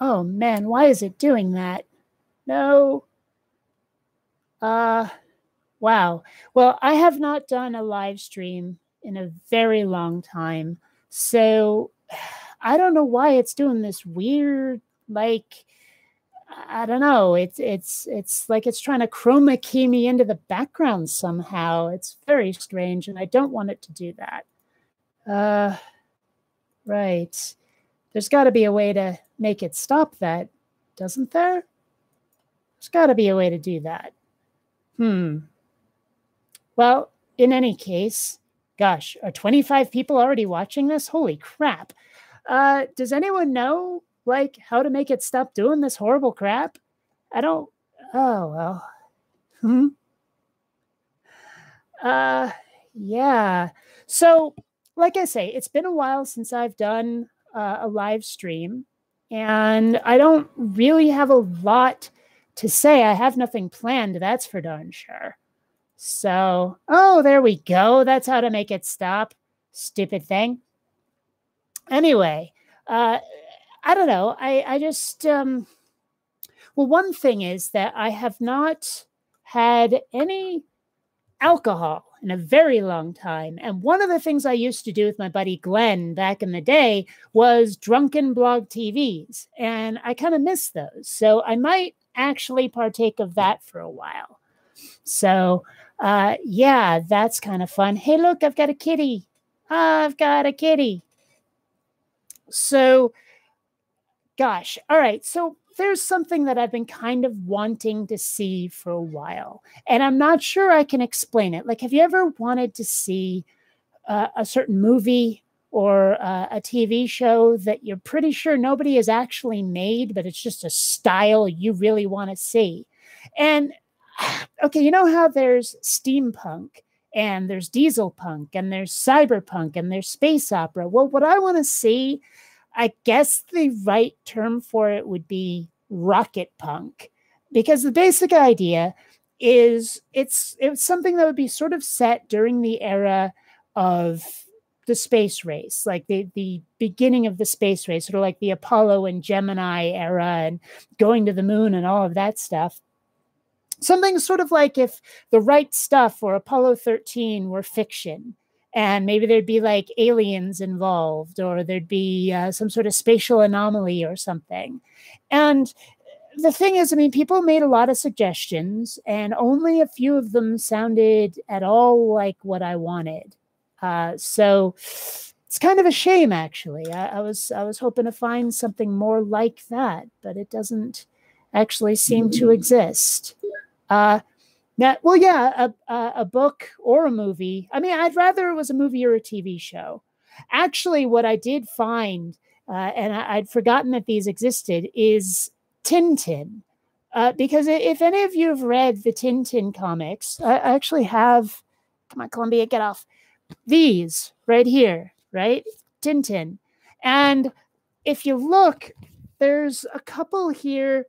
Oh man, why is it doing that? No. Wow. Well, I have not done a live stream in a very long time. So I don't know why it's doing this weird, like, I don't know. It's like it's trying to chroma key me into the background somehow. It's very strange, and I don't want it to do that. Right. There's got to be a way to make it stop that, doesn't there? There's got to be a way to do that. Well, in any case, gosh, are 25 people already watching this? Holy crap. Does anyone know, like, how to make it stop doing this horrible crap? I don't. Oh, well. Yeah. So, like I say, it's been a while since I've done a live stream, and I don't really have a lot to say. I have nothing planned, that's for darn sure. So, oh, there we go. That's how to make it stop. Stupid thing. Anyway, I don't know. I just, well, one thing is that I have not had any alcohol in a very long time. And one of the things I used to do with my buddy Glenn back in the day was drunken blog TVs. And I kind of miss those. So I might actually partake of that for a while. So, yeah, that's kind of fun. Hey, look, I've got a kitty. I've got a kitty. So, gosh, all right. So there's something that I've been kind of wanting to see for a while, and I'm not sure I can explain it. Like, have you ever wanted to see a certain movie or a TV show that you're pretty sure nobody has actually made, but it's just a style you really want to see? And okay, you know how there's steampunk and there's diesel punk and there's cyberpunk and there's space opera? Well, what I want to see, I guess the right term for it would be rocket punk, because the basic idea is it's something that would be sort of set during the era of the space race, like the beginning of the space race, sort of like the Apollo and Gemini era and going to the moon and all of that stuff. Something sort of like if The Right Stuff or Apollo 13 were fiction, and maybe there'd be like aliens involved, or there'd be some sort of spatial anomaly or something. And the thing is, I mean, people made a lot of suggestions, and only a few of them sounded at all like what I wanted. So it's kind of a shame, actually. I was hoping to find something more like that, but it doesn't actually seem to exist. Well, yeah, a book or a movie. I mean, I'd rather it was a movie or a TV show. Actually, what I did find, and I'd forgotten that these existed, is Tintin. Because if any of you have read the Tintin comics, I actually have, come on, Columbia, get off, these right here, right? Tintin. And if you look, there's a couple here,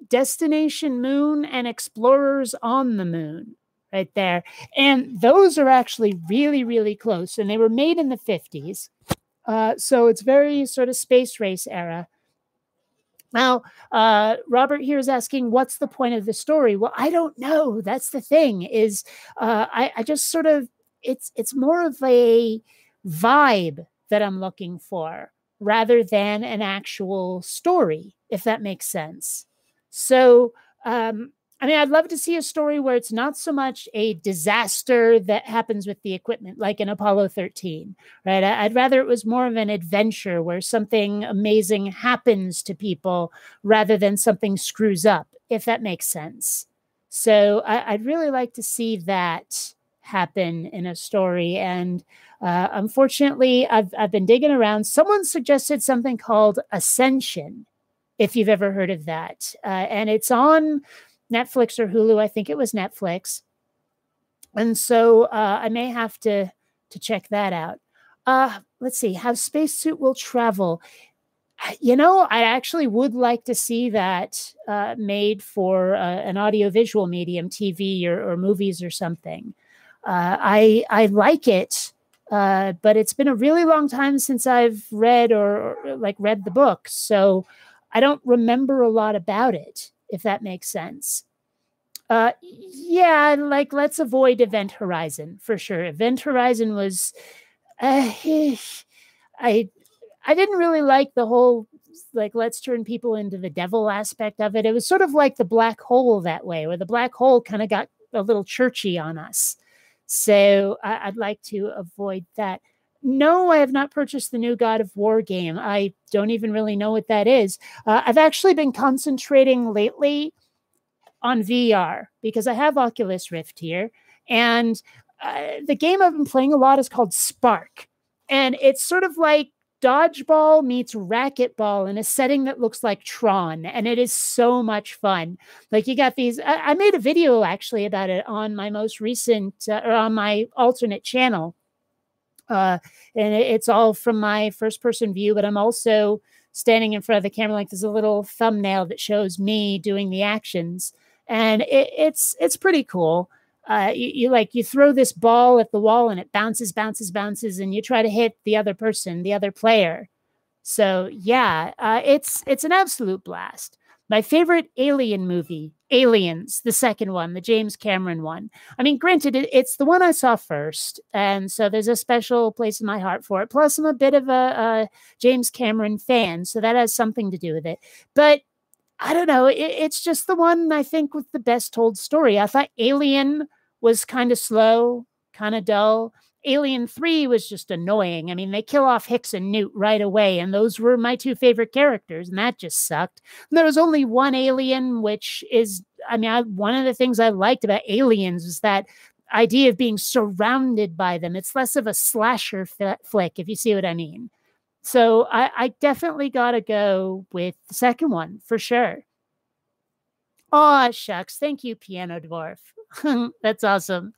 Destination Moon and Explorers on the Moon right there. And those are actually really, really close. And they were made in the 50s. So it's very sort of space race era. Now, Robert here is asking, what's the point of the story? Well, I don't know. That's the thing is, I just sort of, it's more of a vibe that I'm looking for rather than an actual story, if that makes sense. So, I mean, I'd love to see a story where it's not so much a disaster that happens with the equipment, like in Apollo 13, right? I'd rather it was more of an adventure where something amazing happens to people rather than something screws up, if that makes sense. So I'd really like to see that happen in a story. And unfortunately, I've been digging around. Someone suggested something called Ascension, if you've ever heard of that. And it's on Netflix or Hulu. I think it was Netflix. And so I may have to check that out. Let's see, how Spacesuit will travel. You know, I actually would like to see that made for an audiovisual medium, TV or movies or something. I like it, but it's been a really long time since I've read or read the book. So I don't remember a lot about it, if that makes sense. Yeah, like let's avoid Event Horizon for sure. Event Horizon was, I I didn't really like the whole like let's turn people into the devil aspect of it. It was sort of like the black hole that way, where the black hole kind of got a little churchy on us. So I'd like to avoid that. No, I have not purchased the new God of War game. I don't even really know what that is. I've actually been concentrating lately on VR because I have Oculus Rift here. And the game I've been playing a lot is called Spark. And it's sort of like dodgeball meets racquetball in a setting that looks like Tron. And it is so much fun. Like you got these, I made a video actually about it on my most recent, or on my alternate channel. And it's all from my first person view, but I'm also standing in front of the camera. Like there's a little thumbnail that shows me doing the actions. And it's pretty cool. You throw this ball at the wall and it bounces, and you try to hit the other person, the other player. So yeah, it's an absolute blast. My favorite Alien movie, Aliens, the second one, the James Cameron one. I mean, granted, it's the one I saw first, and so there's a special place in my heart for it. Plus, I'm a bit of a James Cameron fan, so that has something to do with it. But I don't know. It's just the one I think with the best told story. I thought Alien was kind of slow, kind of dull. Alien 3 was just annoying. I mean, they kill off Hicks and Newt right away, and those were my two favorite characters, and that just sucked. And there was only one alien, which is, I mean, one of the things I liked about Aliens was that idea of being surrounded by them. It's less of a slasher flick, if you see what I mean. So I definitely got to go with the second one for sure. Oh, shucks. Thank you, Piano Dwarf. That's awesome.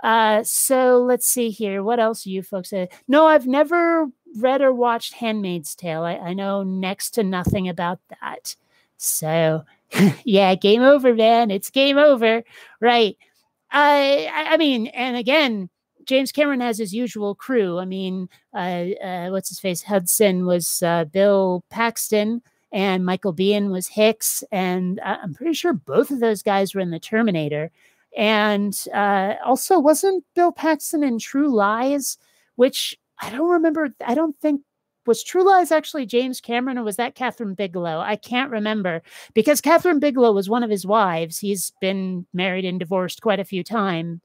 So let's see here. What else are you folks say? No, I've never read or watched Handmaid's Tale. I know next to nothing about that. So yeah, game over, man. It's game over. Right. I mean, and again, James Cameron has his usual crew. I mean, what's his face? Hudson was Bill Paxton, and Michael Biehn was Hicks, and I'm pretty sure both of those guys were in the Terminator. And also, wasn't Bill Paxton in True Lies, which I don't remember. I don't think was True Lies actually James Cameron, or was that Catherine Bigelow? I can't remember, because Catherine Bigelow was one of his wives. He's been married and divorced quite a few times.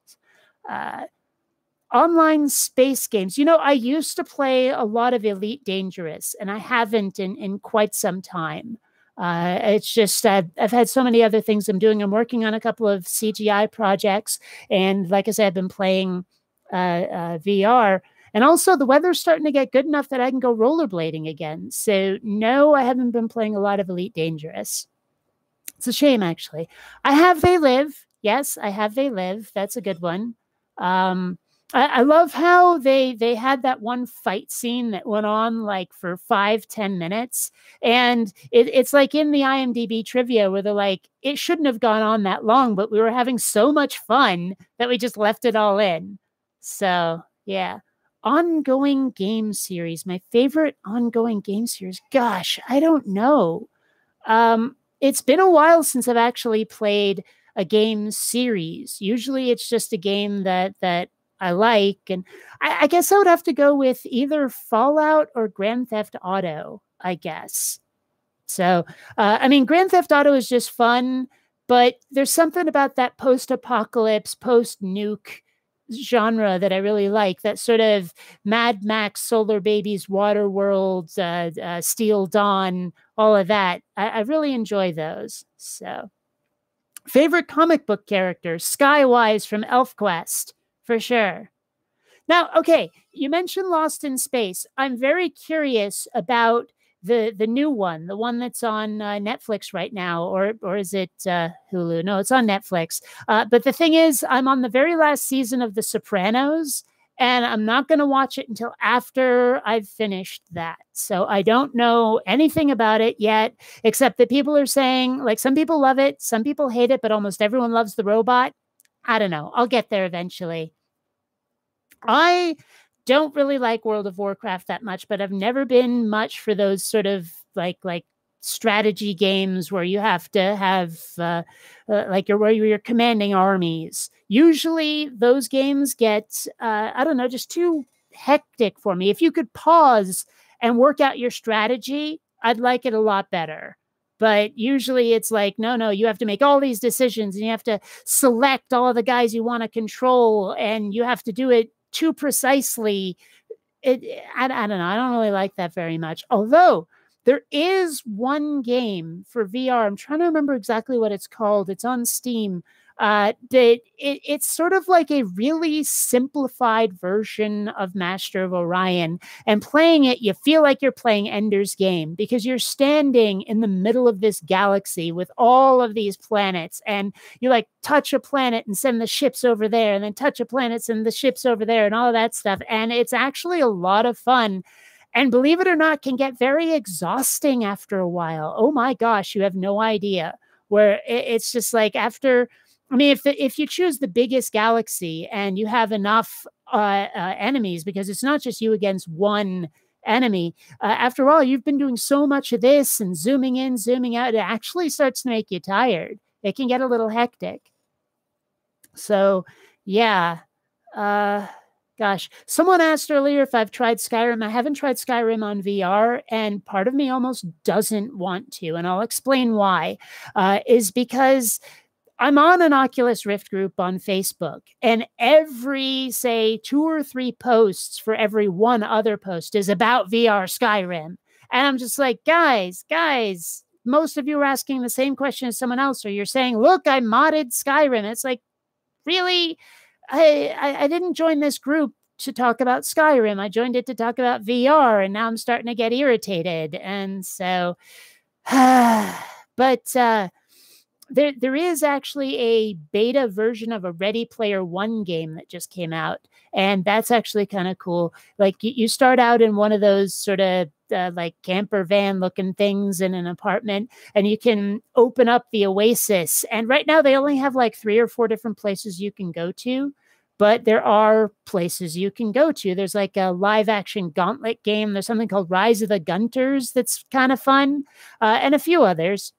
Online space games. You know, I used to play a lot of Elite Dangerous, and I haven't in quite some time. It's just I've had so many other things I'm doing. I'm working on a couple of CGI projects, and like I said, I've been playing VR. And also, the weather's starting to get good enough that I can go rollerblading again. So no, I haven't been playing a lot of Elite Dangerous. It's a shame, actually. I have They Live. Yes, I have They Live. That's a good one. I love how they had that one fight scene that went on like for 5-10 minutes. And it's like in the IMDb trivia where they're like, it shouldn't have gone on that long, but we were having so much fun that we just left it all in. So yeah. Ongoing game series. My favorite ongoing game series. Gosh, I don't know. It's been a while since I've actually played a game series. Usually it's just a game that I like. And I guess I would have to go with either Fallout or Grand Theft Auto, I guess. So, I mean, Grand Theft Auto is just fun, but there's something about that post-apocalypse, post-nuke genre that I really like. That sort of Mad Max, Solar Babies, Waterworld, Steel Dawn, all of that. I really enjoy those. So, favorite comic book character, Skywise from ElfQuest. For sure. Now, okay, you mentioned Lost in Space. I'm very curious about the new one, the one that's on Netflix right now, or is it Hulu? No, it's on Netflix. But the thing is, I'm on the very last season of The Sopranos, and I'm not going to watch it until after I've finished that. So I don't know anything about it yet, except that people are saying, like, some people love it, some people hate it, but almost everyone loves the robot. I don't know. I'll get there eventually. I don't really like World of Warcraft that much, but I've never been much for those sort of like strategy games where you have to have like where you're commanding armies. Usually those games get, I don't know, just too hectic for me. If you could pause and work out your strategy, I'd like it a lot better. But usually it's like, no, you have to make all these decisions and you have to select all of the guys you want to control and you have to do it too precisely. I don't know. I don't really like that very much. Although there is one game for VR. I'm trying to remember exactly what it's called. It's on Steam. It's sort of like a really simplified version of Master of Orion. And playing it, you feel like you're playing Ender's Game because you're standing in the middle of this galaxy with all of these planets. And you like touch a planet and send the ships over there, and then touch a planet, send the ships over there, and all of that stuff. And it's actually a lot of fun. And believe it or not, can get very exhausting after a while. Oh my gosh, you have no idea. Where it's just like after, I mean, if you choose the biggest galaxy and you have enough enemies, because it's not just you against one enemy, after all, you've been doing so much of this and zooming in, zooming out, it actually starts to make you tired. It can get a little hectic. So, yeah. Gosh, someone asked earlier if I've tried Skyrim. I haven't tried Skyrim on VR, and part of me almost doesn't want to, and I'll explain why. Is because I'm on an Oculus Rift group on Facebook, and every, say, 2 or 3 posts for every one other post is about VR Skyrim. And I'm just like, guys, most of you are asking the same question as someone else, or you're saying, look, I modded Skyrim. It's like, really? I didn't join this group to talk about Skyrim. I joined it to talk about VR, and now I'm starting to get irritated. And so, but there is actually a beta version of a Ready Player One game that just came out, and that's actually kind of cool. Like you start out in one of those sort of like camper van looking things in an apartment, and you can open up the Oasis. And right now they only have like 3 or 4 different places you can go to, but there are places you can go to. There's like a live action gauntlet game. There's something called Rise of the Gunters that's kind of fun, and a few others.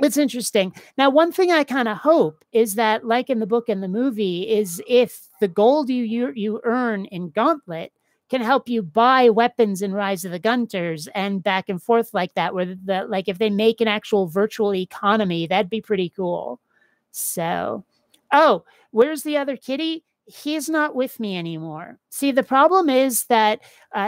It's interesting. Now, one thing I kind of hope is that, like in the book and the movie, is if the gold you earn in Gauntlet can help you buy weapons in Rise of the Gunters and back and forth like that, where like if they make an actual virtual economy, that'd be pretty cool. So, oh, where's the other kitty? He's not with me anymore. See, the problem is that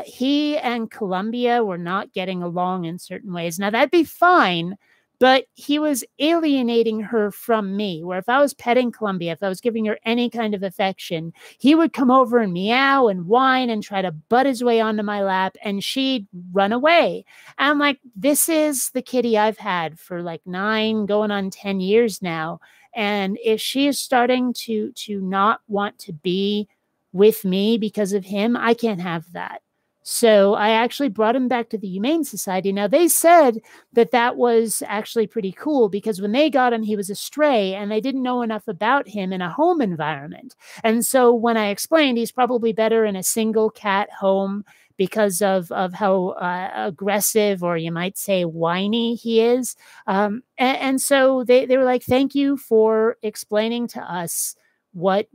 he and Columbia were not getting along in certain ways. Now, that'd be fine, but he was alienating her from me, where if I was petting Columbia, if I was giving her any kind of affection, he would come over and meow and whine and try to butt his way onto my lap, and she'd run away. And I'm like, this is the kitty I've had for like 9 going on 10 years now. And if she is starting to not want to be with me because of him, I can't have that. So I actually brought him back to the Humane Society. Now, they said that was actually pretty cool because when they got him, he was a stray and they didn't know enough about him in a home environment. And so when I explained he's probably better in a single cat home because of how aggressive, or you might say whiny, he is. And so they were like, thank you for explaining to us what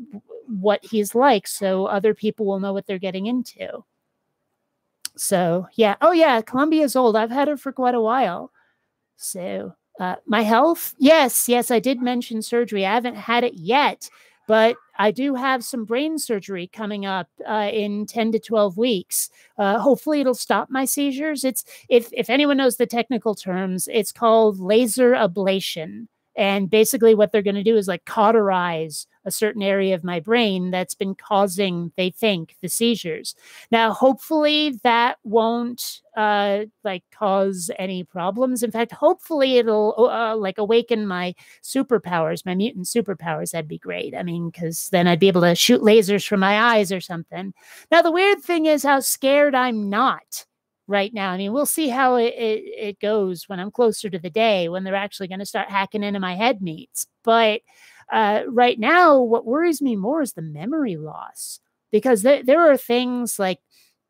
he's like so other people will know what they're getting into. So, yeah. Oh, yeah. Columbia's old. I've had her for quite a while. So, my health? Yes, I did mention surgery. I haven't had it yet, but I do have some brain surgery coming up in 10 to 12 weeks. Hopefully it'll stop my seizures. It's if anyone knows the technical terms, it's called laser ablation. And basically what they're going to do is like cauterize a certain area of my brain that's been causing, they think, the seizures. Now, hopefully that won't like cause any problems. In fact, hopefully it'll like awaken my superpowers, my mutant superpowers. That'd be great. I mean, because then I'd be able to shoot lasers from my eyes or something. Now, the weird thing is how scared I'm not right now. I mean, we'll see how it goes when I'm closer to the day when they're actually going to start hacking into my head meats. But right now, what worries me more is the memory loss, because there are things like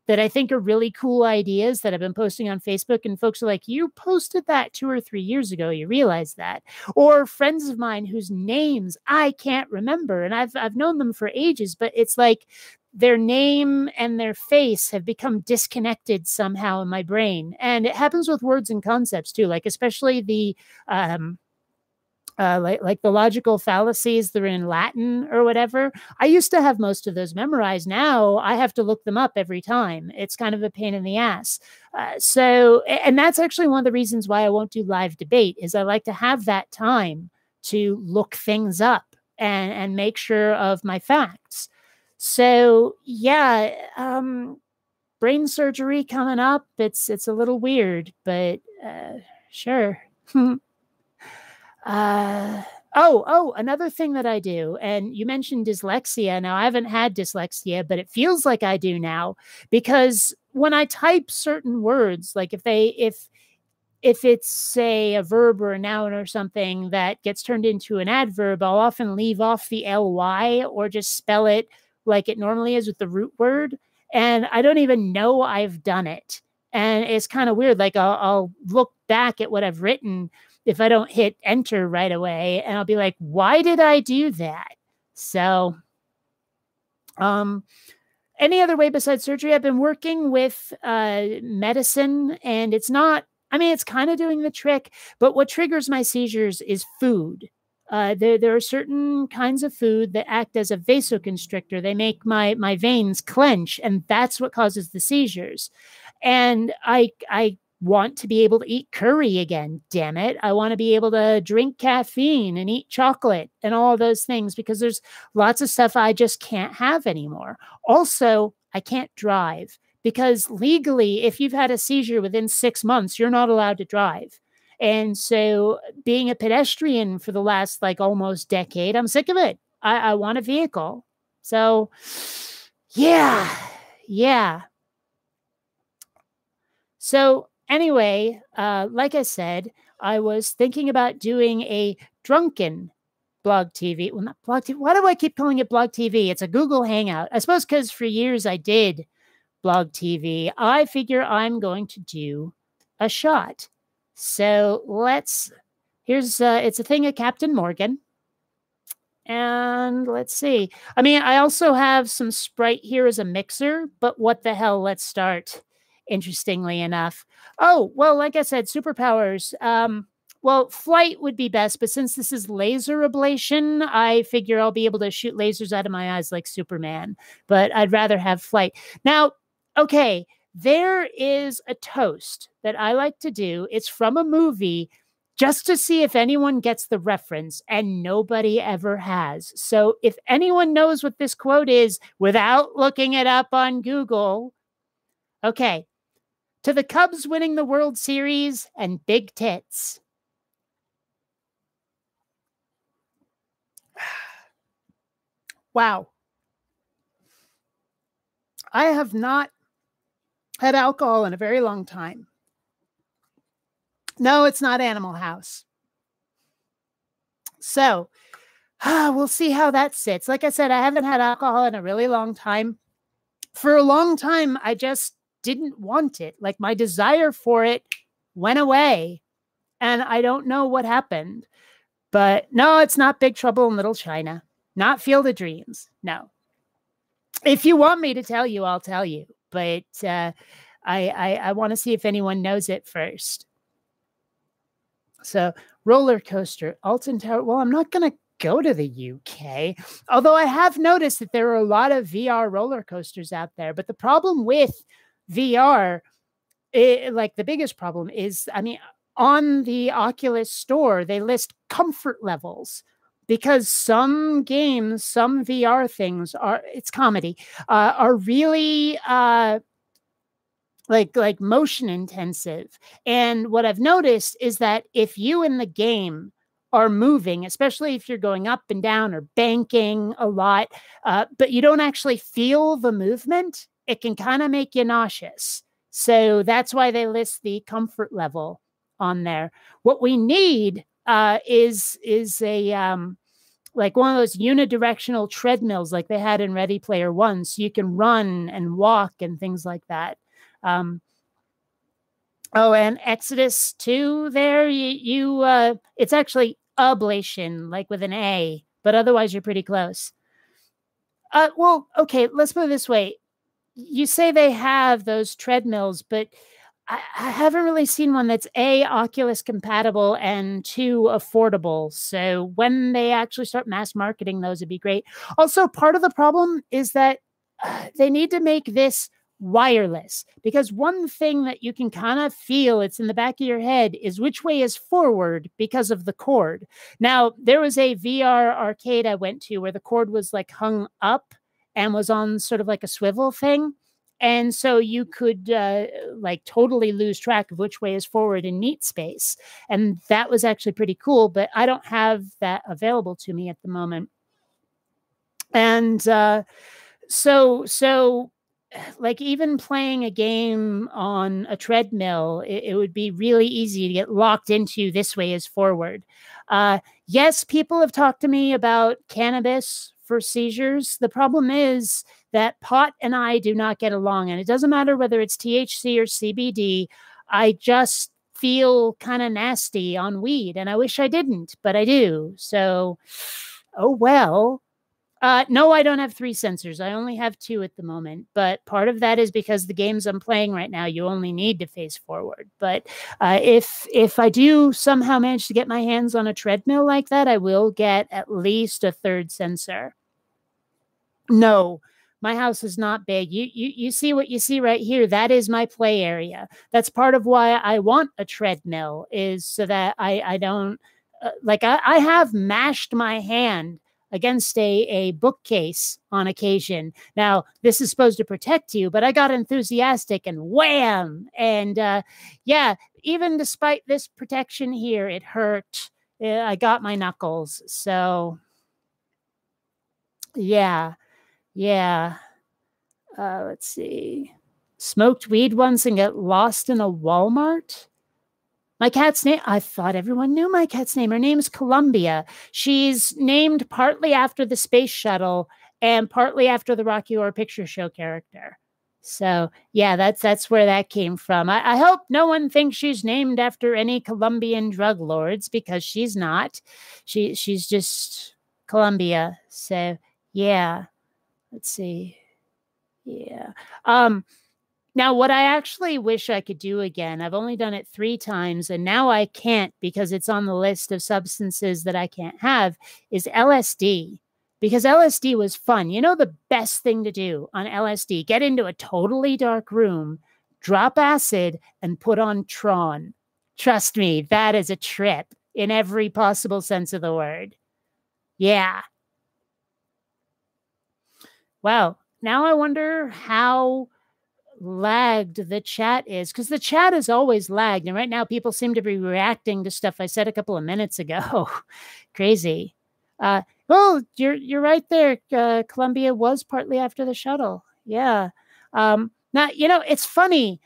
that I think are really cool ideas that I've been posting on Facebook. And folks are like, you posted that 2 or 3 years ago. You realize that? Or friends of mine whose names I can't remember. And I've known them for ages, but it's like their name and their face have become disconnected somehow in my brain. And it happens with words and concepts too, like especially the like the logical fallacies that are in Latin or whatever. I used to have most of those memorized. Now I have to look them up every time. It's kind of a pain in the ass. And that's actually one of the reasons why I won't do live debate is I like to have that time to look things up and make sure of my facts. So yeah, brain surgery coming up. It's a little weird, but sure. Another thing that I do, and you mentioned dyslexia. Now, I haven't had dyslexia, but it feels like I do now because when I type certain words, like if it's, say, a verb or a noun or something that gets turned into an adverb, I'll often leave off the ly or just spell it like it normally is with the root word. And I don't even know I've done it. And it's kind of weird. Like I'll look back at what I've written if I don't hit enter right away, and I'll be like, why did I do that? So, any other way besides surgery? I've been working with medicine, and it's kind of doing the trick, but what triggers my seizures is food. There are certain kinds of food that act as a vasoconstrictor. They make my veins clench, and that's what causes the seizures. And I want to be able to eat curry again. Damn it. I want to be able to drink caffeine and eat chocolate and all those things because there's lots of stuff I just can't have anymore. Also, I can't drive because legally, if you've had a seizure within 6 months, you're not allowed to drive. And so being a pedestrian for the last almost decade, I'm sick of it. I want a vehicle. So yeah. So anyway, like I said, I was thinking about doing a drunken blog TV. Well, not blog TV. Why do I keep calling it blog TV? It's a Google Hangout. I suppose because for years I did blog TV. I figure I'm going to do a shot. So it's a thing of Captain Morgan. And let's see. I also have some Sprite here as a mixer, but what the hell? Let's start. Interestingly enough. Oh, well, like I said, superpowers. Well, flight would be best, but since this is laser ablation, I figure I'll be able to shoot lasers out of my eyes like Superman, but I'd rather have flight. Now, okay, there is a toast that I like to do. It's from a movie just to see if anyone gets the reference, and nobody ever has. So if anyone knows what this quote is without looking it up on Google, okay. To the Cubs winning the World Series and big tits. Wow. I have not had alcohol in a very long time. No, it's not Animal House. So we'll see how that sits. Like I said, I haven't had alcohol in a really long time. For a long time, I just didn't want it. Like my desire for it went away, and I don't know what happened. But no, it's not Big Trouble in Little China. Not Field of Dreams. No. If you want me to tell you, I'll tell you. But I want to see if anyone knows it first. So roller coaster, Alton Tower. Well, I'm not going to go to the UK, although I have noticed that there are a lot of VR roller coasters out there. But the problem with VR, the biggest problem is, on the Oculus store, they list comfort levels because some games, some VR things it's comedy, are really like motion intensive. And what I've noticed is that if you in the game are moving, especially if you're going up and down or banking a lot, but you don't actually feel the movement, it can kind of make you nauseous. So that's why they list the comfort level on there. What we need is a like one of those unidirectional treadmills like they had in Ready Player One, so you can run and walk and things like that. Oh, and Exodus 2 there, it's actually ablation, like with an A, but otherwise you're pretty close. Well, okay, let's put it this way. You say they have those treadmills, but I haven't really seen one that's A, Oculus compatible, and 2, affordable. So when they actually start mass marketing those, it'd be great. Also, part of the problem is that they need to make this wireless, because one thing that you can kind of feel, it's in the back of your head, is which way is forward because of the cord. Now, there was a VR arcade I went to where the cord was like hung up and was on sort of like a swivel thing. And so you could like totally lose track of which way is forward in neat space. And that was actually pretty cool, but I don't have that available to me at the moment. And so like even playing a game on a treadmill, it would be really easy to get locked into this way is forward. Yes, people have talked to me about cannabis for seizures. The problem is that pot and I do not get along, and it doesn't matter whether it's THC or CBD. I just feel kind of nasty on weed, and I wish I didn't, but I do. So, oh well. No, I don't have 3 sensors. I only have 2 at the moment, but part of that is because the games I'm playing right now, you only need to face forward. But if I do somehow manage to get my hands on a treadmill like that, I will get at least a 3rd sensor. No, my house is not big. You see what you see right here. That is my play area. That's part of why I want a treadmill, is so that I don't, I have mashed my hand against a bookcase on occasion. Now, this is supposed to protect you, but I got enthusiastic and wham! And yeah, even despite this protection here, it hurt. I got my knuckles. So yeah. Let's see. Smoked weed once and got lost in a Walmart. My cat's name, I thought everyone knew my cat's name. Her name's Columbia. She's named partly after the space shuttle and partly after the Rocky Horror Picture Show character. So yeah, that's where that came from. I hope no one thinks she's named after any Colombian drug lords, because she's not. She's just Columbia. So yeah, let's see. Yeah. Now, what I actually wish I could do again, I've only done it 3 times, and now I can't because it's on the list of substances that I can't have, is LSD. Because LSD was fun. You know the best thing to do on LSD? Get into a totally dark room, drop acid, and put on Tron. Trust me, that is a trip in every possible sense of the word. Yeah. Wow. Now I wonder how lagged the chat is, because the chat is always lagged, and right now people seem to be reacting to stuff I said a couple of minutes ago. Crazy. Well, you're right there. Columbia was partly after the shuttle. Yeah. Now, it's funny.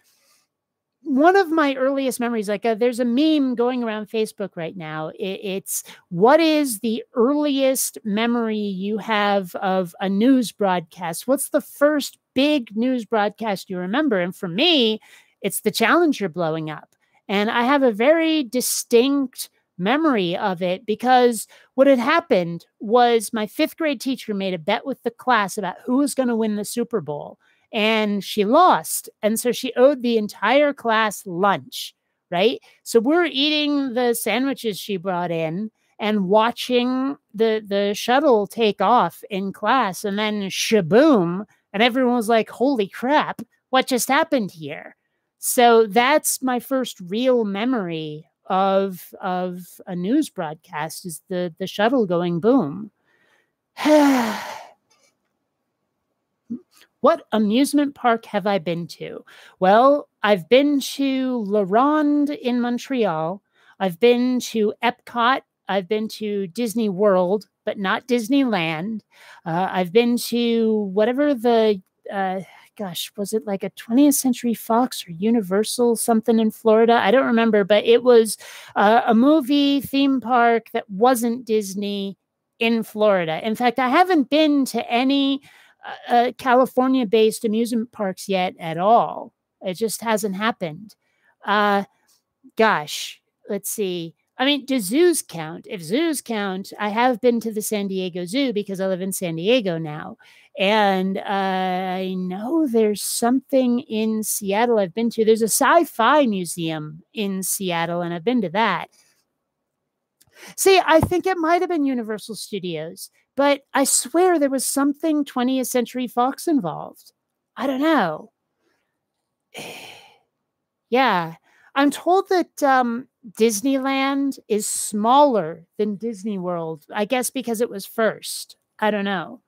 One of my earliest memories, there's a meme going around Facebook right now. It's what is the earliest memory you have of a news broadcast? What's the first big news broadcast you remember? And for me, it's the Challenger blowing up. And I have a very distinct memory of it, because what had happened was my 5th grade teacher made a bet with the class about who was going to win the Super Bowl. And she lost. And so she owed the entire class lunch, right? So we're eating the sandwiches she brought in and watching the shuttle take off in class. And then shaboom. And everyone was like, holy crap, what just happened here? So that's my first real memory of a news broadcast, is the shuttle going boom. What amusement park have I been to? Well, I've been to La Ronde in Montreal. I've been to Epcot. I've been to Disney World, but not Disneyland. I've been to whatever the, was it like a 20th Century Fox or Universal something in Florida? I don't remember, but it was a movie theme park that wasn't Disney in Florida. In fact, I haven't been to any California-based amusement parks yet at all. It just hasn't happened. Gosh, let's see. I mean, do zoos count? If zoos count, I have been to the San Diego Zoo because I live in San Diego now. And I know there's something in Seattle I've been to. There's a sci-fi museum in Seattle, and I've been to that. See, I think it might have been Universal Studios, but I swear there was something 20th Century Fox involved. I don't know. Yeah. I'm told that Disneyland is smaller than Disney World, I guess because it was first. I don't know.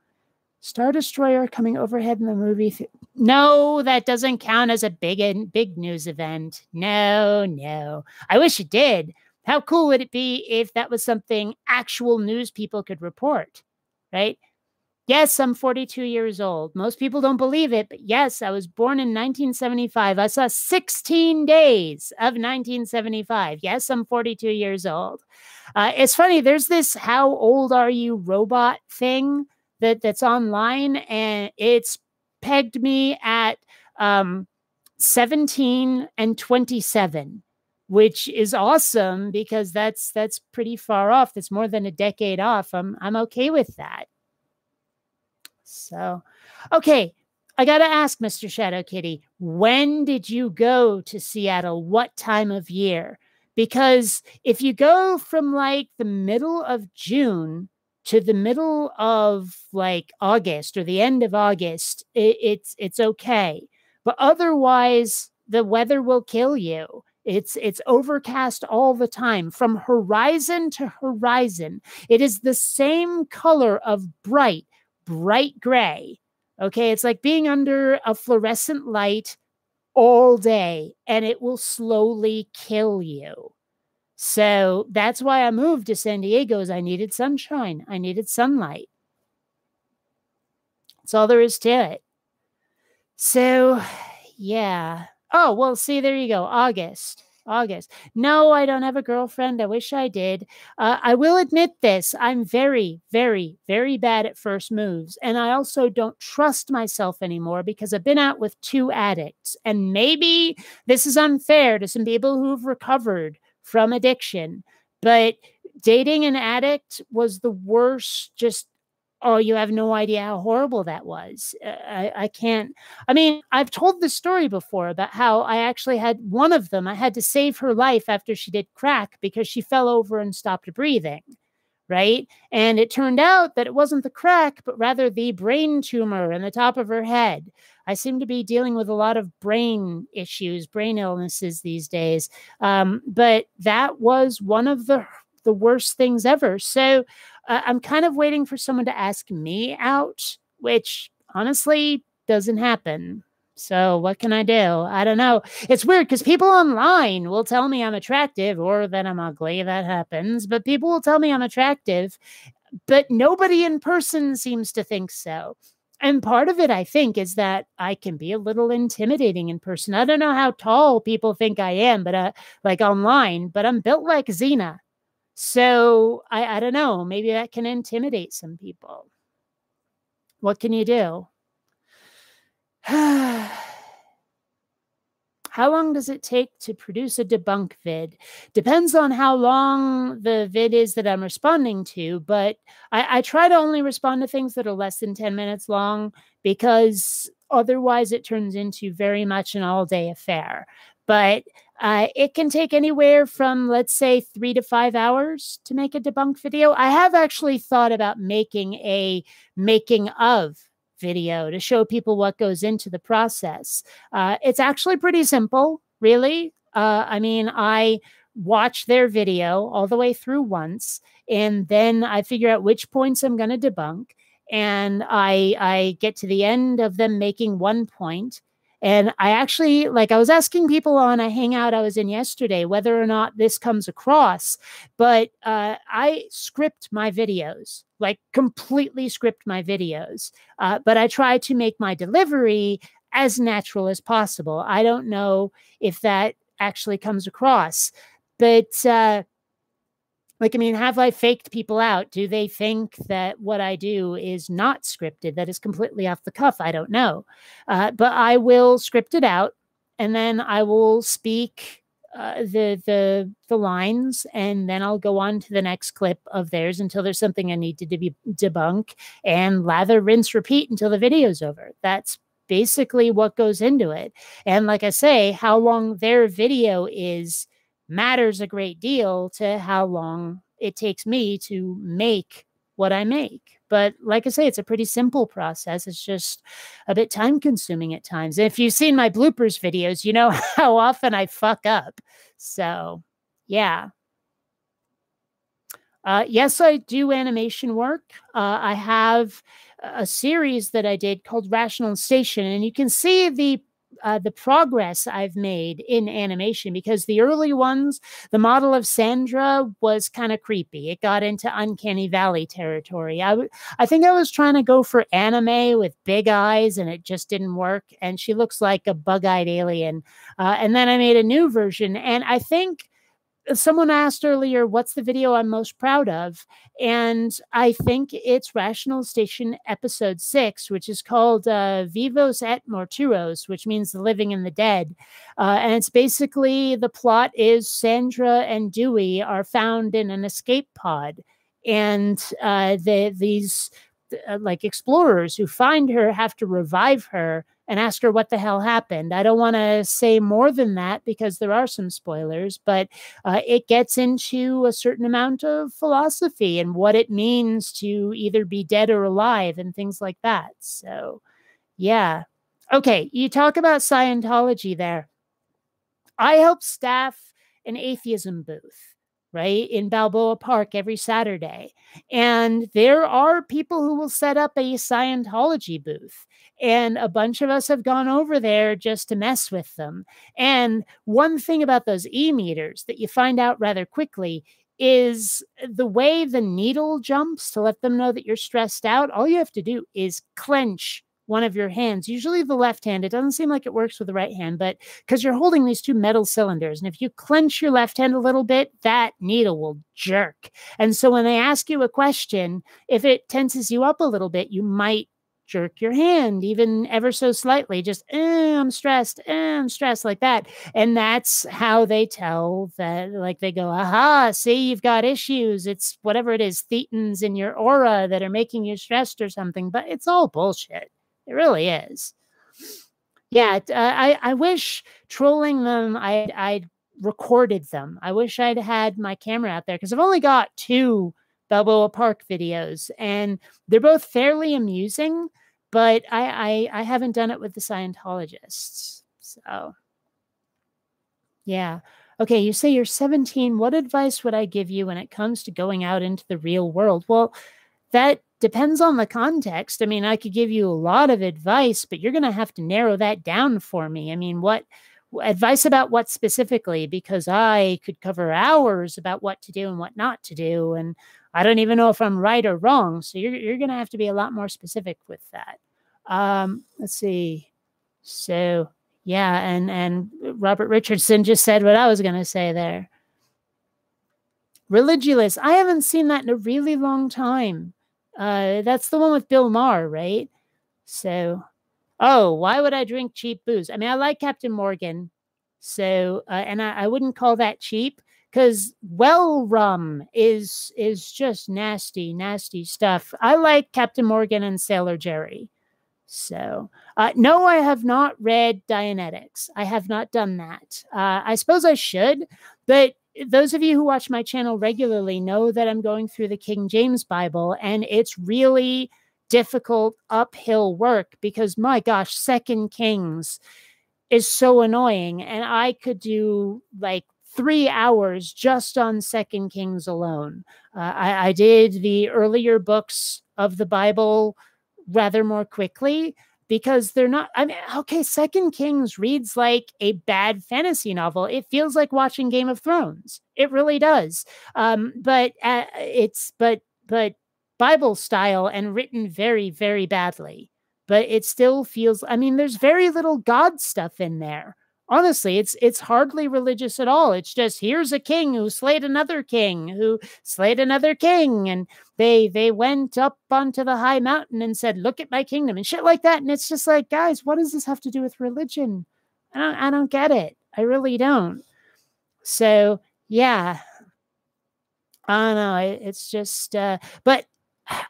Star Destroyer coming overhead in the movie. No, that doesn't count as a big news event. No. I wish it did. How cool would it be if that was something actual news people could report, right? Yes, I'm 42 years old. Most people don't believe it, but yes, I was born in 1975. I saw 16 days of 1975. Yes, I'm 42 years old. It's funny, there's this how old are you robot thing that's online, and it's pegged me at 17 and 27, which is awesome because that's pretty far off. That's more than a decade off. I'm okay with that. So, okay, I got to ask, Mr. Shadow Kitty, when did you go to Seattle? What time of year? Because if you go from like the middle of June to the middle of like August or the end of August, it's okay. But otherwise, the weather will kill you. It's overcast all the time from horizon to horizon. It is the same color of bright gray. Okay, it's like being under a fluorescent light all day, and it will slowly kill you. So that's why I moved to San Diego, is I needed sunshine. I needed sunlight. That's all there is to it. So, yeah. Oh, well, see, there you go. August. No, I don't have a girlfriend. I wish I did. I will admit this. I'm very, very, very bad at first moves. And I also don't trust myself anymore because I've been out with 2 addicts. And maybe this is unfair to some people who've recovered from addiction. But dating an addict was the worst. Just, oh, you have no idea how horrible that was. I can't. I mean, I've told this story before about how I actually had one of them. I had to save her life after she did crack because she fell over and stopped breathing, right? And it turned out that it wasn't the crack, but rather the brain tumor in the top of her head. I seem to be dealing with a lot of brain issues, brain illnesses these days. But that was one of the worst things ever. So I'm kind of waiting for someone to ask me out, which honestly doesn't happen. So what can I do? I don't know. It's weird because people online will tell me I'm attractive or that I'm ugly. That happens. But people will tell me I'm attractive, but nobody in person seems to think so. And part of it, I think, is that I can be a little intimidating in person. I don't know how tall people think I am, but like online, but I'm built like Xena. So I don't know, maybe that can intimidate some people. What can you do? How long does it take to produce a debunk vid? Depends on how long the vid is that I'm responding to, but I try to only respond to things that are less than 10 minutes long because otherwise it turns into very much an all-day affair. But it can take anywhere from, let's say, 3 to 5 hours to make a debunk video. I have actually thought about making a making of video to show people what goes into the process. It's actually pretty simple, really. I mean, I watch their video all the way through once, and then I figure out which points I'm going to debunk. And I get to the end of them making one point. And I actually, like, I was asking people on a hangout I was in yesterday whether or not this comes across, but I script my videos, like completely script my videos. But I try to make my delivery as natural as possible. I don't know if that actually comes across, but Like, I mean, have I faked people out? Do they think that what I do is not scripted, that is completely off the cuff? I don't know. But I will script it out, and then I will speak the lines, and then I'll go on to the next clip of theirs until there's something I need to debunk, and lather, rinse, repeat until the video's over. That's basically what goes into it. And like I say, how long their video is matters a great deal to how long it takes me to make what I make. But like I say, it's a pretty simple process. It's just a bit time consuming at times. If you've seen my bloopers videos, you know how often I fuck up. So yeah. Yes, I do animation work. I have a series that I did called Rational Station, and you can see the progress I've made in animation, because the early ones, the model of Sandra was kind of creepy. It got into Uncanny Valley territory. I think I was trying to go for anime with big eyes, and it just didn't work. And she looks like a bug-eyed alien. And then I made a new version, and I think someone asked earlier, what's the video I'm most proud of? And I think it's Rational Station episode 6, which is called Vivos et Mortuos, which means the living and the dead. And it's basically, the plot is Sandra and Dewey are found in an escape pod. And these like explorers who find her have to revive her and ask her what the hell happened. I don't want to say more than that because there are some spoilers, but it gets into a certain amount of philosophy and what it means to either be dead or alive and things like that. So, yeah. Okay, you talk about Scientology there. I help staff an atheism booth, right, in Balboa Park every Saturday. And there are people who will set up a Scientology booth. And a bunch of us have gone over there just to mess with them. And one thing about those e-meters that you find out rather quickly is the way the needle jumps to let them know that you're stressed out. All you have to do is clench one of your hands, usually the left hand. It doesn't seem like it works with the right hand, but because you're holding these two metal cylinders. And if you clench your left hand a little bit, that needle will jerk. And so when they ask you a question, if it tenses you up a little bit, you might jerk your hand even ever so slightly, just I'm stressed, like that. And that's how they tell that, like they go, aha, see, you've got issues. It's whatever it is, thetans in your aura that are making you stressed or something. But it's all bullshit. It really is. Yeah, I wish trolling them, I'd recorded them. I wish I'd had my camera out there, because I've only got 2 Balboa Park videos, and they're both fairly amusing, but I haven't done it with the Scientologists. So, yeah. Okay, you say you're 17. What advice would I give you when it comes to going out into the real world? Well, that depends on the context. I mean, I could give you a lot of advice, but you're going to have to narrow that down for me. I mean, what advice about what specifically? Because I could cover hours about what to do and what not to do. And I don't even know if I'm right or wrong. So you're going to have to be a lot more specific with that. Let's see. So, yeah. And Robert Richardson just said what I was going to say there. Religulous. I haven't seen that in a really long time. That's the one with Bill Maher, right? So, oh, why would I drink cheap booze? I mean, I like Captain Morgan. So, and I wouldn't call that cheap, because well rum is just nasty, nasty stuff. I like Captain Morgan and Sailor Jerry. So, no, I have not read Dianetics. I have not done that. I suppose I should, but those of you who watch my channel regularly know that I'm going through the King James Bible, and it's really difficult uphill work because, my gosh, 2 Kings is so annoying. And I could do like 3 hours just on 2 Kings alone. I did the earlier books of the Bible rather more quickly, because they're not, I mean, okay, 2 Kings reads like a bad fantasy novel. It feels like watching Game of Thrones. It really does. But it's Bible style and written very, very badly. But it still feels, I mean, there's very little God stuff in there. Honestly, it's hardly religious at all. It's just, here's a king who slayed another king who slayed another king, and they went up onto the high mountain and said, look at my kingdom, and shit like that. And it's just like, guys, what does this have to do with religion? I don't get it. I really don't. So yeah, I don't know. It's just, but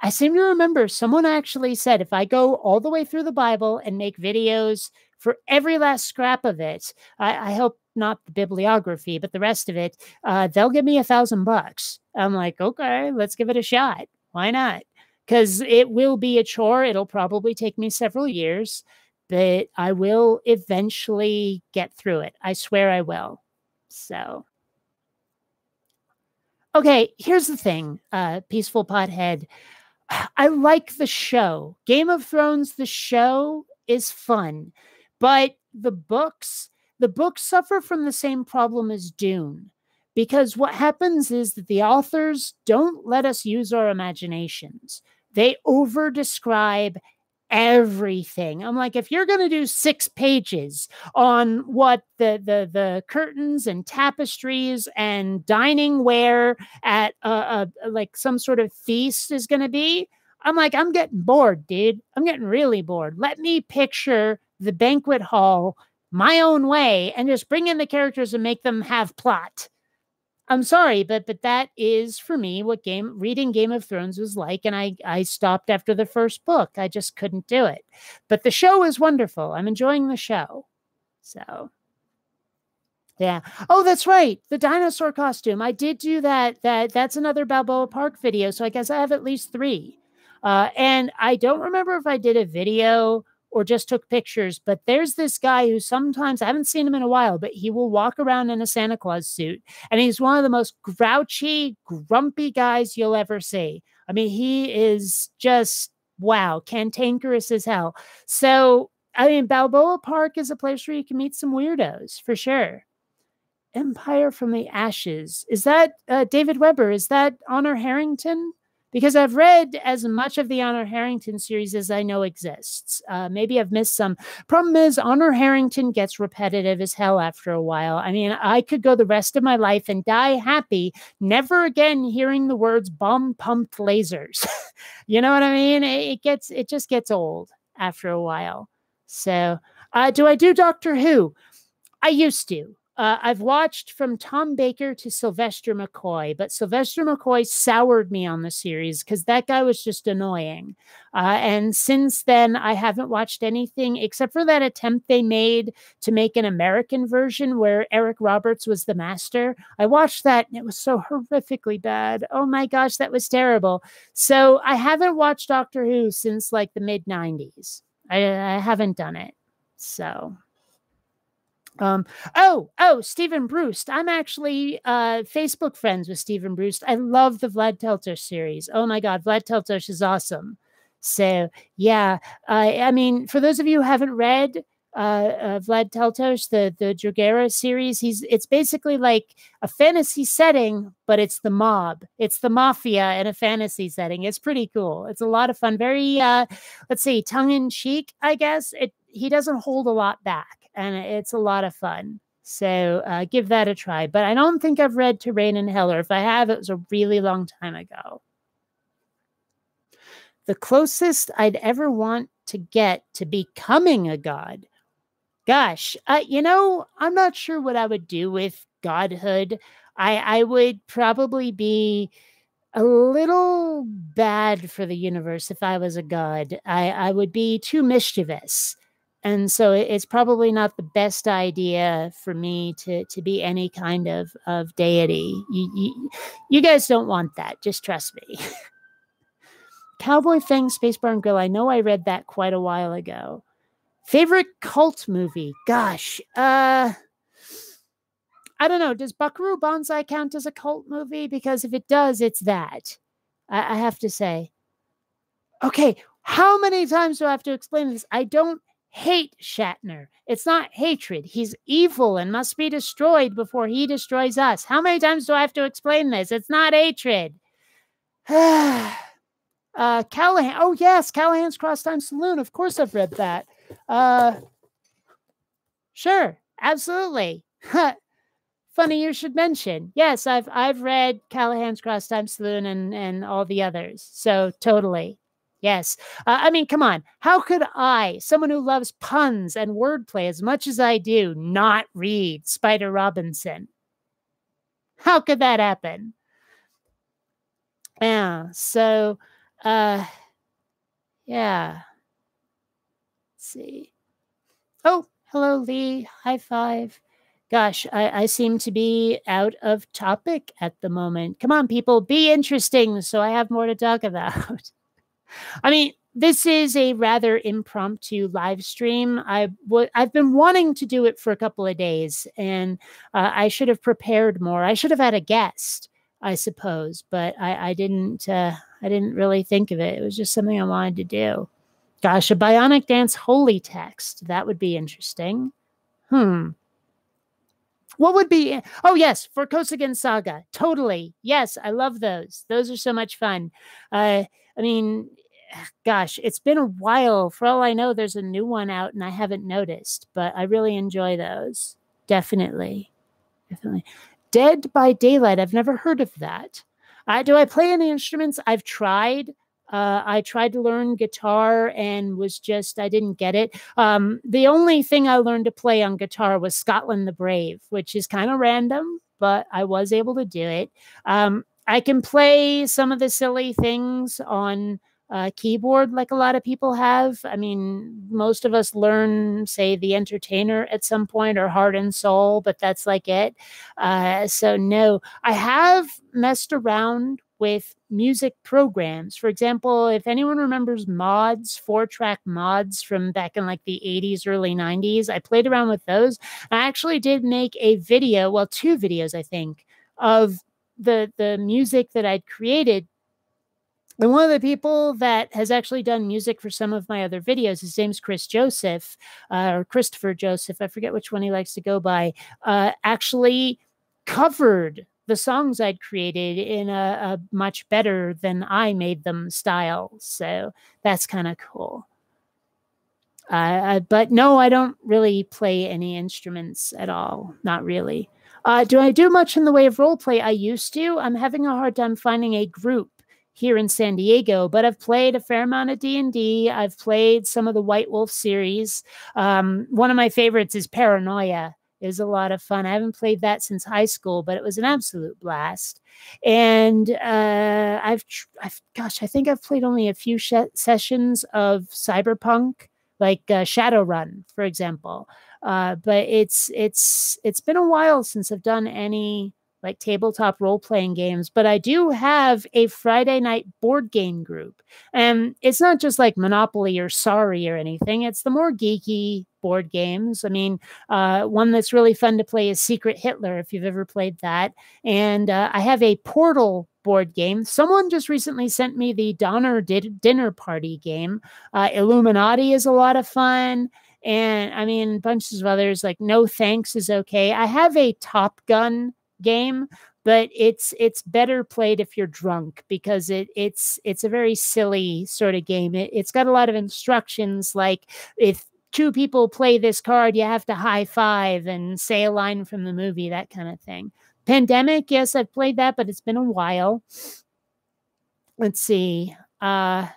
I seem to remember someone actually said, if I go all the way through the Bible and make videos for every last scrap of it, I hope not the bibliography, but the rest of it, they'll give me $1,000. I'm like, okay, let's give it a shot. Why not? Because it will be a chore. It'll probably take me several years, but I will eventually get through it. I swear I will. So. Okay, here's the thing, Peaceful Pothead. I like the show. Game of Thrones, the show is fun, but the books suffer from the same problem as Dune. Because what happens is that the authors don't let us use our imaginations. They over describe everything. I'm like, if you're going to do 6 pages on what the curtains and tapestries and dining ware at like some sort of feast is going to be, I'm like, I'm getting bored, dude. I'm getting really bored. Let me picture the banquet hall my own way and just bring in the characters and make them have plot. I'm sorry, but that is for me what reading Game of Thrones was like, and I stopped after the first book. I just couldn't do it. But the show is wonderful. I'm enjoying the show. So yeah. Oh, that's right. The dinosaur costume. I did do that. That's another Balboa Park video. So I guess I have at least 3. And I don't remember if I did a video or just took pictures, but there's this guy who sometimes, I haven't seen him in a while, but he will walk around in a Santa Claus suit. And he's one of the most grouchy, grumpy guys you'll ever see. I mean, he is just, wow, cantankerous as hell. So, I mean, Balboa Park is a place where you can meet some weirdos, for sure. Empire from the Ashes. Is that David Weber? Is that Honor Harrington? Because I've read as much of the Honor Harrington series as I know exists. Maybe I've missed some. Problem is, Honor Harrington gets repetitive as hell after a while. I mean, I could go the rest of my life and die happy, never again hearing the words bomb-pumped lasers. You know what I mean? It just gets old after a while. So, do I do Doctor Who? I used to. I've watched from Tom Baker to Sylvester McCoy, but Sylvester McCoy soured me on the series because that guy was just annoying. And since then, I haven't watched anything except for that attempt they made to make an American version where Eric Roberts was the master. I watched that and it was so horrifically bad. Oh my gosh, that was terrible. So I haven't watched Doctor Who since like the mid-90s. I haven't done it. So... Stephen Brust. I'm actually Facebook friends with Stephen Brust. I love the Vlad Teltosh series. Oh my God, Vlad Teltosh is awesome. So yeah, I mean, for those of you who haven't read Vlad Teltosh, the Drugera series, it's basically like a fantasy setting, but it's the mob. It's the mafia in a fantasy setting. It's pretty cool. It's a lot of fun. Very, let's see, tongue-in-cheek, I guess. He doesn't hold a lot back. And it's a lot of fun. So give that a try. But I don't think I've read To Reign in Hell, or if I have, it was a really long time ago. The closest I'd ever want to get to becoming a god. Gosh, I'm not sure what I would do with godhood. I would probably be a little bad for the universe if I was a god. I would be too mischievous. And so it's probably not the best idea for me to be any kind of deity. You guys don't want that. Just trust me. Cowboy Fang Space Bar and Grill. I know I read that quite a while ago. Favorite cult movie? Gosh. I don't know. Does Buckaroo Banzai count as a cult movie? Because if it does, it's that. I have to say. Okay. How many times do I have to explain this? I don't hate Shatner. It's not hatred. He's evil and must be destroyed before he destroys us. How many times do I have to explain this? It's not hatred. Callahan. Oh, yes. Callahan's Cross Time Saloon. Of course I've read that. Sure. absolutely. Funny you should mention. Yes, I've read Callahan's Cross Time Saloon and all the others. So totally. Yes. I mean, come on. How could I, someone who loves puns and wordplay as much as I do, not read Spider Robinson? How could that happen? Yeah. So, yeah. Let's see. Oh, hello, Lee. High five. Gosh, I seem to be out of topic at the moment. Come on, people, be interesting so I have more to talk about. I mean, this is a rather impromptu live stream. I've been wanting to do it for a couple of days, and I should have prepared more. I should have had a guest, I suppose, but I didn't. I didn't really think of it. It was just something I wanted to do. Gosh, a BionicDance holy text. That would be interesting. What would be? Oh, yes, for Kosugen Saga. Totally. Yes, I love those. Those are so much fun. I mean, gosh, it's been a while. For all I know, there's a new one out and I haven't noticed, but I really enjoy those. Definitely. Definitely. Dead by Daylight. I've never heard of that. Do I play any instruments? I've tried. I tried to learn guitar and I didn't get it. The only thing I learned to play on guitar was Scotland the Brave, which is kind of random, but I was able to do it. I can play some of the silly things on keyboard like a lot of people have. I mean, most of us learn, say, The Entertainer at some point or Heart and Soul, but that's like it. So no, I have messed around with music programs. For example, if anyone remembers mods, 4-track mods from back in like the 80s, early 90s, I played around with those. I actually did make a video, well, 2 videos, I think, of the music that I'd created. And one of the people that has actually done music for some of my other videos, his name's Chris Joseph, or Christopher Joseph, I forget which one he likes to go by, actually covered the songs I'd created in a much better than I made them style. So that's kind of cool. But no, I don't really play any instruments at all. Not really. Do I do much in the way of role play? I used to. I'm having a hard time finding a group here in San Diego, but I've played a fair amount of D&D. I've played some of the White Wolf series. One of my favorites is Paranoia. Is a lot of fun. I haven't played that since high school, but it was an absolute blast. And gosh, I think I've played only a few sessions of Cyberpunk, like Shadowrun, for example. But it's been a while since I've done any like tabletop role-playing games, but I do have a Friday night board game group. And it's not just like Monopoly or Sorry or anything. It's the more geeky board games. I mean, one that's really fun to play is Secret Hitler, if you've ever played that. And I have a Portal board game. Someone just recently sent me the Donner Dinner Party game. Illuminati is a lot of fun. And I mean, bunches of others like No Thanks is okay. I have a Top Gun game, but it's better played if you're drunk because it's a very silly sort of game. It's got a lot of instructions, like if 2 people play this card, you have to high five and say a line from the movie, that kind of thing. Pandemic, yes, I've played that, but it's been a while. Let's see. Online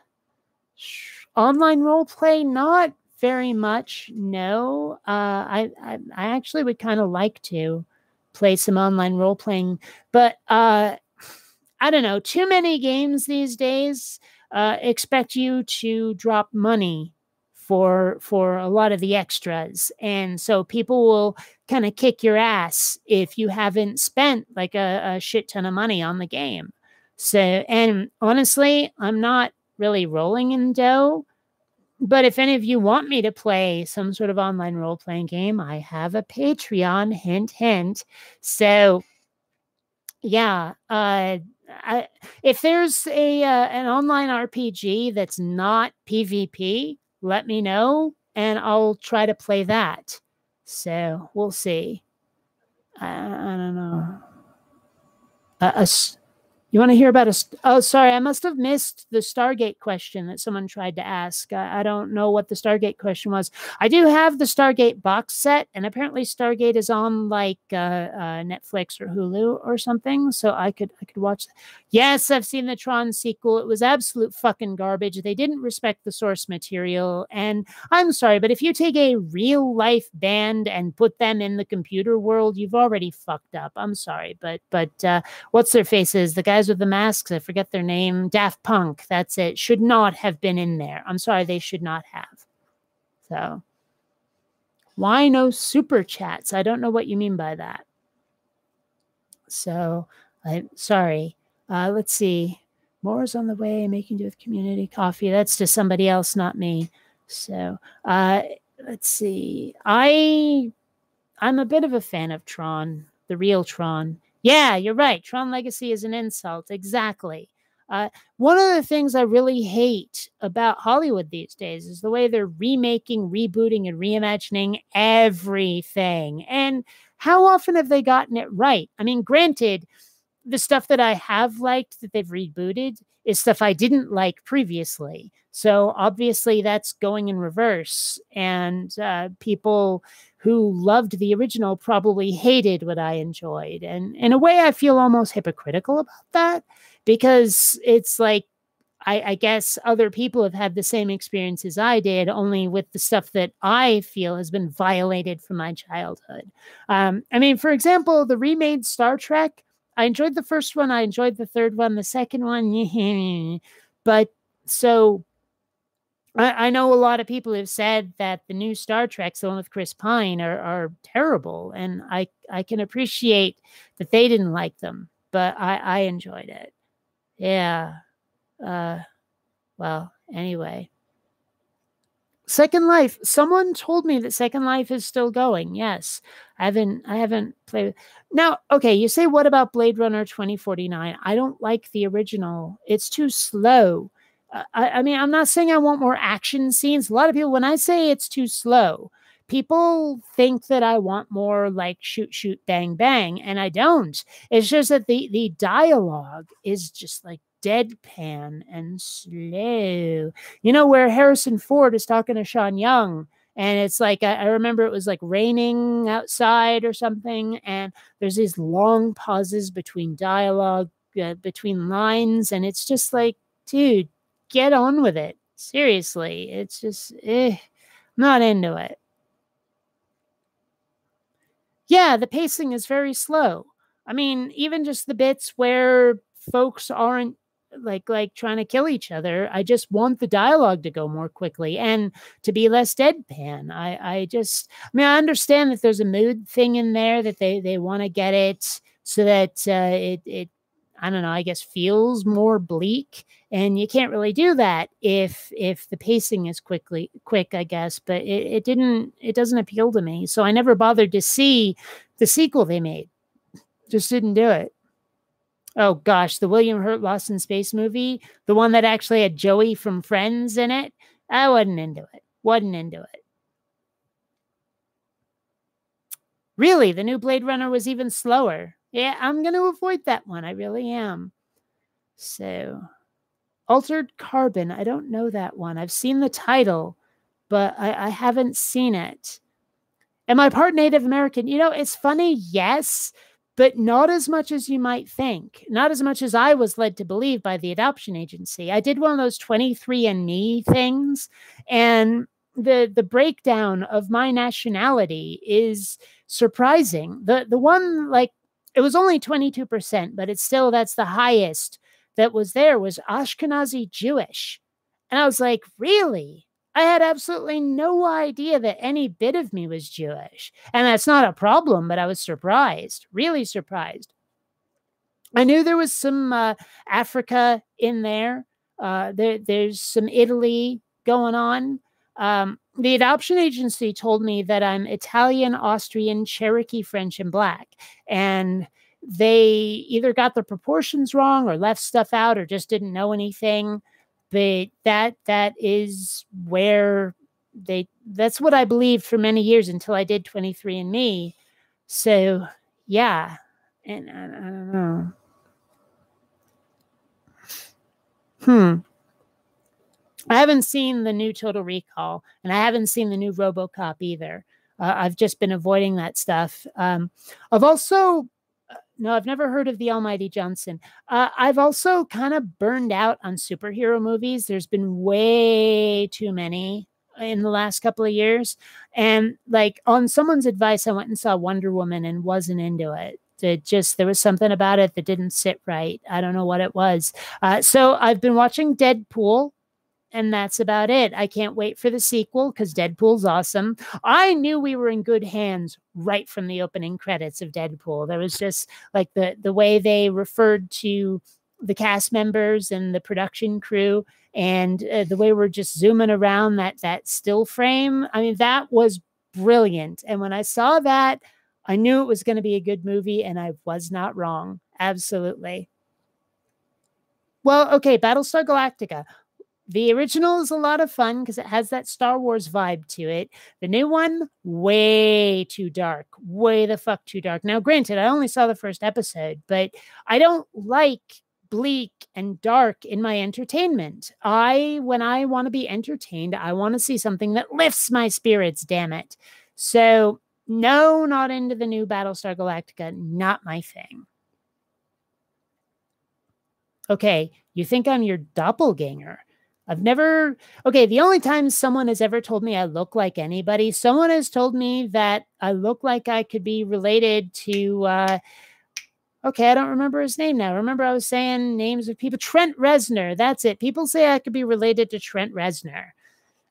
role play, not very much. No, I actually would kind of like to play some online role playing, but I don't know. Too many games these days expect you to drop money for a lot of the extras, and so people will kind of kick your ass if you haven't spent like a shit ton of money on the game. So, and honestly, I'm not really rolling in dough. But if any of you want me to play some sort of online role-playing game, I have a Patreon, hint, hint. So, yeah, if there's an online RPG that's not PvP, let me know, and I'll try to play that. So, we'll see. I don't know. You want to hear about oh, sorry, I must have missed the Stargate question that someone tried to ask. I don't know what the Stargate question was. I do have the Stargate box set, and apparently Stargate is on like Netflix or Hulu or something, so I could watch that. Yes, I've seen the Tron sequel. It was absolute fucking garbage. They didn't respect the source material, and I'm sorry, but if you take a real life band and put them in the computer world, you've already fucked up. I'm sorry, but what's their faces? The guys with the masks, I forget their name. Daft Punk, that's it. Should not have been in there. I'm sorry, they should not have. So, why no super chats? I don't know what you mean by that. So, I'm sorry. Let's see. More is on the way, making do with community coffee. That's to somebody else, not me. So, let's see. I'm a bit of a fan of Tron, the real Tron. Yeah, you're right. Tron Legacy is an insult. Exactly. One of the things I really hate about Hollywood these days is the way they're remaking, rebooting, and reimagining everything. And how often have they gotten it right? I mean, granted, the stuff that I have liked that they've rebooted is stuff I didn't like previously. So obviously that's going in reverse. And people who loved the original probably hated what I enjoyed. And in a way, I feel almost hypocritical about that because it's like, I guess other people have had the same experience as I did, only with the stuff that I feel has been violated from my childhood. I mean, for example, the remade Star Trek, I enjoyed the first one. I enjoyed the third one. The second one, but so I know a lot of people have said that the new Star Trek, the one with Chris Pine, are terrible. And I can appreciate that they didn't like them, but I enjoyed it. Yeah. Well, anyway. Second Life. Someone told me that Second Life is still going. Yes. I haven't played with. Now, okay, you say what about Blade Runner 2049? I don't like the original. It's too slow. I mean, I'm not saying I want more action scenes. A lot of people, when I say it's too slow, people think that I want more like shoot, shoot, bang, bang, and I don't. It's just that the dialogue is just like deadpan and slow. You know, where Harrison Ford is talking to Sean Young, and it's like, I remember it was like raining outside or something, and there's these long pauses between dialogue, between lines, and it's just like, dude, get on with it. Seriously, it's just, not into it. Yeah, the pacing is very slow. I mean, even just the bits where folks aren't like trying to kill each other. I just want the dialogue to go more quickly and to be less deadpan. I mean, I understand that there's a mood thing in there that they want to get it so that it I don't know, I guess feels more bleak, and you can't really do that if the pacing is quick, I guess, but it doesn't appeal to me. So I never bothered to see the sequel they made. Just didn't do it. Oh gosh, the William Hurt Lost in Space movie, the one that actually had Joey from Friends in it, I wasn't into it. Wasn't into it. Really, the new Blade Runner was even slower. Yeah, I'm going to avoid that one. I really am. So, Altered Carbon. I don't know that one. I've seen the title, but I haven't seen it. Am I part Native American? You know, it's funny, yes, but not as much as you might think. Not as much as I was led to believe by the adoption agency. I did one of those 23andMe things, and the breakdown of my nationality is surprising. The one, like, it was only 22%, but it's still, that's the highest that was there, was Ashkenazi Jewish. And I was like, really? I had absolutely no idea that any bit of me was Jewish. And that's not a problem, but I was surprised, really surprised. I knew there was some Africa in there. There's some Italy going on. The adoption agency told me that I'm Italian, Austrian, Cherokee, French, and Black. And they either got the proportions wrong or left stuff out or just didn't know anything. But that is where that's what I believed for many years until I did 23andMe. So yeah. And I don't know. I haven't seen the new Total Recall, and I haven't seen the new RoboCop either. I've just been avoiding that stuff. I've also, no, I've never heard of the Almighty Johnson. I've also kind of burned out on superhero movies. There's been way too many in the last couple of years. And like on someone's advice, I went and saw Wonder Woman and wasn't into it. There was something about it that didn't sit right. I don't know what it was. So I've been watching Deadpool, and that's about it. I can't wait for the sequel because Deadpool's awesome. I knew we were in good hands right from the opening credits of Deadpool. There was just like the way they referred to the cast members and the production crew, and the way we're just zooming around that still frame. I mean, that was brilliant. And when I saw that, I knew it was going to be a good movie, and I was not wrong. Absolutely. Well, okay, Battlestar Galactica. The original is a lot of fun because it has that Star Wars vibe to it. The new one, way too dark. Way the fuck too dark. Now, granted, I only saw the first episode, but I don't like bleak and dark in my entertainment. When I want to be entertained, I want to see something that lifts my spirits, damn it. So, no, not into the new Battlestar Galactica. Not my thing. Okay, you think I'm your doppelganger. The only time someone has ever told me I look like anybody, someone has told me that I look like I could be related to, I don't remember his name now. Remember I was saying names of people. Trent Reznor, that's it. People say I could be related to Trent Reznor.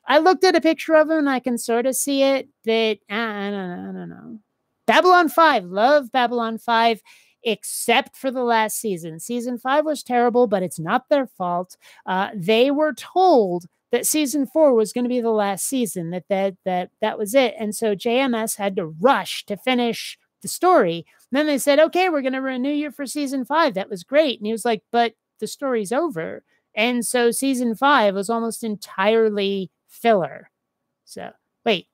I looked at a picture of him and I can sort of see it, but I don't know. Babylon 5, love Babylon 5. Except for the last season. Season 5 was terrible, but it's not their fault. They were told that season 4 was going to be the last season, that was it. And so JMS had to rush to finish the story. And then they said, okay, we're going to renew you for season 5. That was great. And he was like, but the story's over. And so season 5 was almost entirely filler. So wait,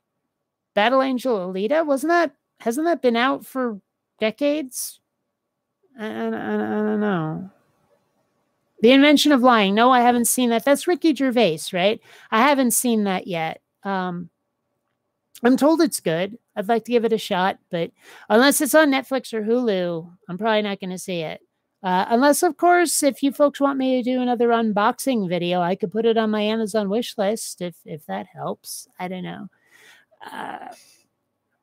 Battle Angel Alita, hasn't that been out for decades? I don't know. The Invention of Lying. No, I haven't seen that. That's Ricky Gervais, right? I haven't seen that yet. I'm told it's good. I'd like to give it a shot, but unless it's on Netflix or Hulu, I'm probably not going to see it. Unless, of course, if you folks want me to do another unboxing video, I could put it on my Amazon wish list if that helps. I don't know.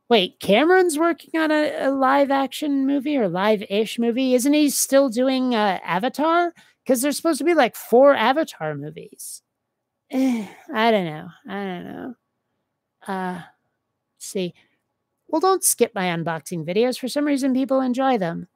Wait, Cameron's working on a live action movie or live-ish movie. Isn't he still doing Avatar? Because there's supposed to be like 4 Avatar movies. I don't know. Let's see. Well, don't skip my unboxing videos. For some reason, people enjoy them.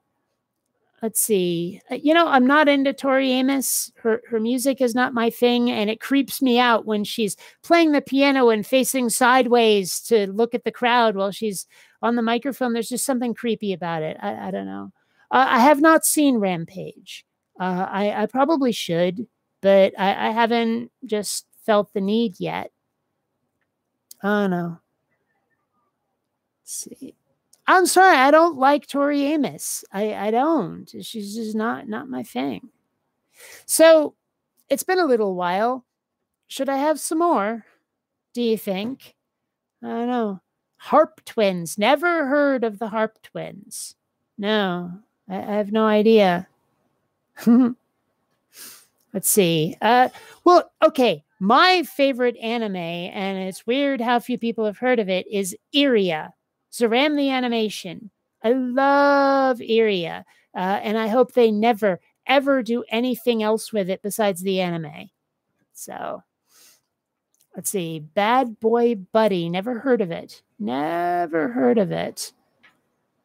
Let's see. I'm not into Tori Amos. Her music is not my thing, and it creeps me out when she's playing the piano and facing sideways to look at the crowd while she's on the microphone. There's just something creepy about it. I don't know. I have not seen Rampage. I probably should, but I haven't just felt the need yet. I don't know. Let's see. I'm sorry, I don't like Tori Amos. I don't. She's just not my thing. So it's been a little while. Should I have some more? Do you think? I don't know. Harp Twins. Never heard of the Harp Twins. No, I have no idea. Let's see. Well, okay. My favorite anime, and it's weird how few people have heard of it, is Iria. Zeram the Animation. I love Iria. And I hope they never, ever do anything else with it besides the anime. So, let's see. Bad Boy Buddy. Never heard of it. Never heard of it.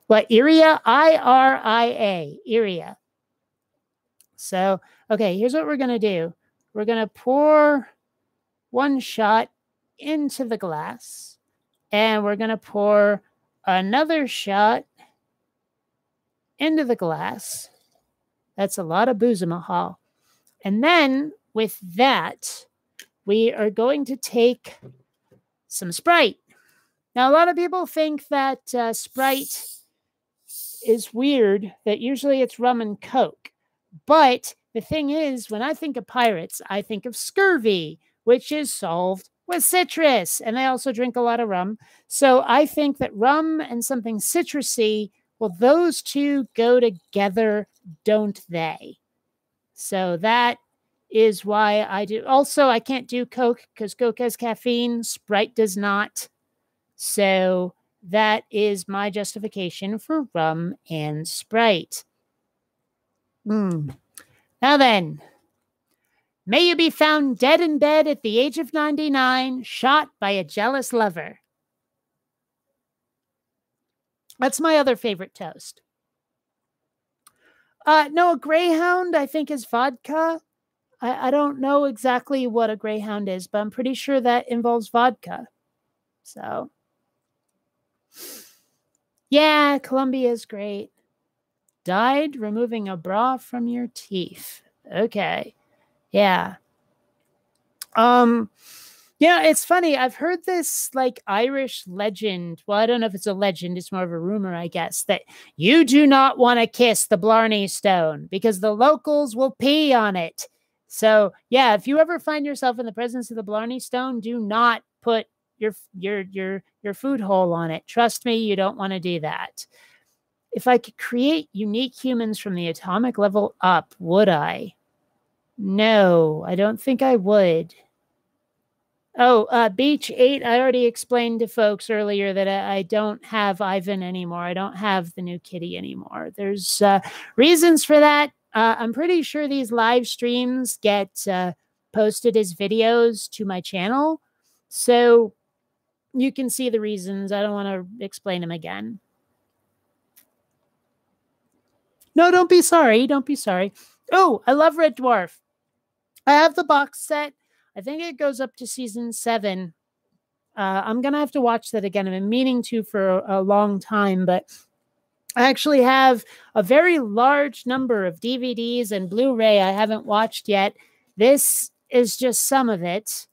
What? Iria? I-R-I-A. Iria. So, okay, here's what we're going to do. We're going to pour one shot into the glass. And we're going to pour another shot into the glass. That's a lot of booze, Mahal. And then with that, we are going to take some Sprite. Now, a lot of people think that Sprite is weird, that usually it's rum and Coke. But the thing is, when I think of pirates, I think of scurvy, which is solved with citrus. And they also drink a lot of rum. So I think that rum and something citrusy, well, those two go together, don't they? So that is why I do. Also, I can't do Coke because Coke has caffeine. Sprite does not. So that is my justification for rum and Sprite. Now then, may you be found dead in bed at the age of 99, shot by a jealous lover. That's my other favorite toast. No, a Greyhound, I think, is vodka. I don't know exactly what a Greyhound is, but I'm pretty sure that involves vodka. So, yeah, Colombia is great. Died removing a bra from your teeth. Okay. Yeah. Yeah, it's funny. I've heard this like Irish legend. Well, I don't know if it's a legend. It's more of a rumor, I guess, that you do not want to kiss the Blarney Stone because the locals will pee on it. So yeah, if you ever find yourself in the presence of the Blarney Stone, do not put your food hole on it. Trust me, you don't want to do that. If I could create unique humans from the atomic level up, would I? No, I don't think I would. Oh, Beach 8, I already explained to folks earlier that I don't have Ivan anymore. I don't have the new kitty anymore. There's reasons for that. I'm pretty sure these live streams get posted as videos to my channel. So you can see the reasons. I don't want to explain them again. No, don't be sorry. Don't be sorry. Oh, I love Red Dwarf. I have the box set. I think it goes up to season 7. I'm going to have to watch that again. I've been meaning to for a long time, but I actually have a very large number of DVDs and Blu-ray I haven't watched yet. This is just some of it.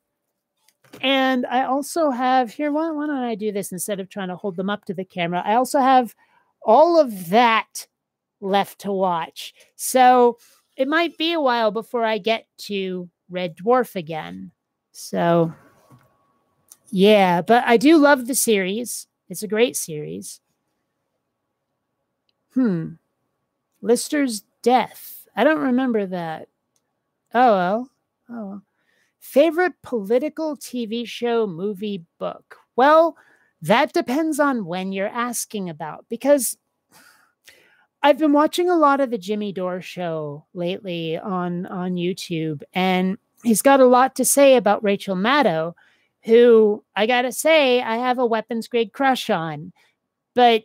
And I also have here, why don't I do this instead of trying to hold them up to the camera? I also have all of that left to watch. So it might be a while before I get to Red Dwarf again. So yeah, but I do love the series. It's a great series. Lister's death. I don't remember that. Oh well. Oh well. Favorite political TV show, movie, book? Well, that depends on when you're asking about, because I've been watching a lot of the Jimmy Dore show lately on YouTube, and he's got a lot to say about Rachel Maddow, who I gotta say I have a weapons grade crush on. But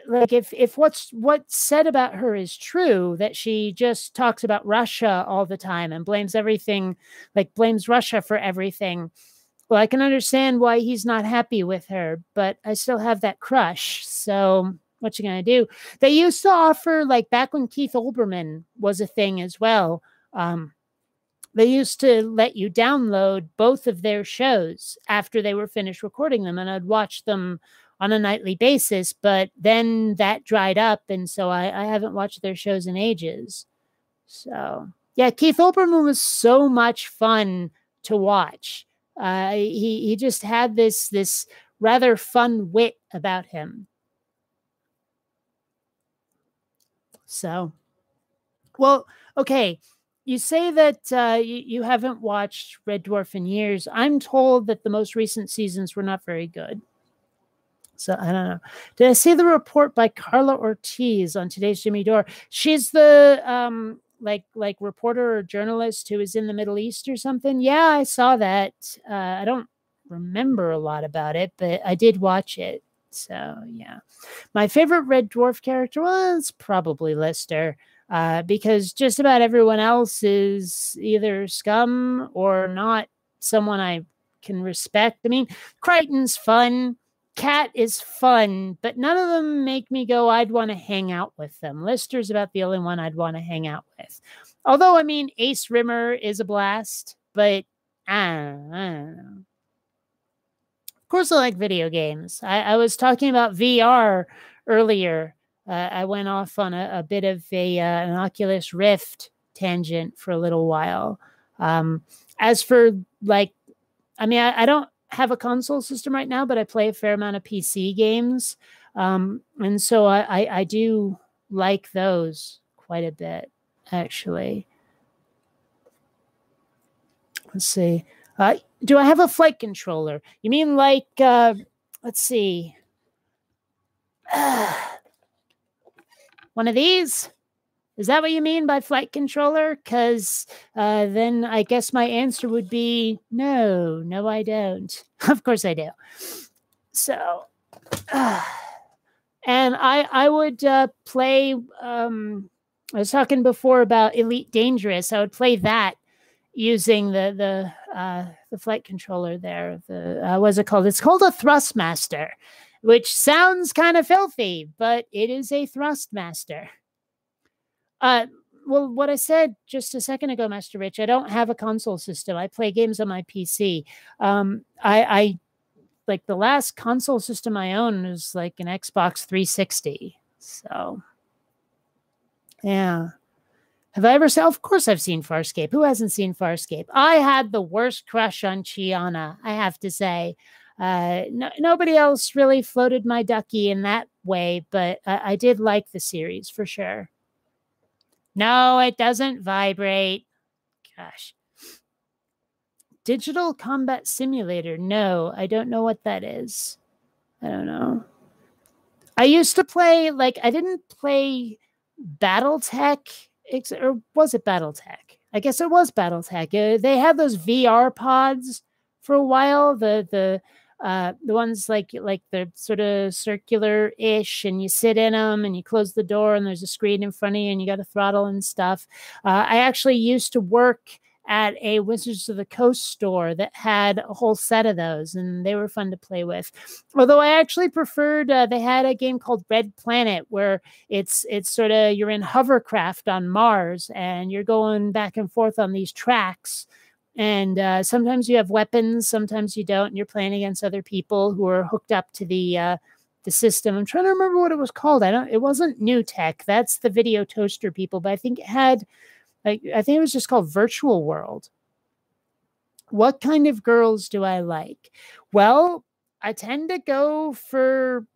like if what's said about her is true, that she just talks about Russia all the time and blames everything, like blames Russia for everything, well, I can understand why he's not happy with her, but I still have that crush. So what you gonna do? They used to offer, like back when Keith Olbermann was a thing as well, they used to let you download both of their shows after they were finished recording them, and I'd watch them on a nightly basis, but then that dried up, and so I haven't watched their shows in ages. So yeah, Keith Olbermann was so much fun to watch. He just had this rather fun wit about him. So, well, okay. You say that you haven't watched Red Dwarf in years. I'm told that the most recent seasons were not very good. So I don't know. Did I see the report by Carla Ortiz on today's Jimmy Dore? She's the like reporter or journalist who is in the Middle East or something. Yeah, I saw that. I don't remember a lot about it, but I did watch it. So yeah, my favorite Red Dwarf character was probably Lister, because just about everyone else is either scum or not someone I can respect. I mean, Crichton's fun. Cat is fun, but none of them make me go, I'd want to hang out with them. Lister's about the only one I'd want to hang out with. Although, I mean, Ace Rimmer is a blast, but I don't know. Of course, I like video games. I was talking about VR earlier. I went off on a bit of an Oculus Rift tangent for a little while. As for like, I mean, I don't have a console system right now, but I play a fair amount of PC games. And so I do like those quite a bit, actually. Let's see. Do I have a flight controller? You mean like, let's see. One of these? Is that what you mean by flight controller? Because then I guess my answer would be no, I don't. Of course I do. So, and I would play, I was talking before about Elite Dangerous. I would play that using the flight controller there. What's it called? It's called a Thrustmaster, which sounds kind of filthy, but it is a Thrustmaster. Well, what I said just a second ago, Master Rich, I don't have a console system. I play games on my PC. I like the last console system I owned was like an Xbox 360. So, yeah. Have I ever seen? Of course I've seen Farscape. Who hasn't seen Farscape? I had the worst crush on Chiana, I have to say. Nobody else really floated my ducky in that way, but I did like the series for sure. No, it doesn't vibrate. Gosh. Digital Combat Simulator. No, I don't know what that is. I don't know. I used to play, like, I didn't play Battletech, or was it Battletech? I guess it was Battletech. They had those VR pods for a while. The ones like they're sort of circular-ish, and you sit in them and you close the door and there's a screen in front of you and you got a throttle and stuff. I actually used to work at a Wizards of the Coast store that had a whole set of those, and they were fun to play with. Although I actually preferred, they had a game called Red Planet where it's sort of, you're in hovercraft on Mars and you're going back and forth on these tracks. And sometimes you have weapons, sometimes you don't, and you're playing against other people who are hooked up to the system. I'm trying to remember what it was called. It wasn't New Tech. That's the Video Toaster people, but I think it had, I think it was just called Virtual World. What kind of girls do I like? Well, I tend to go for,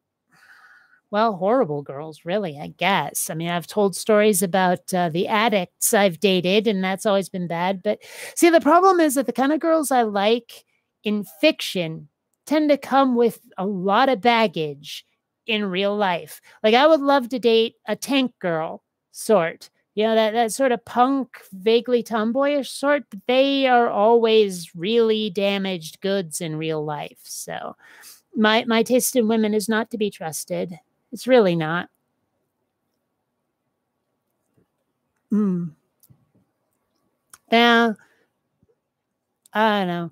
well, horrible girls, really, I guess. I mean, I've told stories about the addicts I've dated, and that's always been bad. But see, the problem is that the kind of girls I like in fiction tend to come with a lot of baggage in real life. Like, I would love to date a tank girl sort. You know, that sort of punk, vaguely tomboyish sort, but they are always really damaged goods in real life. So my taste in women is not to be trusted. It's really not. Yeah. I don't know.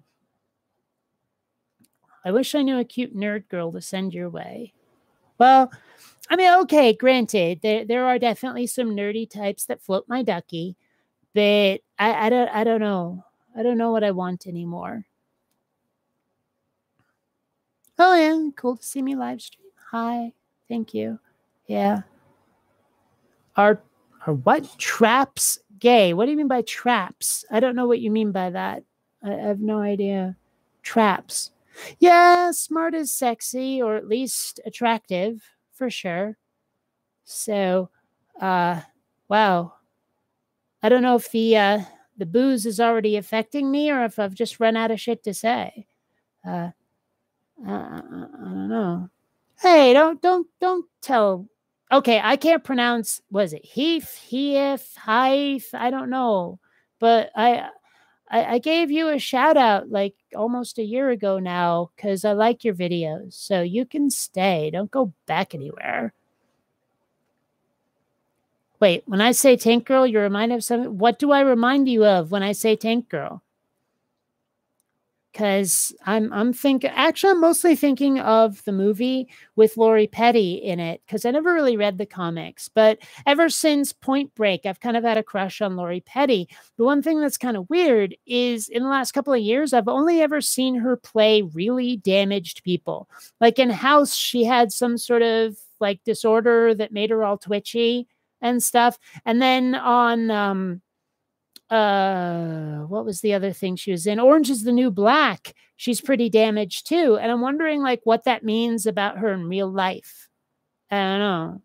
I wish I knew a cute nerd girl to send your way. Well, I mean, okay, granted, there are definitely some nerdy types that float my ducky, but I don't know. I don't know what I want anymore. Oh yeah, cool to see me live stream. Hi, thank you. Yeah. Are what? Traps gay? What do you mean by traps? I don't know what you mean by that. I have no idea. Traps. Yeah, smart is sexy, or at least attractive, for sure. So, wow. I don't know if the booze is already affecting me or if I've just run out of shit to say. I don't know. Hey, don't tell. Okay, I can't pronounce. Was it Heath, Heath? I don't know, but I gave you a shout out like almost a year ago now because I like your videos. So you can stay. Don't go back anywhere. Wait, when I say Tank Girl, you're reminded of something? What do I remind you of when I say Tank Girl? Because I'm thinking, actually, I'm mostly thinking of the movie with Lori Petty in it, because I never really read the comics. But ever since Point Break, I've kind of had a crush on Lori Petty. The one thing that's kind of weird is in the last couple of years, I've only ever seen her play really damaged people. Like in House, she had some sort of like disorder that made her all twitchy and stuff. And then on what was the other thing she was in? Orange is the New Black. She's pretty damaged too. And I'm wondering like what that means about her in real life. I don't know.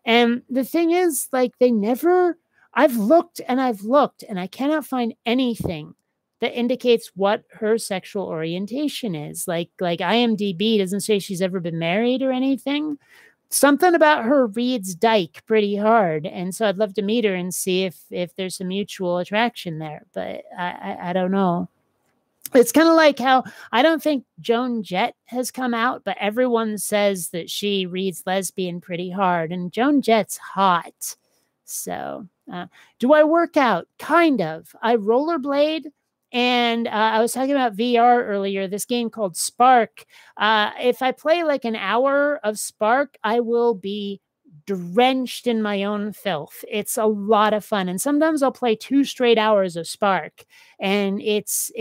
And the thing is, like, they never, I've looked and I cannot find anything that indicates what her sexual orientation is. Like IMDb doesn't say she's ever been married or anything. Something about her reads dyke pretty hard. And so I'd love to meet her and see if there's some mutual attraction there. But I don't know. It's kind of like how I don't think Joan Jett has come out, but everyone says that she reads lesbian pretty hard, and Joan Jett's hot. So, do I work out? Kind of. I rollerblade, and I was talking about VR earlier, this game called Spark. If I play like an hour of Spark, I will be drenched in my own filth. It's a lot of fun. And sometimes I'll play 2 straight hours of Spark, and it's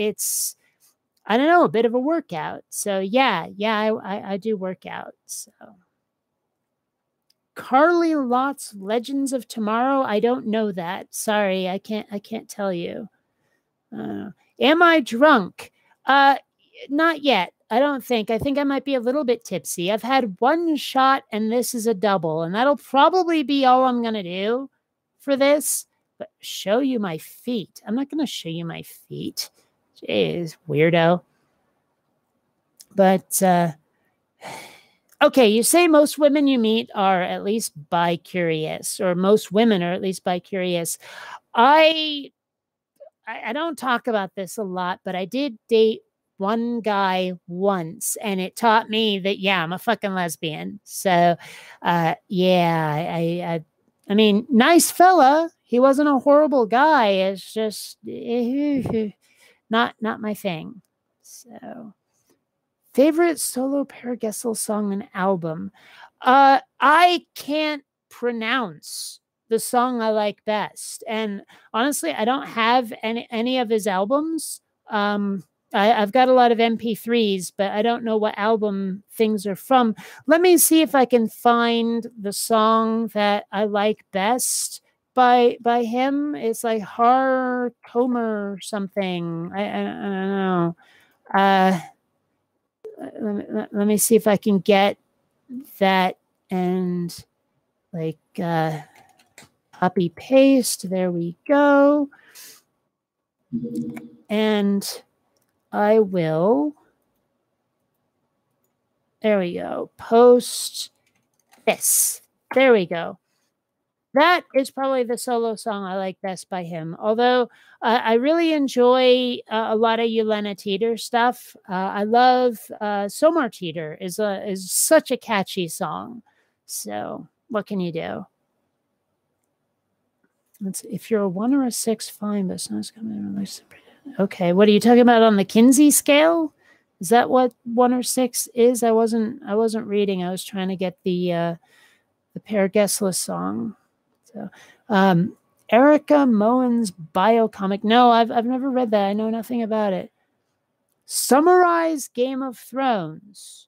I don't know, a bit of a workout. So yeah, I do work out. So Carly Lott's Legends of Tomorrow. I don't know that. Sorry, I can't tell you. Am I drunk? Not yet. I don't think. I think I might be a little bit tipsy. I've had 1 shot and this is a double, and that'll probably be all I'm going to do for this. But show you my feet. I'm not going to show you my feet. Jeez, weirdo. But, okay, you say most women you meet are at least bi-curious, or most women are at least bi-curious. I don't talk about this a lot, but I did date one guy once, and it taught me that, yeah, I'm a fucking lesbian. So, yeah, I mean, nice fella. He wasn't a horrible guy. It's just not my thing. So, favorite solo Paragessel song and album. I can't pronounce the song I like best, and honestly, I don't have any of his albums. I've got a lot of MP3s, but I don't know what album things are from. Let me see if I can find the song that I like best by him. It's like Har Comer or something. I don't know. Let me see if I can get that and like copy paste. There we go. And I will, there we go, post this. There we go. That is probably the solo song I like best by him. Although I really enjoy a lot of Yelena Teeter stuff. I love Somar Teeter is such a catchy song. So what can you do? If you're a 1 or a 6, fine, but it's not coming. Okay, what are you talking about on the Kinsey scale? Is that what 1 or 6 is? I wasn't reading. I was trying to get the Paragessel song. So, Erica Moen's biocomic. No, I've never read that. I know nothing about it. Summarize Game of Thrones.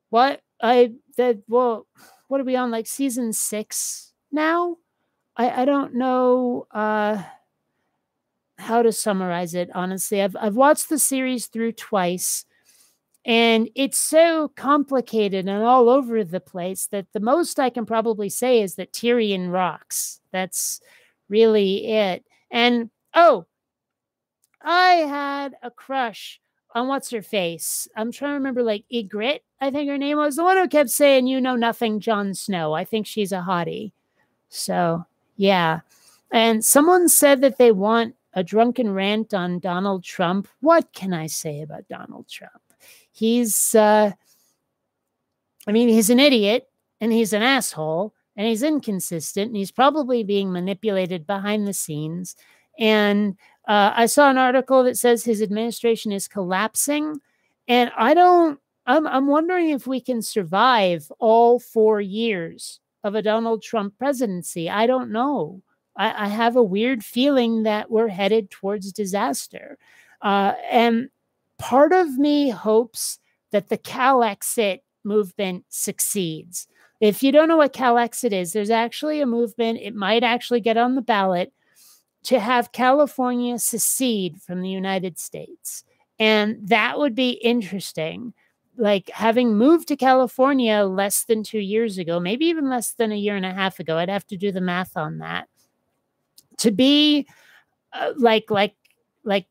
What? Well, what are we on? Like season 6 now? I don't know how to summarize it, honestly. I've watched the series through twice, and it's so complicated and all over the place that the most I can probably say is that Tyrion rocks. That's really it. And, oh, I had a crush on what's-her-face. I'm trying to remember, like, Ygritte, I think her name was. The one who kept saying, you know nothing, Jon Snow. I think she's a hottie. So, yeah. And someone said that they want a drunken rant on Donald Trump. What can I say about Donald Trump? He's, I mean, he's an idiot, and he's an asshole, and he's inconsistent, and he's probably being manipulated behind the scenes. And I saw an article that says his administration is collapsing, and I'm wondering if we can survive all 4 years of a Donald Trump presidency. I don't know. I have a weird feeling that we're headed towards disaster. And part of me hopes that the Calexit movement succeeds. If you don't know what Calexit is, there's actually a movement. It might actually get on the ballot to have California secede from the United States. And that would be interesting. Like having moved to California less than 2 years ago, maybe even less than a year and a half ago, I'd have to do the math on that. To be like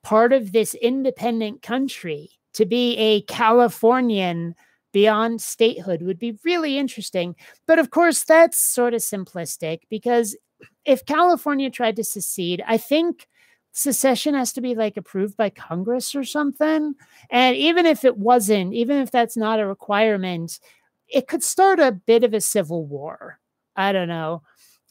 part of this independent country, to be a Californian beyond statehood would be really interesting. But of course, that's sort of simplistic, because if California tried to secede, I think secession has to be like approved by Congress or something. And even if it wasn't, even if that's not a requirement, it could start a bit of a civil war. I don't know.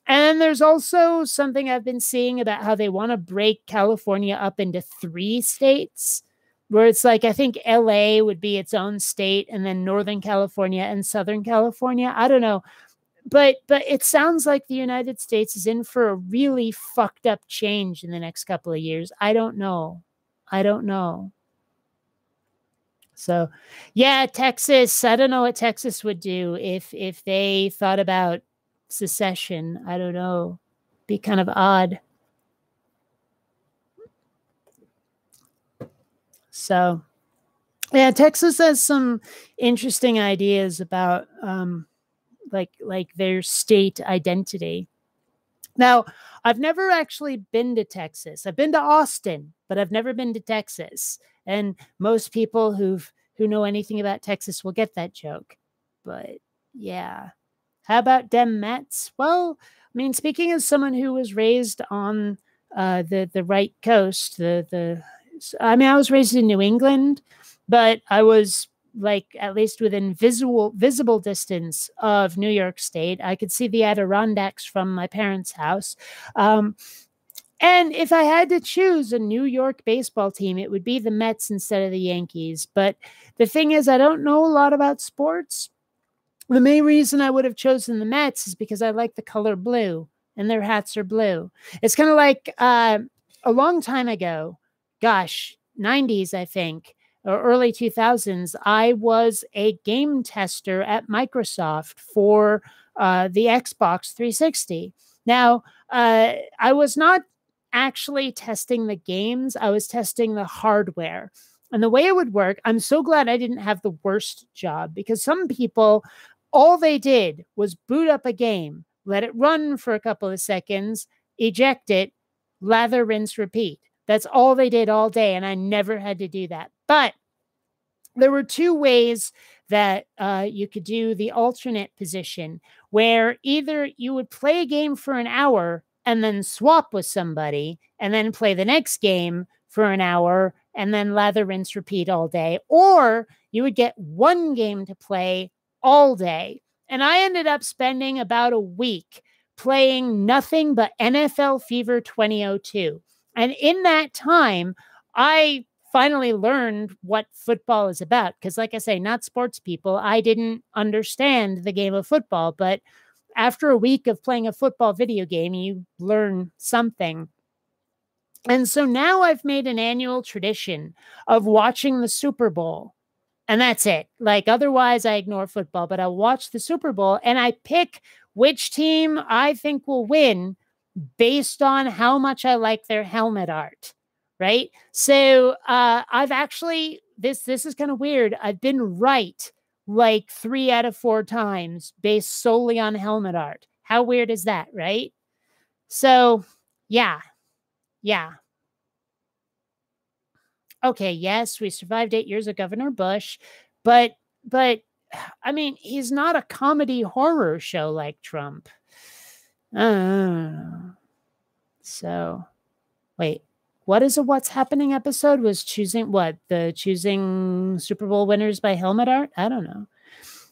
And then there's also something I've been seeing about how they want to break California up into 3 states, where it's like, I think LA would be its own state, and then Northern California and Southern California. I don't know. But it sounds like the United States is in for a really fucked up change in the next couple of years. I don't know. So, yeah, Texas. I don't know what Texas would do if they thought about secession. I don't know. Be kind of odd. So, yeah, Texas has some interesting ideas about like their state identity. Now, I've never actually been to Texas. I've been to Austin, but I've never been to Texas. And most people who know anything about Texas will get that joke. But yeah. How about dem Mets? Well, I mean, speaking as someone who was raised on the right coast, I was raised in New England, but I was like at least within visible distance of New York State. I could see the Adirondacks from my parents' house. And if I had to choose a New York baseball team, it would be the Mets instead of the Yankees. But the thing is, I don't know a lot about sports. The main reason I would have chosen the Mets is because I like the color blue, and their hats are blue. It's kind of like a long time ago, gosh, 90s, I think, or early 2000s, I was a game tester at Microsoft for the Xbox 360. Now, I was not actually testing the games. I was testing the hardware. And the way it would work, I'm so glad I didn't have the worst job, because some people, all they did was boot up a game, let it run for a couple of seconds, eject it, lather, rinse, repeat. That's all they did all day, and I never had to do that. But there were 2 ways that you could do the alternate position, where either you would play a game for an hour and then swap with somebody and then play the next game for an hour and then lather, rinse, repeat all day, or you would get one game to play all day. And I ended up spending about a week playing nothing but NFL Fever 2002. And in that time, I finally learned what football is about. Because like I say, not sports people, I didn't understand the game of football. But after a week of playing a football video game, you learn something. And so now I've made an annual tradition of watching the Super Bowl. And that's it. Like, otherwise, I ignore football. But I watch the Super Bowl and I pick which team I think will win based on how much I like their helmet art, right? So I've actually, this is kind of weird. I've been right like 3 out of 4 times based solely on helmet art. How weird is that, right? So yeah. Okay, yes, we survived 8 years of Governor Bush, but I mean, he's not a comedy horror show like Trump. So, wait, what is a What's Happening episode? Was choosing Super Bowl winners by helmet art? I don't know.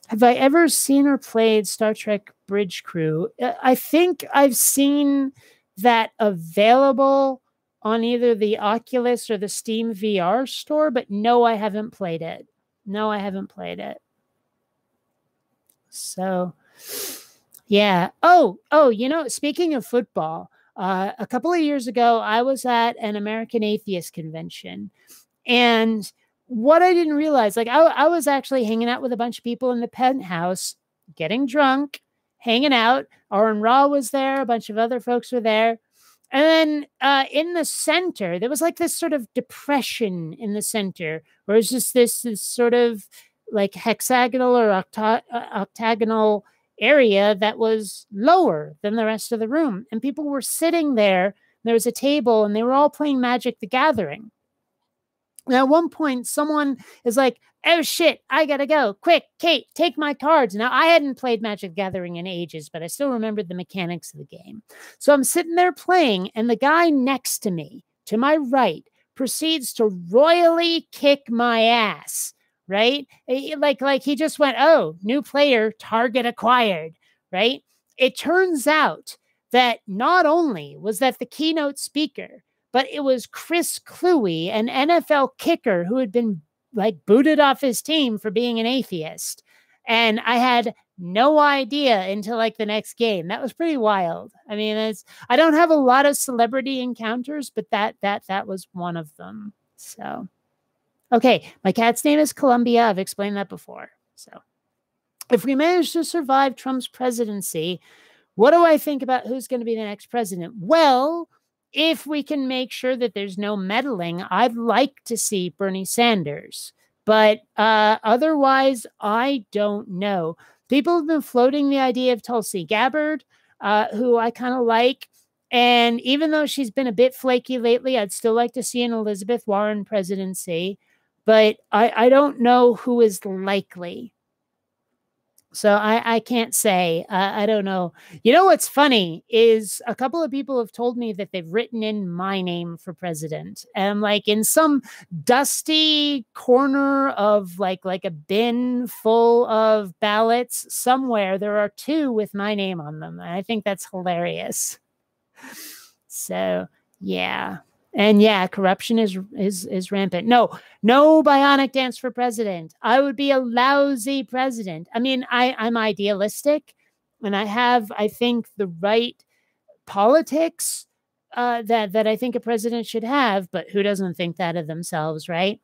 Have I ever seen or played Star Trek Bridge Crew? I think I've seen that available on either the Oculus or the Steam VR store, but no, I haven't played it. So, yeah. Oh, speaking of football, a couple of years ago, I was at an American Atheist convention, and what I didn't realize, like I was actually hanging out with a bunch of people in the penthouse, getting drunk, hanging out. Aaron Ra was there. A bunch of other folks were there. And then in the center, there was like this sort of depression in the center, where it's just this sort of like hexagonal or octagonal area that was lower than the rest of the room. And people were sitting there. There was a table and they were all playing Magic the Gathering. And at one point, someone is like, oh shit, I gotta go. Quick, Kate, take my cards. Now, I hadn't played Magic the Gathering in ages, but I still remembered the mechanics of the game. So I'm sitting there playing, and the guy next to me, to my right, proceeds to royally kick my ass, right? Like he just went, oh, new player, target acquired, right? It turns out that not only was that the keynote speaker, but it was Chris Kluwe, an NFL kicker who had been like booted off his team for being an atheist. And I had no idea until like the next game. That was pretty wild. I mean, I don't have a lot of celebrity encounters, but that was one of them. So, okay. My cat's name is Columbia. I've explained that before. So if we manage to survive Trump's presidency, what do I think about who's going to be the next president? Well, if we can make sure that there's no meddling, I'd like to see Bernie Sanders. But otherwise, I don't know. People have been floating the idea of Tulsi Gabbard, who I kind of like. And even though she's been a bit flaky lately, I'd still like to see an Elizabeth Warren presidency. But I don't know who is likely. So I can't say. I don't know. You know what's funny is a couple of people have told me that they've written in my name for president. And like in some dusty corner of like a bin full of ballots somewhere, there are 2 with my name on them. And I think that's hilarious. So, yeah. And yeah, corruption is rampant. No BionicDance for president. I would be a lousy president. I mean, I'm idealistic, and I have, I think, the right politics that I think a president should have. But who doesn't think that of themselves, right?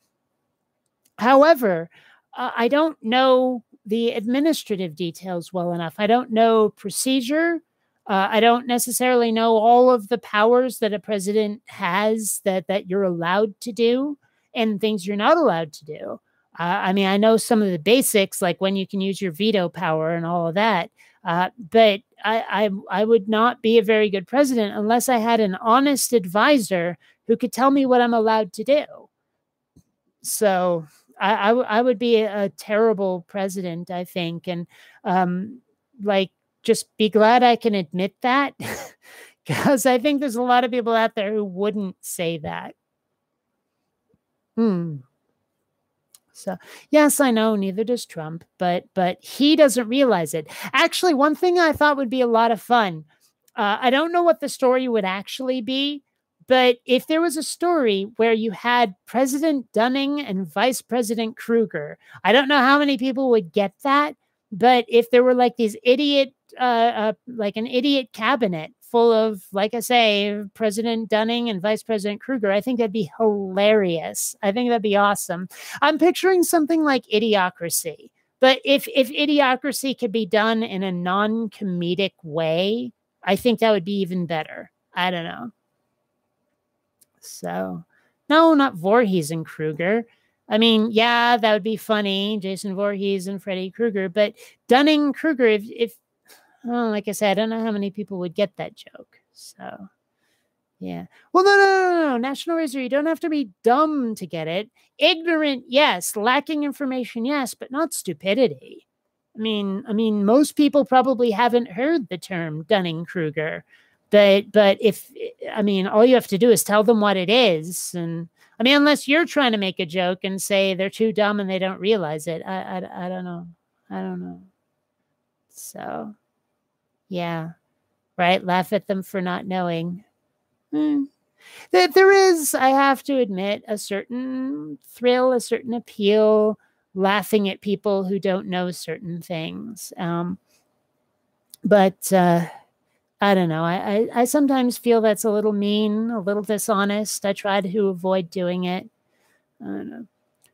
However, I don't know the administrative details well enough. I don't know procedure. I don't necessarily know all of the powers that a president has that you're allowed to do and things you're not allowed to do. I mean, I know some of the basics, like when you can use your veto power and all of that. But I would not be a very good president unless I had an honest advisor who could tell me what I'm allowed to do. So I would be a terrible president, I think. And just be glad I can admit that, because I think there's a lot of people out there who wouldn't say that. So, yes, I know, neither does Trump, but he doesn't realize it. Actually, one thing I thought would be a lot of fun, I don't know what the story would actually be, but if there was a story where you had President Dunning and Vice President Kruger, I don't know how many people would get that, but if there were like these like an idiot cabinet full of, like I say, President Dunning and Vice President Kruger, I think that'd be hilarious. I think that'd be awesome. I'm picturing something like Idiocracy, but if Idiocracy could be done in a non-comedic way, I think that would be even better. I don't know. So, no, not Voorhees and Kruger. I mean, yeah, that would be funny, Jason Voorhees and Freddy Krueger, but Dunning Kruger, if like I said, I don't know how many people would get that joke. So, yeah. Well, no. National Razor, you don't have to be dumb to get it. Ignorant, yes. Lacking information, yes, but not stupidity. I mean, most people probably haven't heard the term Dunning-Kruger, but if, I mean, all you have to do is tell them what it is. And I mean, unless you're trying to make a joke and say they're too dumb and they don't realize it. I don't know. I don't know. So, yeah, right. Laugh at them for not knowing. There is, I have to admit, a certain thrill, a certain appeal, laughing at people who don't know certain things. But I don't know. I sometimes feel that's a little mean, a little dishonest. I try to avoid doing it. I don't know.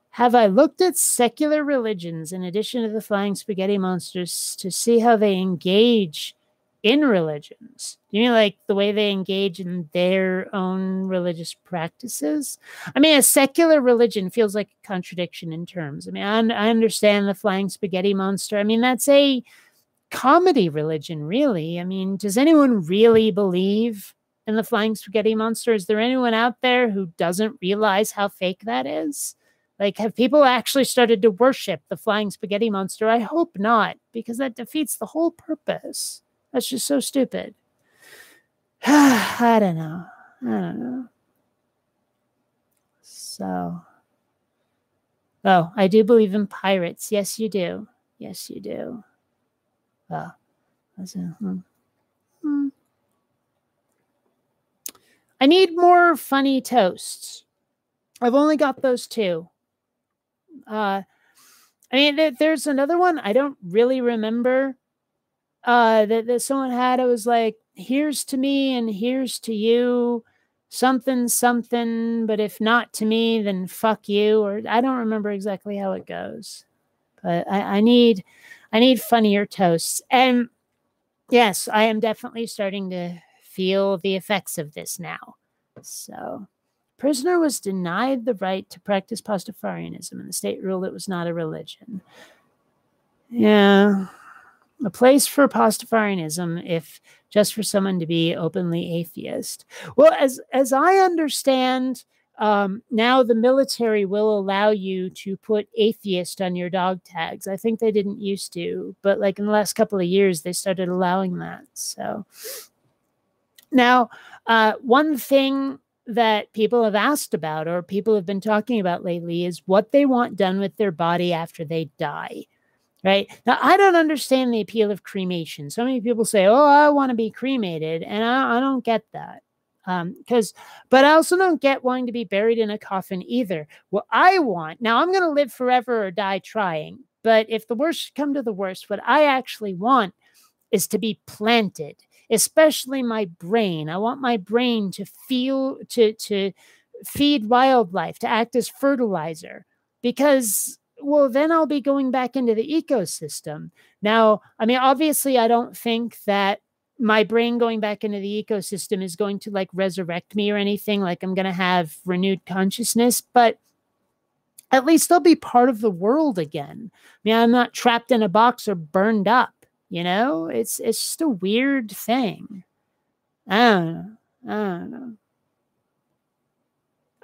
Have I looked at secular religions in addition to the flying spaghetti monsters to see how they engage in religions? Do you mean like the way they engage in their own religious practices? I mean, a secular religion feels like a contradiction in terms. I mean, I understand the flying spaghetti monster. I mean, that's a comedy religion, really. I mean, does anyone really believe in the flying spaghetti monster? Is there anyone out there who doesn't realize how fake that is? Like, have people actually started to worship the flying spaghetti monster? I hope not, because that defeats the whole purpose. That's just so stupid. I don't know. So, oh, I do believe in pirates. Yes, you do. Yes, you do. Oh, I need more funny toasts. I've only got those two. I mean, there's another one I don't really remember that someone had. It was like, here's to me and here's to you, something, something, but if not to me, then fuck you. Or I don't remember exactly how it goes, but I need funnier toasts. And yes, I am definitely starting to feel the effects of this now. So, prisoner was denied the right to practice Pastafarianism, and the state ruled it was not a religion. Yeah, a place for Pastafarianism, if just for someone to be openly atheist. Well, as I understand, now the military will allow you to put atheist on your dog tags. I think they didn't used to, but like in the last couple of years, they started allowing that. So now, one thing that people have asked about or people have been talking about lately is what they want done with their body after they die. Right? Now, I don't understand the appeal of cremation. So many people say, oh, I want to be cremated. And I don't get that. But I also don't get wanting to be buried in a coffin either. What I want, now I'm going to live forever or die trying. But if the worst should come to the worst, what I actually want is to be planted, especially my brain. I want my brain to feel, to feed wildlife, to act as fertilizer, because, well, then I'll be going back into the ecosystem. Now, I mean, obviously, I don't think that my brain going back into the ecosystem is going to like resurrect me or anything. Like I'm going to have renewed consciousness, but at least I'll be part of the world again. I mean, I'm not trapped in a box or burned up. You know, it's just a weird thing. I don't know.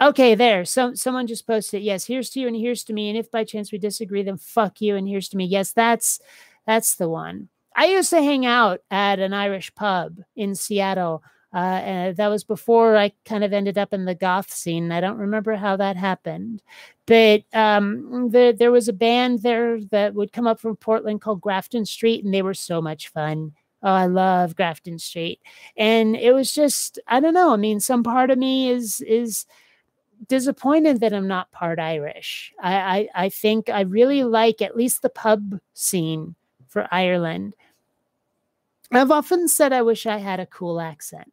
Okay, there. Someone just posted, yes, here's to you and here's to me. And if by chance we disagree, then fuck you and here's to me. Yes, that's the one. I used to hang out at an Irish pub in Seattle. And that was before I kind of ended up in the goth scene. I don't remember how that happened. But there was a band there that would come up from Portland called Grafton Street, and they were so much fun. Oh, I love Grafton Street. And it was just, I don't know. I mean, some part of me is disappointed that I'm not part Irish. I think I really like at least the pub scene for Ireland. I've often said I wish I had a cool accent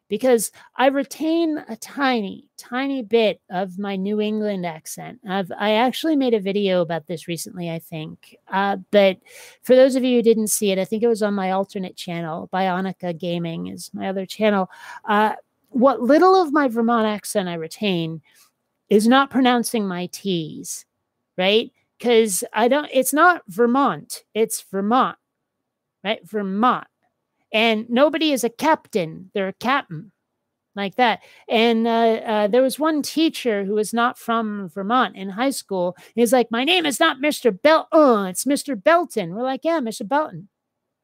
because I retain a tiny, tiny bit of my New England accent. I actually made a video about this recently, I think. But for those of you who didn't see it, I think it was on my alternate channel. Bionica Gaming is my other channel. What little of my Vermont accent I retain is not pronouncing my T's, right? Because it's not Vermont, it's Vermont, right? Vermont. And nobody is a captain. They're a captain, like that. And there was one teacher who was not from Vermont in high school. He's like, my name is not Mr. it's Mr. Belton. We're like, yeah, Mr. Belton,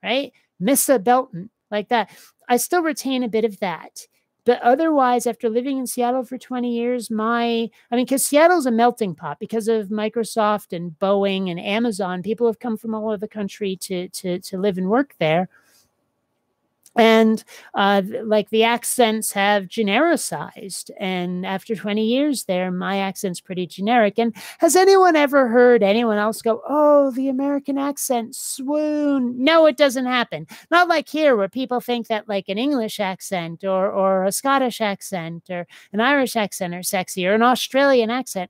right? Mr. Belton, like that. I still retain a bit of that. But otherwise, after living in Seattle for 20 years, because Seattle's a melting pot because of Microsoft and Boeing and Amazon. People have come from all over the country to live and work there. And like the accents have genericized. And after 20 years there, my accent's pretty generic. And has anyone ever heard anyone else go, oh, the American accent, swoon? No, it doesn't happen. Not like here where people think that like an English accent or a Scottish accent or an Irish accent are sexy or an Australian accent.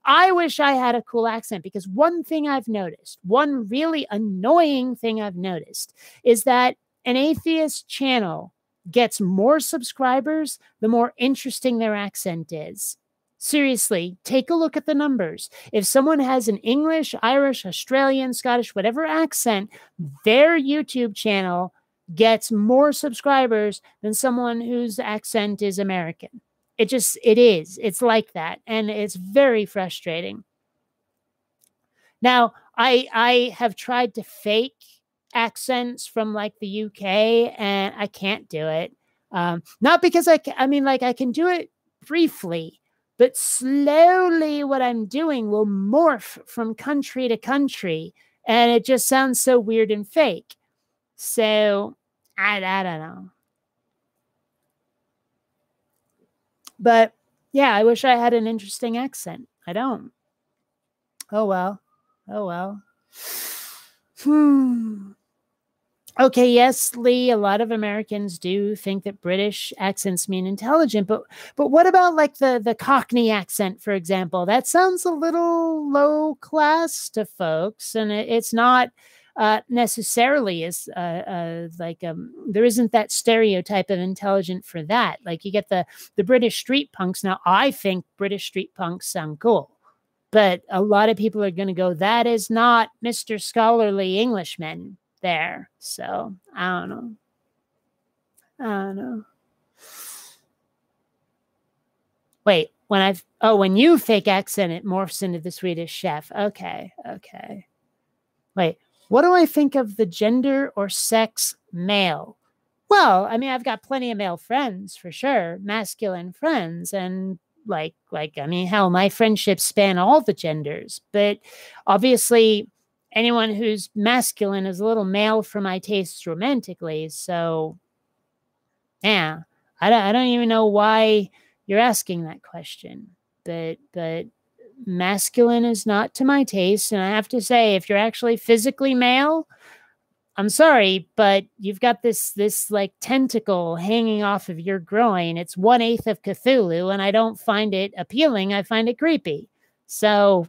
I wish I had a cool accent because one thing I've noticed, one really annoying thing I've noticed is that an atheist channel gets more subscribers, the more interesting their accent is. Seriously, take a look at the numbers. If someone has an English, Irish, Australian, Scottish, whatever accent, their YouTube channel gets more subscribers than someone whose accent is American. It is. It's like that. And it's very frustrating. Now, I have tried to fake accents from like the UK and I can't do it. Not because I can do it briefly, but slowly what I'm doing will morph from country to country and it just sounds so weird and fake. So I don't know. But yeah, I wish I had an interesting accent. I don't. Oh, well. Oh, well. Okay, yes, Lee, a lot of Americans do think that British accents mean intelligent, but what about like the Cockney accent, for example? That sounds a little low class to folks, and it's not necessarily as there isn't that stereotype of intelligent for that. Like you get the British street punks. Now, I think British street punks sound cool. But a lot of people are going to go, that is not Mr. Scholarly Englishman there. So, I don't know. Wait, when you fake accent, it morphs into the Swedish chef. Okay. Wait, what do I think of the gender or sex male? Well, I mean, I've got plenty of male friends, for sure, masculine friends, and hell, my friendships span all the genders, but obviously anyone who's masculine is a little male for my tastes romantically. So yeah, I don't even know why you're asking that question, but masculine is not to my taste. And I have to say, if you're actually physically male, I'm sorry, but you've got this like tentacle hanging off of your groin. It's 1/8 of Cthulhu, and I don't find it appealing. I find it creepy. So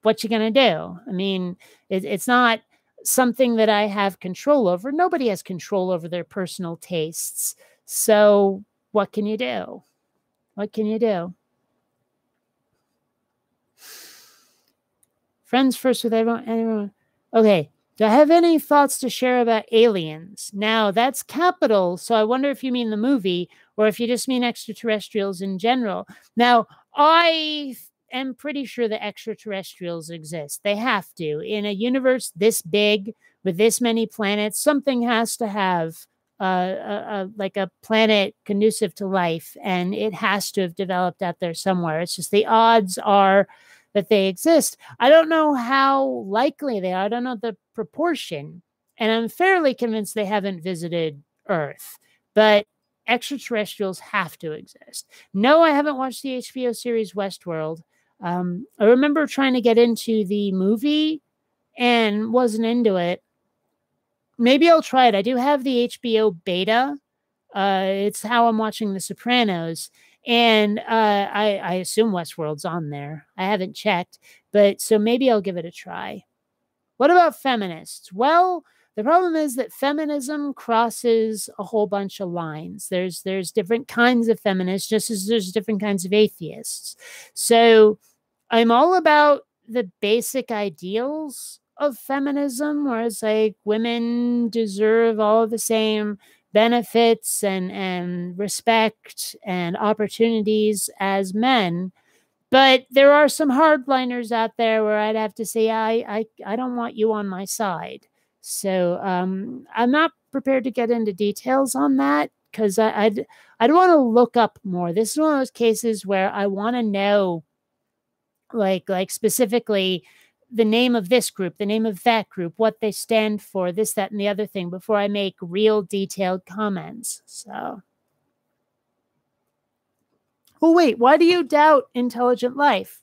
what you gonna do? I mean, it's not something that I have control over. Nobody has control over their personal tastes. So what can you do? What can you do? Friends first with everyone. Okay. Do I have any thoughts to share about aliens? Now, that's capital, so I wonder if you mean the movie or if you just mean extraterrestrials in general. Now, I am pretty sure that extraterrestrials exist. They have to. In a universe this big, with this many planets, something has to have like a planet conducive to life, and it has to have developed out there somewhere. It's just the odds are that they exist. I don't know how likely they are. I don't know the proportion. And I'm fairly convinced they haven't visited Earth. But extraterrestrials have to exist. No, I haven't watched the HBO series Westworld. I remember trying to get into the movie and wasn't into it. Maybe I'll try it. I do have the HBO beta. It's how I'm watching The Sopranos. And I assume Westworld's on there. I haven't checked, but so maybe I'll give it a try. What about feminists? Well, the problem is that feminism crosses a whole bunch of lines. There's different kinds of feminists, just as there's different kinds of atheists. So I'm all about the basic ideals of feminism, where it's like women deserve all the same benefits and respect and opportunities as men. But there are some hardliners out there where I'd have to say, I don't want you on my side. So I'm not prepared to get into details on that because I'd want to look up more. This is one of those cases where I want to know like specifically the name of this group, the name of that group, what they stand for, this, that, and the other thing before I make real detailed comments. So, well, wait, why do you doubt intelligent life?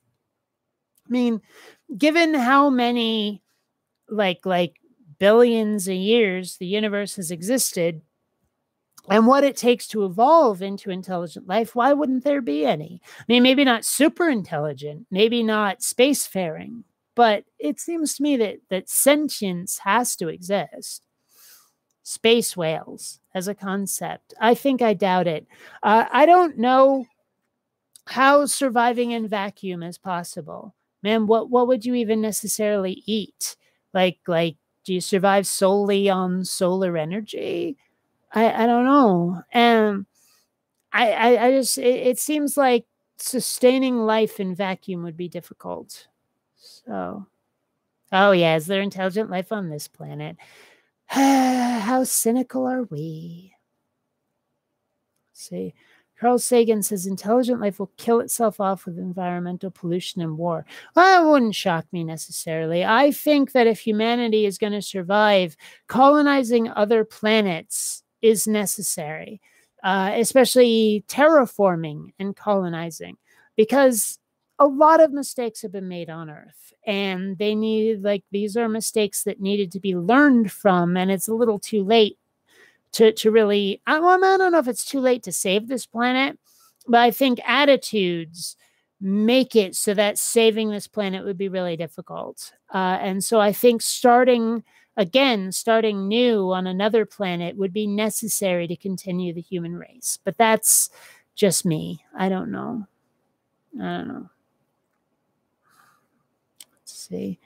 I mean, given how many like billions of years the universe has existed and what it takes to evolve into intelligent life, why wouldn't there be any? I mean, maybe not super intelligent, maybe not spacefaring, but it seems to me that sentience has to exist. space whales as a concept. I think I doubt it. I don't know how surviving in vacuum is possible. Man, what would you even necessarily eat? Like, do you survive solely on solar energy? I don't know. And I just, it seems like sustaining life in vacuum would be difficult. So, oh yeah, is there intelligent life on this planet? How cynical are we? Let's see. Carl Sagan says intelligent life will kill itself off with environmental pollution and war. Well, that wouldn't shock me necessarily. I think that if humanity is going to survive, colonizing other planets is necessary, especially terraforming and colonizing, because a lot of mistakes have been made on Earth, and they need, like, these are mistakes that needed to be learned from, and it's a little too late to really, I don't know if it's too late to save this planet, but I think attitudes make it so that saving this planet would be really difficult. And so I think starting new on another planet would be necessary to continue the human race. But that's just me. I don't know. Let's see.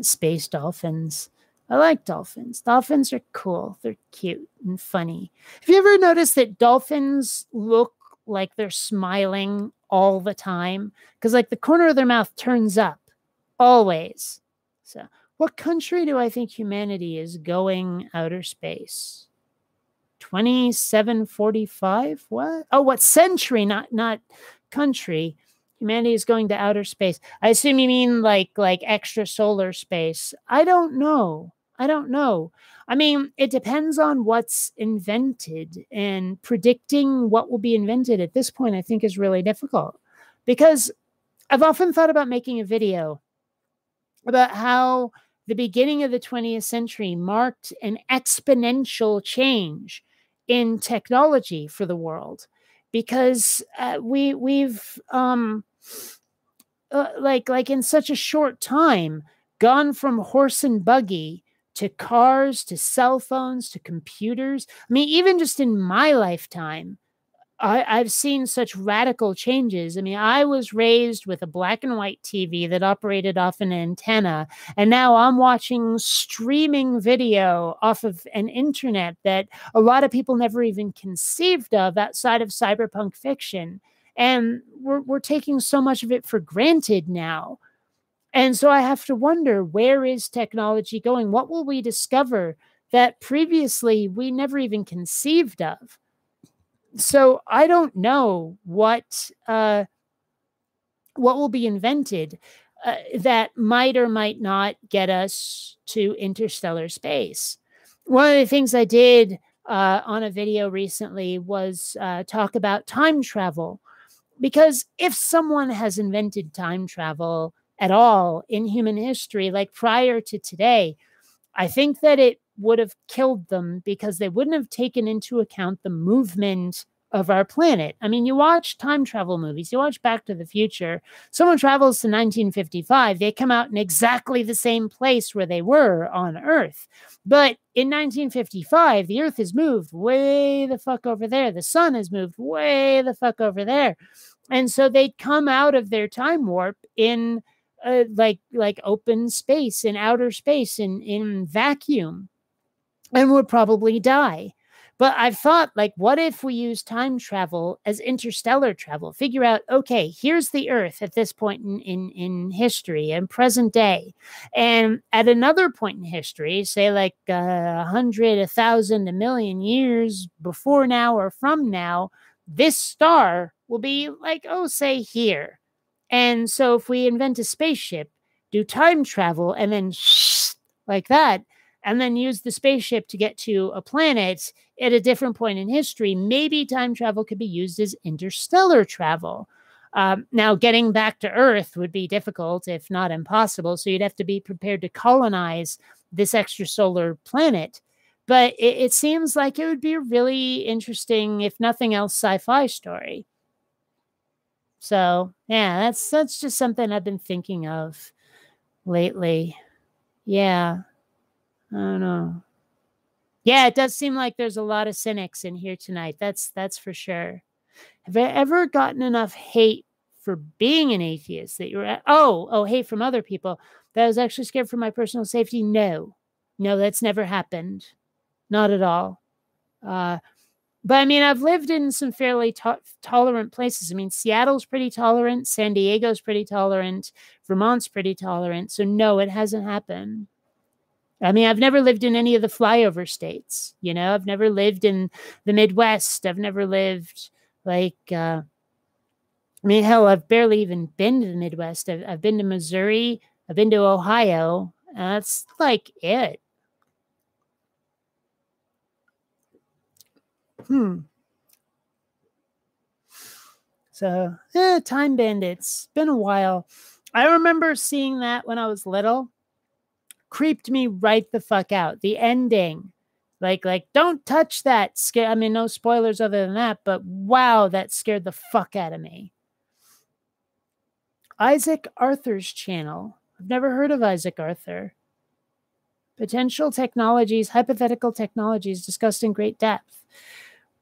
Space dolphins. I like dolphins. Dolphins are cool. They're cute and funny. Have you ever noticed that dolphins look like they're smiling all the time? Because, like, the corner of their mouth turns up always. So, what country do I think humanity is going outer space? 2745? What? Oh, what century? Not country. Humanity is going to outer space. I assume you mean like extrasolar space. I don't know. I mean, it depends on what's invented, and predicting what will be invented at this point, I think, is really difficult, because I've often thought about making a video about how the beginning of the 20th century marked an exponential change in technology for the world, because we've like in such a short time gone from horse and buggy to cars, to cell phones, to computers. I mean, even just in my lifetime, I've seen such radical changes. I mean, I was raised with a black and white TV that operated off an antenna, and now I'm watching streaming video off of an internet that a lot of people never even conceived of outside of cyberpunk fiction. And we're taking so much of it for granted now. And so I have to wonder, where is technology going? What will we discover that previously we never even conceived of? So I don't know what will be invented that might or might not get us to interstellar space. One of the things I did on a video recently was talk about time travel, because if someone has invented time travel at all in human history, like prior to today, I think that it would have killed them, because they wouldn't have taken into account the movement of our planet. I mean, you watch time travel movies, you watch Back to the Future, someone travels to 1955, they come out in exactly the same place where they were on Earth. But in 1955, the Earth has moved way the fuck over there. The sun has moved way the fuck over there. And so they'd come out of their time warp in like open space, in outer space, in vacuum, and would probably die. But I've thought, like, what if we use time travel as interstellar travel? Figure out, okay, here's the Earth at this point in history and present day. And at another point in history, say like 100, 1,000, 1,000,000 years before now or from now, this star will be like, oh, say here. And so if we invent a spaceship, do time travel, and then like that, and then use the spaceship to get to a planet at a different point in history, maybe time travel could be used as interstellar travel. Now, getting back to Earth would be difficult, if not impossible, so you'd have to be prepared to colonize this extrasolar planet. But it seems like it would be a really interesting, if nothing else, sci-fi story. So, yeah, that's just something I've been thinking of lately. Yeah. I don't know. Yeah, it does seem like there's a lot of cynics in here tonight. That's for sure. Have I ever gotten enough hate for being an atheist that you're at? Oh, hate from other people that I was actually scared for my personal safety? No, that's never happened. Not at all. But I mean, I've lived in some fairly tolerant places. I mean, Seattle's pretty tolerant. San Diego's pretty tolerant. Vermont's pretty tolerant. So no, it hasn't happened. I mean, I've never lived in any of the flyover states. I've never lived in the Midwest. I've never lived I mean, hell, I've barely even been to the Midwest. I've been to Missouri. I've been to Ohio. That's like it. So, Time Bandits. Been a while. I remember seeing that when I was little. Creeped me right the fuck out. The ending. Like, don't touch that. I mean, no spoilers other than that, but wow, that scared the fuck out of me. Isaac Arthur's channel. I've never heard of Isaac Arthur. Potential technologies, hypothetical technologies discussed in great depth.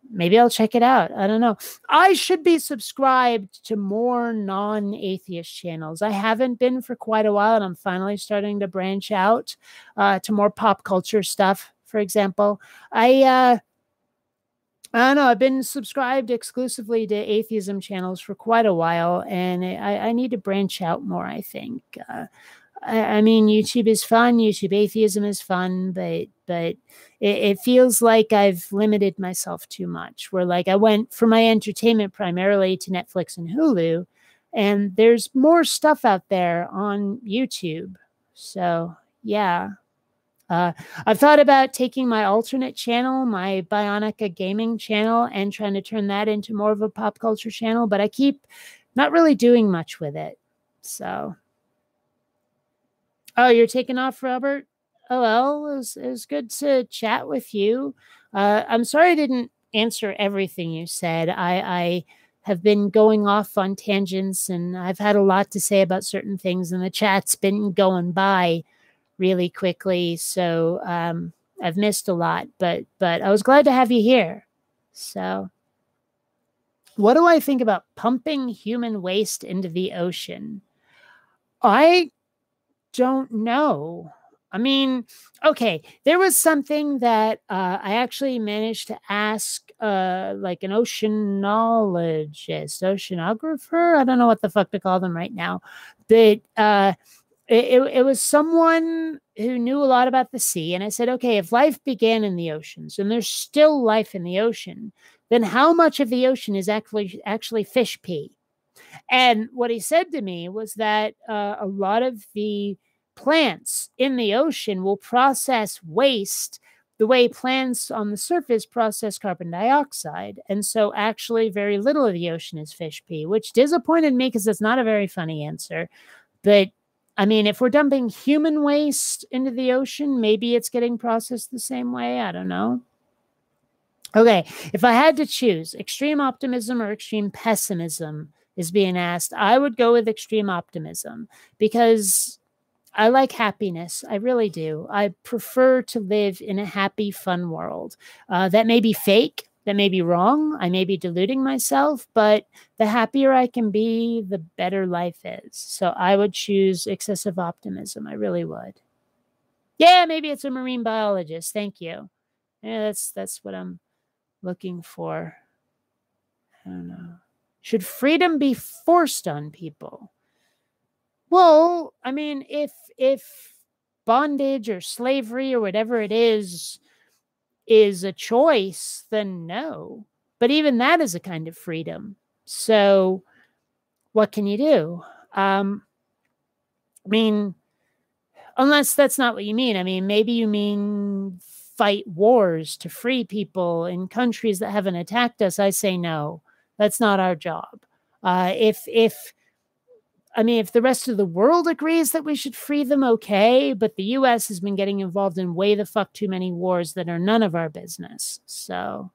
Maybe I'll check it out. I don't know. I should be subscribed to more non-atheist channels. I haven't been for quite a while, and I'm finally starting to branch out to more pop culture stuff, for example. I don't know. I've been subscribed exclusively to atheism channels for quite a while, and I need to branch out more, I think. I mean, YouTube is fun. YouTube atheism is fun, but it feels like I've limited myself too much. Where I went for my entertainment primarily to Netflix and Hulu, and there's more stuff out there on YouTube. So yeah, I've thought about taking my alternate channel, my Bionica gaming channel, and trying to turn that into more of a pop culture channel, but I keep not really doing much with it. So. Oh, you're taking off, Robert? Oh, well, it was good to chat with you. I'm sorry I didn't answer everything you said. I have been going off on tangents, and I've had a lot to say about certain things, and the chat's been going by really quickly. So I've missed a lot, but I was glad to have you here. So what do I think about pumping human waste into the ocean? I don't know. I mean, okay, there was something that I actually managed to ask an oceanographer. I don't know what the fuck to call them right now, but it was someone who knew a lot about the sea. And I said, okay, if life began in the oceans and there's still life in the ocean, then how much of the ocean is actually fish pee? And what he said to me was that a lot of the plants in the ocean will process waste the way plants on the surface process carbon dioxide. And so actually very little of the ocean is fish pee, which disappointed me because it's not a very funny answer. But I mean, if we're dumping human waste into the ocean, maybe it's getting processed the same way. I don't know. Okay, if I had to choose extreme optimism or extreme pessimism is being asked, I would go with extreme optimism because I like happiness. I really do. I prefer to live in a happy, fun world. That may be fake. That may be wrong. I may be deluding myself, but the happier I can be, the better life is. So I would choose excessive optimism. I really would. Yeah, maybe it's a marine biologist. Thank you. Yeah, that's what I'm looking for. I don't know. Should freedom be forced on people? Well, I mean, if bondage or slavery or whatever it is a choice, then no. But even that is a kind of freedom. So what can you do? I mean, unless that's not what you mean. I mean, maybe you mean fight wars to free people in countries that haven't attacked us. I say no. That's not our job. If the rest of the world agrees that we should free them, okay, but the U.S. has been getting involved in way the fuck too many wars that are none of our business. So,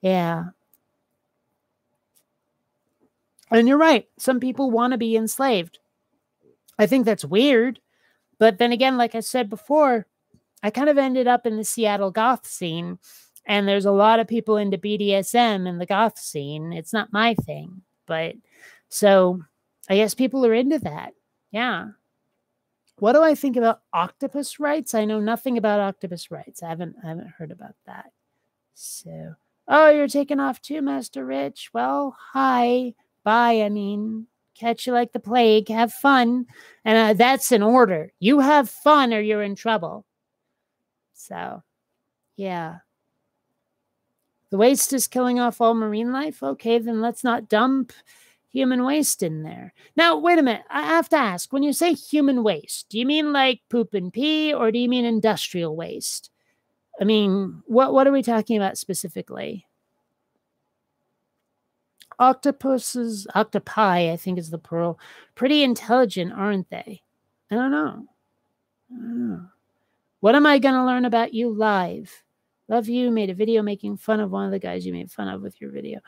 yeah. And you're right. Some people want to be enslaved. I think that's weird. But then again, like I said before, I kind of ended up in the Seattle goth scene, and there's a lot of people into BDSM in the goth scene. It's not my thing, but so I guess people are into that. Yeah. What do I think about octopus rights? I know nothing about octopus rights. I haven't heard about that. So, oh, you're taking off too, Master Rich. Well, hi, bye. I mean, catch you like the plague. Have fun, and that's an order. You have fun, or you're in trouble. So, yeah. The waste is killing off all marine life. Okay, then let's not dump human waste in there. Now, wait a minute. I have to ask, when you say human waste, do you mean like poop and pee, or do you mean industrial waste? I mean, what are we talking about specifically? Octopuses, octopi, I think is the plural. Pretty intelligent, aren't they? I don't know. What am I going to learn about you live? Love you. Made a video making fun of one of the guys you made fun of with your video.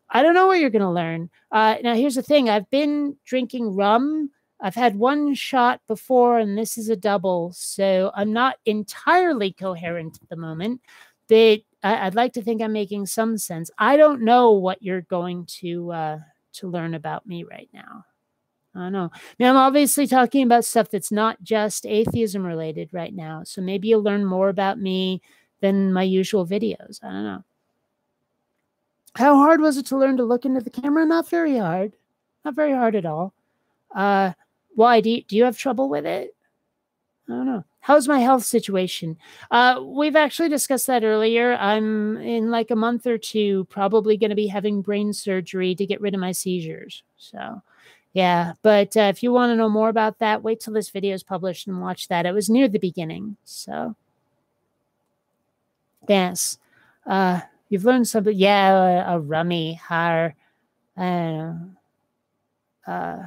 I don't know what you're going to learn. Now, here's the thing. I've been drinking rum. I've had one shot before, and this is a double. So I'm not entirely coherent at the moment. But I'd like to think I'm making some sense. I don't know what you're going to learn about me right now. I don't know. Now, I'm obviously talking about stuff that's not just atheism related right now. So maybe you'll learn more about me than my usual videos. I don't know. How hard was it to learn to look into the camera? Not very hard. Not very hard at all. Why? Do you have trouble with it? I don't know. How's my health situation? We've actually discussed that earlier. I'm in like a month or two probably going to be having brain surgery to get rid of my seizures. So, yeah. But if you want to know more about that, wait till this video is published and watch that. It was near the beginning. So, yes. You've learned something. Yeah, a rummy, har. I don't know.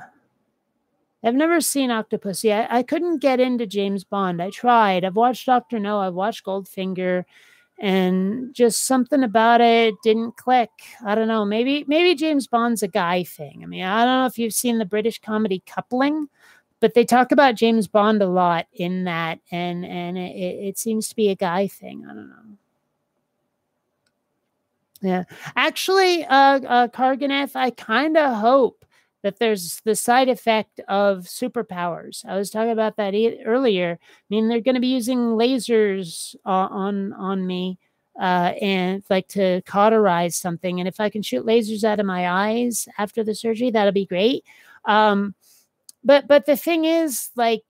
I've never seen Octopussy. I couldn't get into James Bond. I tried. I've watched Dr. No. I've watched Goldfinger, and just something about it didn't click. I don't know. Maybe James Bond's a guy thing. I mean, I don't know if you've seen the British comedy Coupling, but they talk about James Bond a lot in that, and it seems to be a guy thing. I don't know. Yeah, actually, Karganeth, I kind of hope that there's the side effect of superpowers. I was talking about that earlier. I mean, they're going to be using lasers on me and like to cauterize something. And if I can shoot lasers out of my eyes after the surgery, that'll be great. But the thing is, like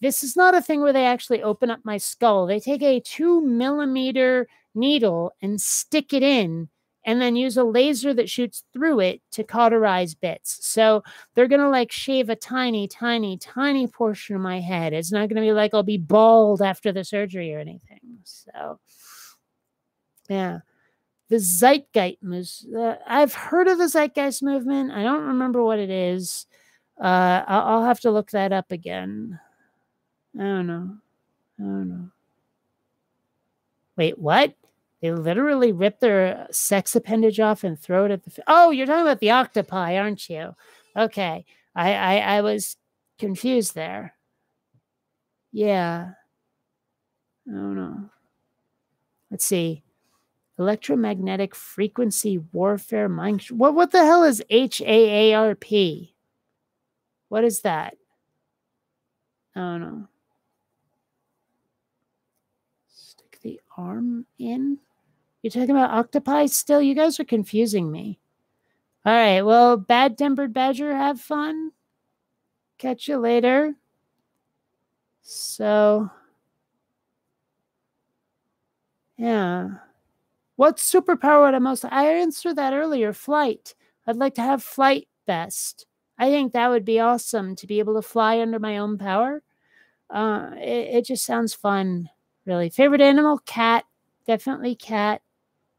this is not a thing where they actually open up my skull. They take a 2mm needle and stick it in, and then use a laser that shoots through it to cauterize bits. So they're going to like shave a tiny, tiny, tiny portion of my head. It's not going to be like I'll be bald after the surgery or anything. So, yeah. The Zeitgeist movement. I've heard of the Zeitgeist movement. I don't remember what it is. I'll have to look that up again. I don't know. Wait, what? They literally rip their sex appendage off and throw it at the... Oh, you're talking about the octopi, aren't you? Okay. I was confused there. Yeah. I don't know. Let's see. Electromagnetic frequency warfare mind... What the hell is HAARP? What is that? I don't know. Stick the arm in? You're talking about octopi still? You guys are confusing me. All right. Well, bad-tempered badger, have fun. Catch you later. So, yeah. What superpower would I most... I answered that earlier. Flight. I'd like to have flight best. I think that would be awesome to be able to fly under my own power. It just sounds fun, really. Favorite animal? Cat. Definitely cat.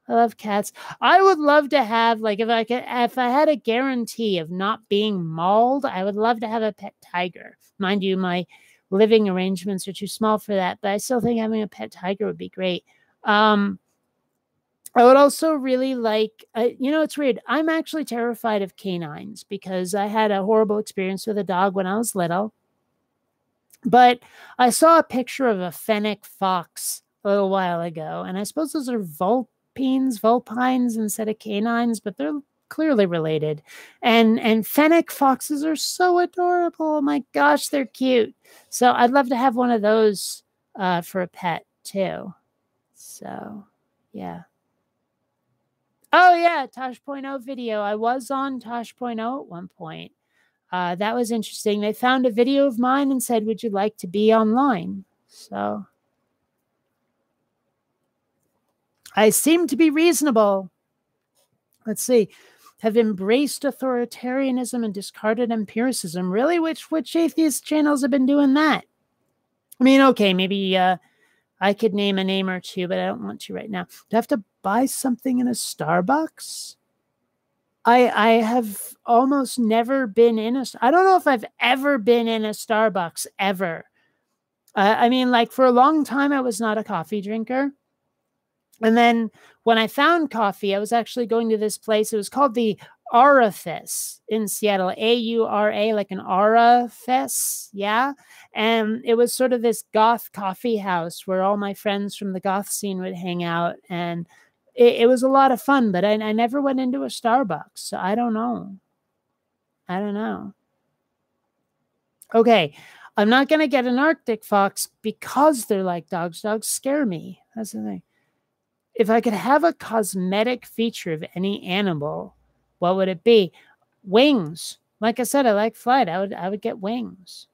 I love cats. I would love to have, like, if I had a guarantee of not being mauled, I would love to have a pet tiger. Mind you, my living arrangements are too small for that, but I still think having a pet tiger would be great. I would also really like, it's weird. I'm actually terrified of canines because I had a horrible experience with a dog when I was little. But I saw a picture of a fennec fox a little while ago, and I suppose those are vulpines instead of canines, but they're clearly related. And fennec foxes are so adorable. Oh my gosh, they're cute. So I'd love to have one of those for a pet too. So yeah. Oh yeah, Tosh.0 video. I was on Tosh.0 at one point. That was interesting. They found a video of mine and said, would you like to be online? So I seem to be reasonable. Let's see. Have embraced authoritarianism and discarded empiricism. Really? Which atheist channels have been doing that? I mean, okay, maybe I could name a name or two, but I don't want to right now. Do I have to buy something in a Starbucks? I have almost never been in a, I don't know if I've ever been in a Starbucks ever. I mean, like for a long time, I was not a coffee drinker. And then when I found coffee, I was actually going to this place. It was called the Aura-Fest in Seattle, A-U-R-A, like an Aura Fest. Yeah. And it was sort of this goth coffee house where all my friends from the goth scene would hang out. And it was a lot of fun, but I never went into a Starbucks. So I don't know. I don't know. Okay. I'm not going to get an Arctic fox because they're like dogs. Dogs scare me. That's the thing. If I could have a cosmetic feature of any animal, what would it be? Wings. Like I said, I like flight. I would get wings.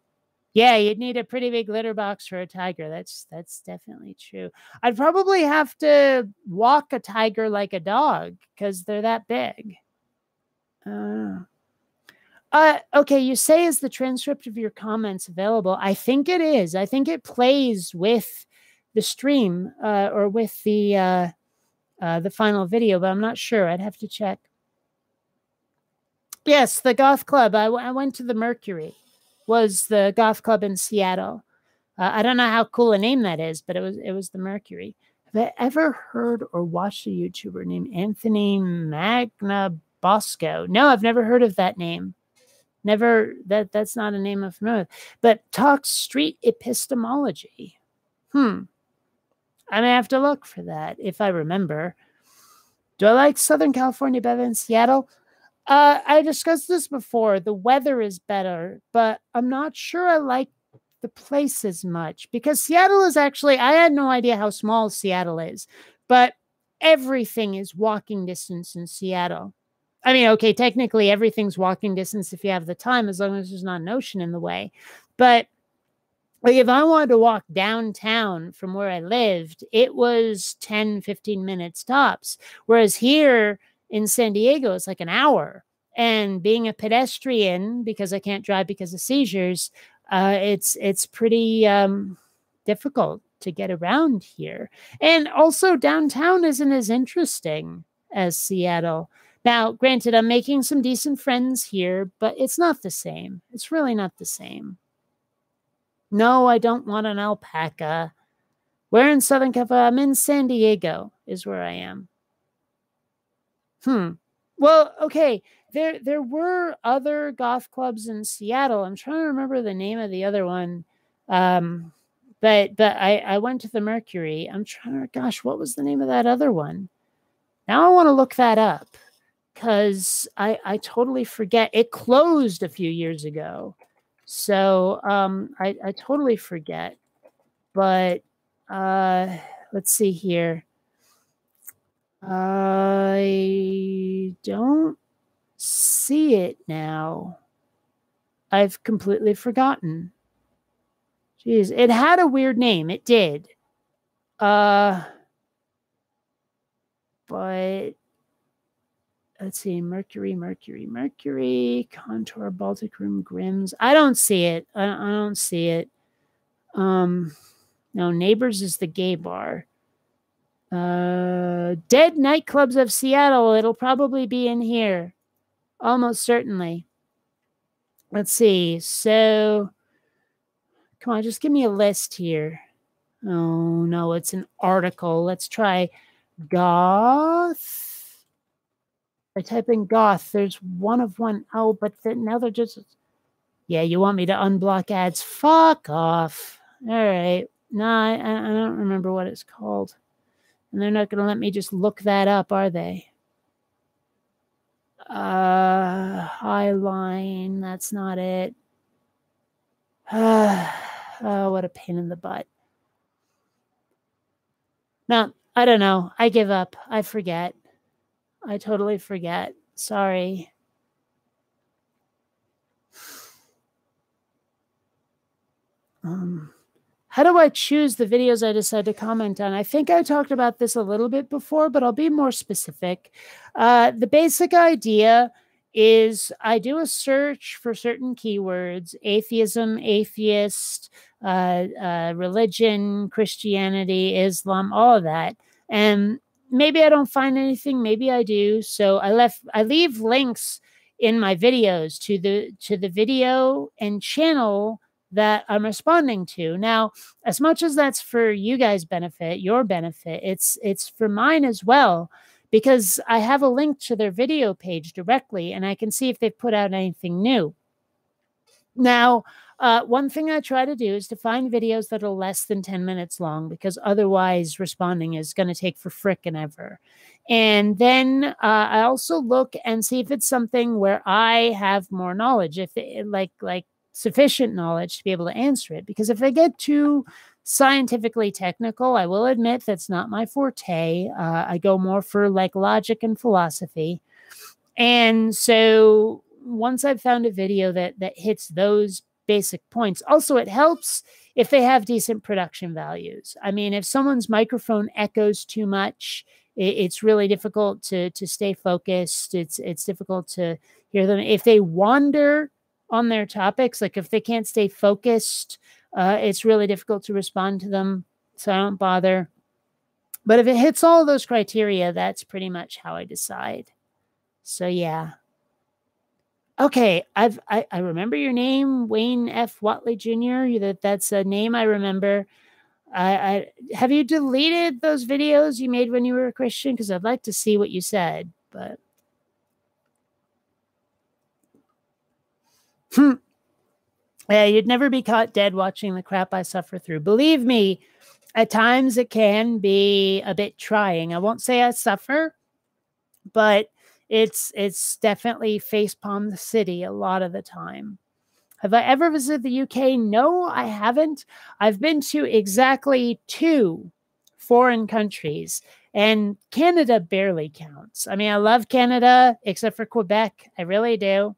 Yeah, you'd need a pretty big litter box for a tiger. That's definitely true. I'd probably have to walk a tiger like a dog because they're that big. Okay, you say, is the transcript of your comments available? I think it is. I think it plays with the stream or with the final video, but I'm not sure. I'd have to check. Yes, the Goth Club. I went to the Mercury. Was the Goth Club in Seattle. I don't know how cool a name that is, but it was the Mercury. Have I ever heard or watched a YouTuber named Anthony Magnabosco? No, I've never heard of that name. Never. That's not a name I'm familiar with. But talks street epistemology. I may have to look for that if I remember. Do I like Southern California better than Seattle? I discussed this before. The weather is better, but I'm not sure I like the place as much because Seattle is actually, I had no idea how small Seattle is, but everything is walking distance in Seattle. I mean, okay, technically everything's walking distance if you have the time, as long as there's not an ocean in the way. But like if I wanted to walk downtown from where I lived, it was 10, 15 minutes tops. Whereas here in San Diego, it's like an hour. And being a pedestrian, because I can't drive because of seizures, it's pretty difficult to get around here. And also downtown isn't as interesting as Seattle. Now, granted, I'm making some decent friends here, but it's not the same. It's really not the same. No, I don't want an alpaca. Where in Southern California? I'm in San Diego is where I am. Well, okay. There were other goth clubs in Seattle. I'm trying to remember the name of the other one. But I went to the Mercury. I'm trying to, gosh, what was the name of that other one? Now I want to look that up because I totally forget. It closed a few years ago. So I totally forget. But let's see here. I don't see it now. I've completely forgotten. Jeez, it had a weird name. It did. But let's see. Mercury, Contour, Baltic Room, Grimm's. I don't see it. I don't see it. No, Neighbors is the gay bar. Dead Nightclubs of Seattle. It'll probably be in here. Almost certainly. Let's see. So, come on, just give me a list here. Oh, no, it's an article. Let's try goth. I type in goth. There's one of one. Oh, but now they're just... Yeah, you want me to unblock ads? Fuck off. All right. No, I don't remember what it's called. And they're not going to let me just look that up, are they? Highline. That's not it. Oh, what a pain in the butt. No, I don't know. I give up. I forget. I totally forget. Sorry. How do I choose the videos I decide to comment on? I think I talked about this a little bit before, but I'll be more specific. The basic idea is I do a search for certain keywords: atheism, atheist, religion, Christianity, Islam, all of that. And maybe I don't find anything, maybe I do. So I leave links in my videos to the video and channel that I'm responding to. Now, as much as that's for you guys' benefit, your benefit, it's for mine as well, because I have a link to their video page directly and I can see if they've put out anything new. Now, one thing I try to do is to find videos that are less than 10 minutes long, because otherwise responding is going to take for frickin' ever. And then I also look and see if it's something where I have more knowledge, if it, like sufficient knowledge to be able to answer it. Because if I get too scientifically technical, I will admit that's not my forte. I go more for like logic and philosophy. And so once I've found a video that hits those basic points, also it helps if they have decent production values. I mean, if someone's microphone echoes too much, it's really difficult to stay focused. It's difficult to hear them. If they wander on their topics, like if they can't stay focused, it's really difficult to respond to them. So I don't bother. But if it hits all of those criteria, that's pretty much how I decide. So yeah. Okay, I remember your name, Wayne F. Watley Jr. That's a name I remember. I have you deleted those videos you made when you were a Christian? Because I'd like to see what you said, but yeah, you'd never be caught dead watching the crap I suffer through. Believe me, at times it can be a bit trying. I won't say I suffer, but it's definitely facepalm the city a lot of the time. Have I ever visited the UK? No, I haven't. I've been to exactly 2 foreign countries, and Canada barely counts. I mean, I love Canada, except for Quebec. I really do.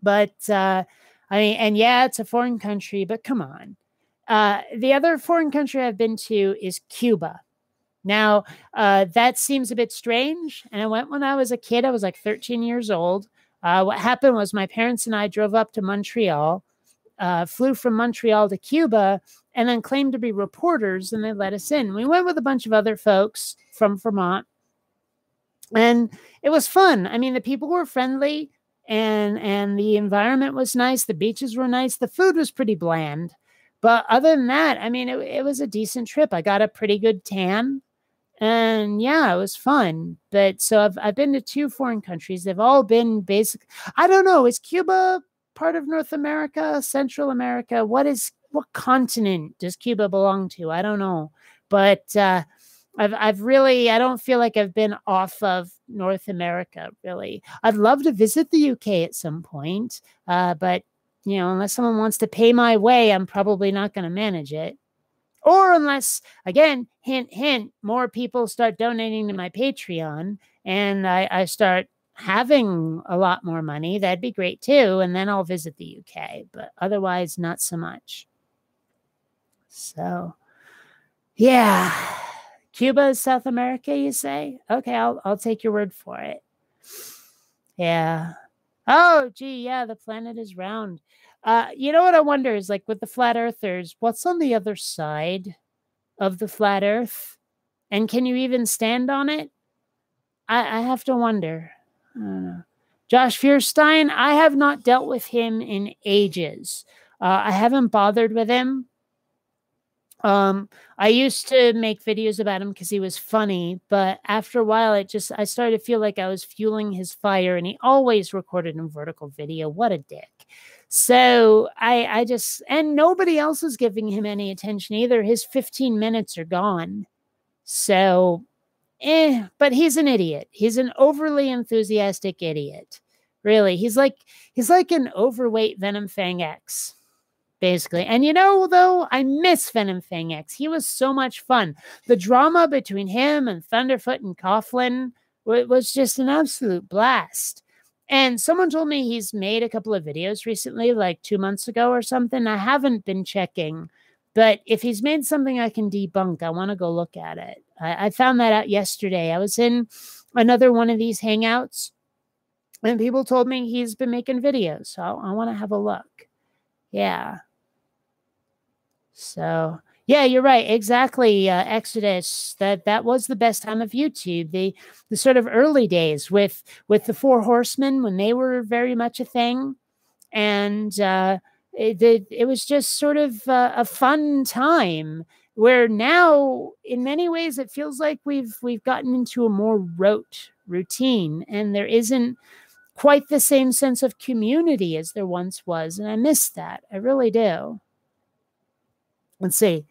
But, I mean, and yeah, it's a foreign country, but come on. The other foreign country I've been to is Cuba. Now, that seems a bit strange. And I went when I was a kid. I was like 13 years old. What happened was my parents and I drove up to Montreal, flew from Montreal to Cuba, and then claimed to be reporters, and they let us in. We went with a bunch of other folks from Vermont, and it was fun. I mean, the people were friendly, and the environment was nice. The beaches were nice. The food was pretty bland. But other than that, I mean, it was a decent trip. I got a pretty good tan. And yeah, it was fun. But so I've been to 2 foreign countries. They've all been basic. I don't know. Is Cuba part of North America, Central America? What continent does Cuba belong to? I don't know. But I've really, I don't feel like I've been off of North America, really. I'd love to visit the UK at some point. But, you know, unless someone wants to pay my way, I'm probably not going to manage it. Or unless, again, hint, hint, more people start donating to my Patreon and I start having a lot more money, that'd be great too. And then I'll visit the UK, but otherwise not so much. So, yeah. Cuba is South America, you say? Okay, I'll take your word for it. Yeah. Oh, gee, yeah, the planet is round. You know what I wonder is, like, with the flat earthers, what's on the other side of the flat earth? And can you even stand on it? I have to wonder. I don't know. Josh Fierstein, I have not dealt with him in ages. I haven't bothered with him. I used to make videos about him because he was funny, but after a while, I started to feel like I was fueling his fire, and he always recorded in vertical video. What a dick. So I just, and nobody else is giving him any attention either. His 15 minutes are gone. So, but he's an idiot. He's an overly enthusiastic idiot. Really. He's like an overweight Venom Fang X, basically. And though, I miss Venom Fang X. He was so much fun. The drama between him and Thunderfoot and Coughlin was just an absolute blast. And someone told me he's made a couple of videos recently, like 2 months ago or something. I haven't been checking, but if he's made something I can debunk, I want to go look at it. I found that out yesterday. I was in another one of these hangouts, and people told me he's been making videos, so I want to have a look. Yeah. So, yeah, you're right. Exactly. Exodus. That was the best time of YouTube. The sort of early days with the Four Horsemen, when they were very much a thing, and it was just sort of a fun time. Where now, in many ways, it feels like we've gotten into a more rote routine, and there isn't quite the same sense of community as there once was, and I miss that. I really do. Let's see.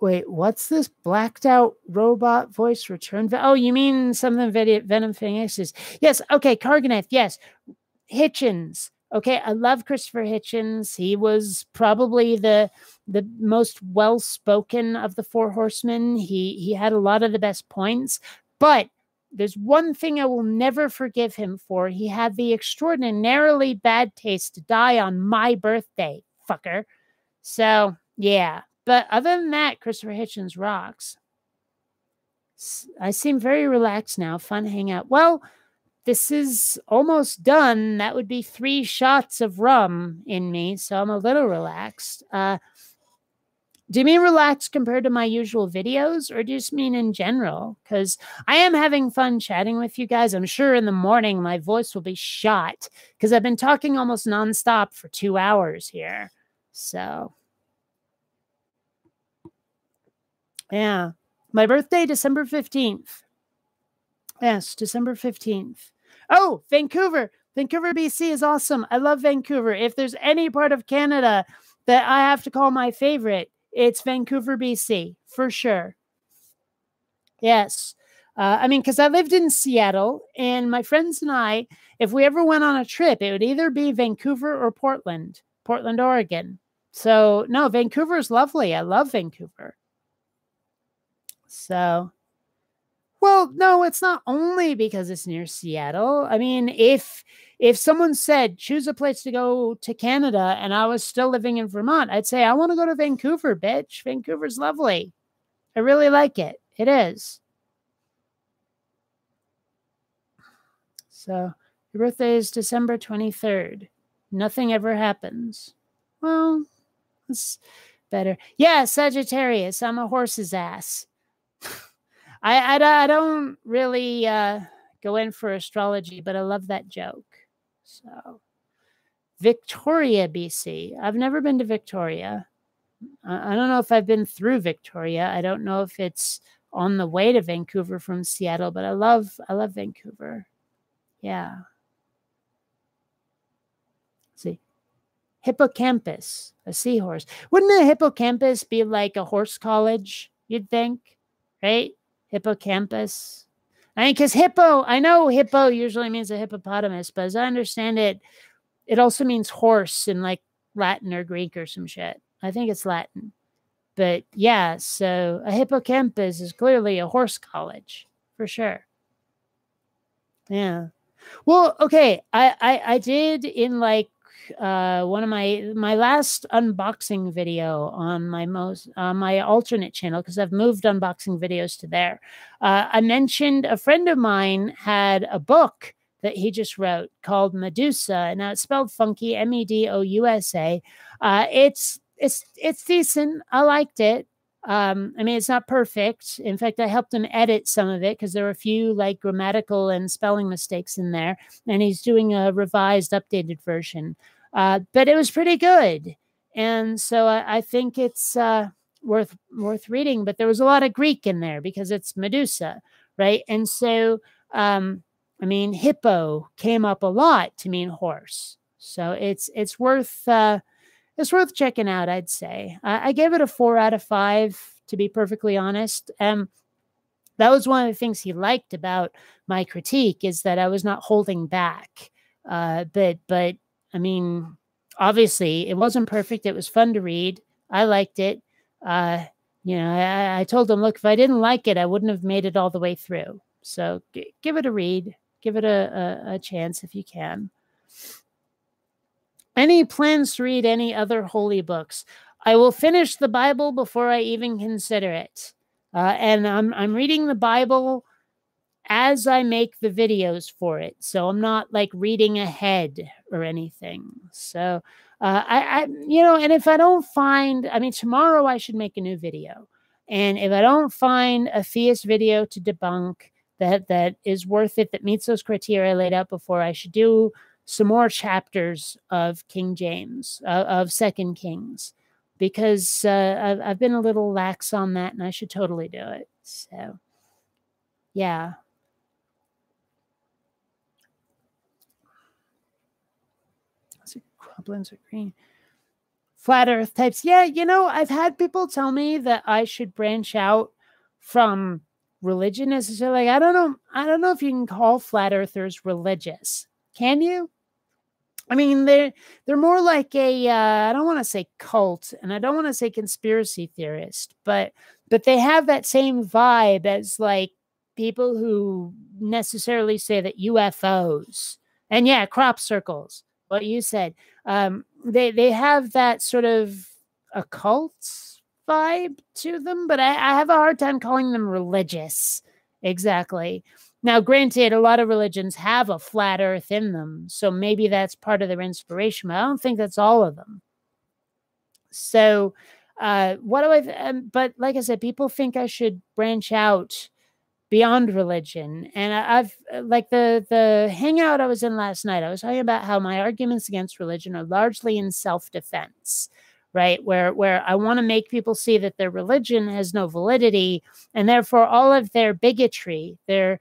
Wait, what's this blacked out robot voice return? Oh, you mean something Venom Fang X's? Yes. Okay. Karganeth. Yes. Hitchens. Okay. I love Christopher Hitchens. He was probably the most well-spoken of the Four Horsemen. He had a lot of the best points, but there's one thing I will never forgive him for. He had the extraordinarily bad taste to die on my birthday, fucker. So, yeah. But other than that, Christopher Hitchens rocks. I seem very relaxed now. Fun hangout. Well, this is almost done. That would be 3 shots of rum in me, so I'm a little relaxed. Do you mean relaxed compared to my usual videos, or do you just mean in general? Because I am having fun chatting with you guys. I'm sure in the morning my voice will be shot because I've been talking almost nonstop for 2 hours here. So, yeah. My birthday, December 15th. Yes, December 15th. Oh, Vancouver. Vancouver, BC is awesome. I love Vancouver. If there's any part of Canada that I have to call my favorite, it's Vancouver, BC, for sure. Yes. I mean, because I lived in Seattle, and my friends and I, if we ever went on a trip, it would either be Vancouver or Portland, Oregon. So, no, Vancouver is lovely. I love Vancouver. So, well, no, it's not only because it's near Seattle. I mean, if someone said, choose a place to go to Canada, and I was still living in Vermont, I'd say, I want to go to Vancouver, bitch. Vancouver's lovely. I really like it. It is. So, your birthday is December 23rd. Nothing ever happens. Well, it's better. Yeah, Sagittarius. I'm a horse's ass. I don't really go in for astrology, but I love that joke. So, Victoria, BC. I've never been to Victoria. I don't know if I've been through Victoria. I don't know if it's on the way to Vancouver from Seattle, but I love Vancouver. Yeah. Let's see. Hippocampus, a seahorse. Wouldn't a hippocampus be like a horse college, you'd think? Right? Hippocampus. I mean, because hippo, I know hippo usually means a hippopotamus, but as I understand it, it also means horse in like Latin or Greek or some shit. I think it's Latin. But yeah, so a hippocampus is clearly a horse college, for sure. Yeah. Well, okay. I did in like one of my last unboxing video on my alternate channel, because I've moved unboxing videos to there. I mentioned a friend of mine had a book that he just wrote called Medusa, and now it's spelled funky, Medousa. It's decent. I liked it. I mean, it's not perfect. In fact, I helped him edit some of it because there were a few like grammatical and spelling mistakes in there, and he's doing a revised, updated version. But it was pretty good, and so I think it's worth reading. But there was a lot of Greek in there because it's Medusa, right? And so I mean, hippo came up a lot to mean horse. So it's worth checking out, I'd say. I gave it a 4 out of 5, to be perfectly honest. That was one of the things he liked about my critique, is that I was not holding back. But I mean, obviously it wasn't perfect. It was fun to read. I liked it. I told him, look, if I didn't like it, I wouldn't have made it all the way through. So give it a read. Give it a chance if you can. Any plans to read any other holy books? I will finish the Bible before I even consider it. And I'm reading the Bible as I make the videos for it. So I'm not like reading ahead or anything. So and if I don't find, I mean, tomorrow I should make a new video. And if I don't find a theist video to debunk that is worth it, that meets those criteria I laid out before, I should do some more chapters of King James, of Second Kings, because I've been a little lax on that, and I should totally do it. So, yeah. Goblins are green. Flat Earth types. Yeah, I've had people tell me that I should branch out from religion necessarily. I don't know if you can call flat earthers religious. Can you? I mean, they're more like a I don't want to say cult, and I don't want to say conspiracy theorist, but they have that same vibe as like people who necessarily say that UFOs and crop circles, what you said, they have that sort of occult vibe to them, but I have a hard time calling them religious. Exactly. Now, granted, a lot of religions have a flat earth in them, so maybe that's part of their inspiration, but I don't think that's all of them. So, but like I said, people think I should branch out beyond religion. And I've like the hangout I was in last night, I was talking about how my arguments against religion are largely in self-defense, right? Where I want to make people see that their religion has no validity, and therefore all of their bigotry, their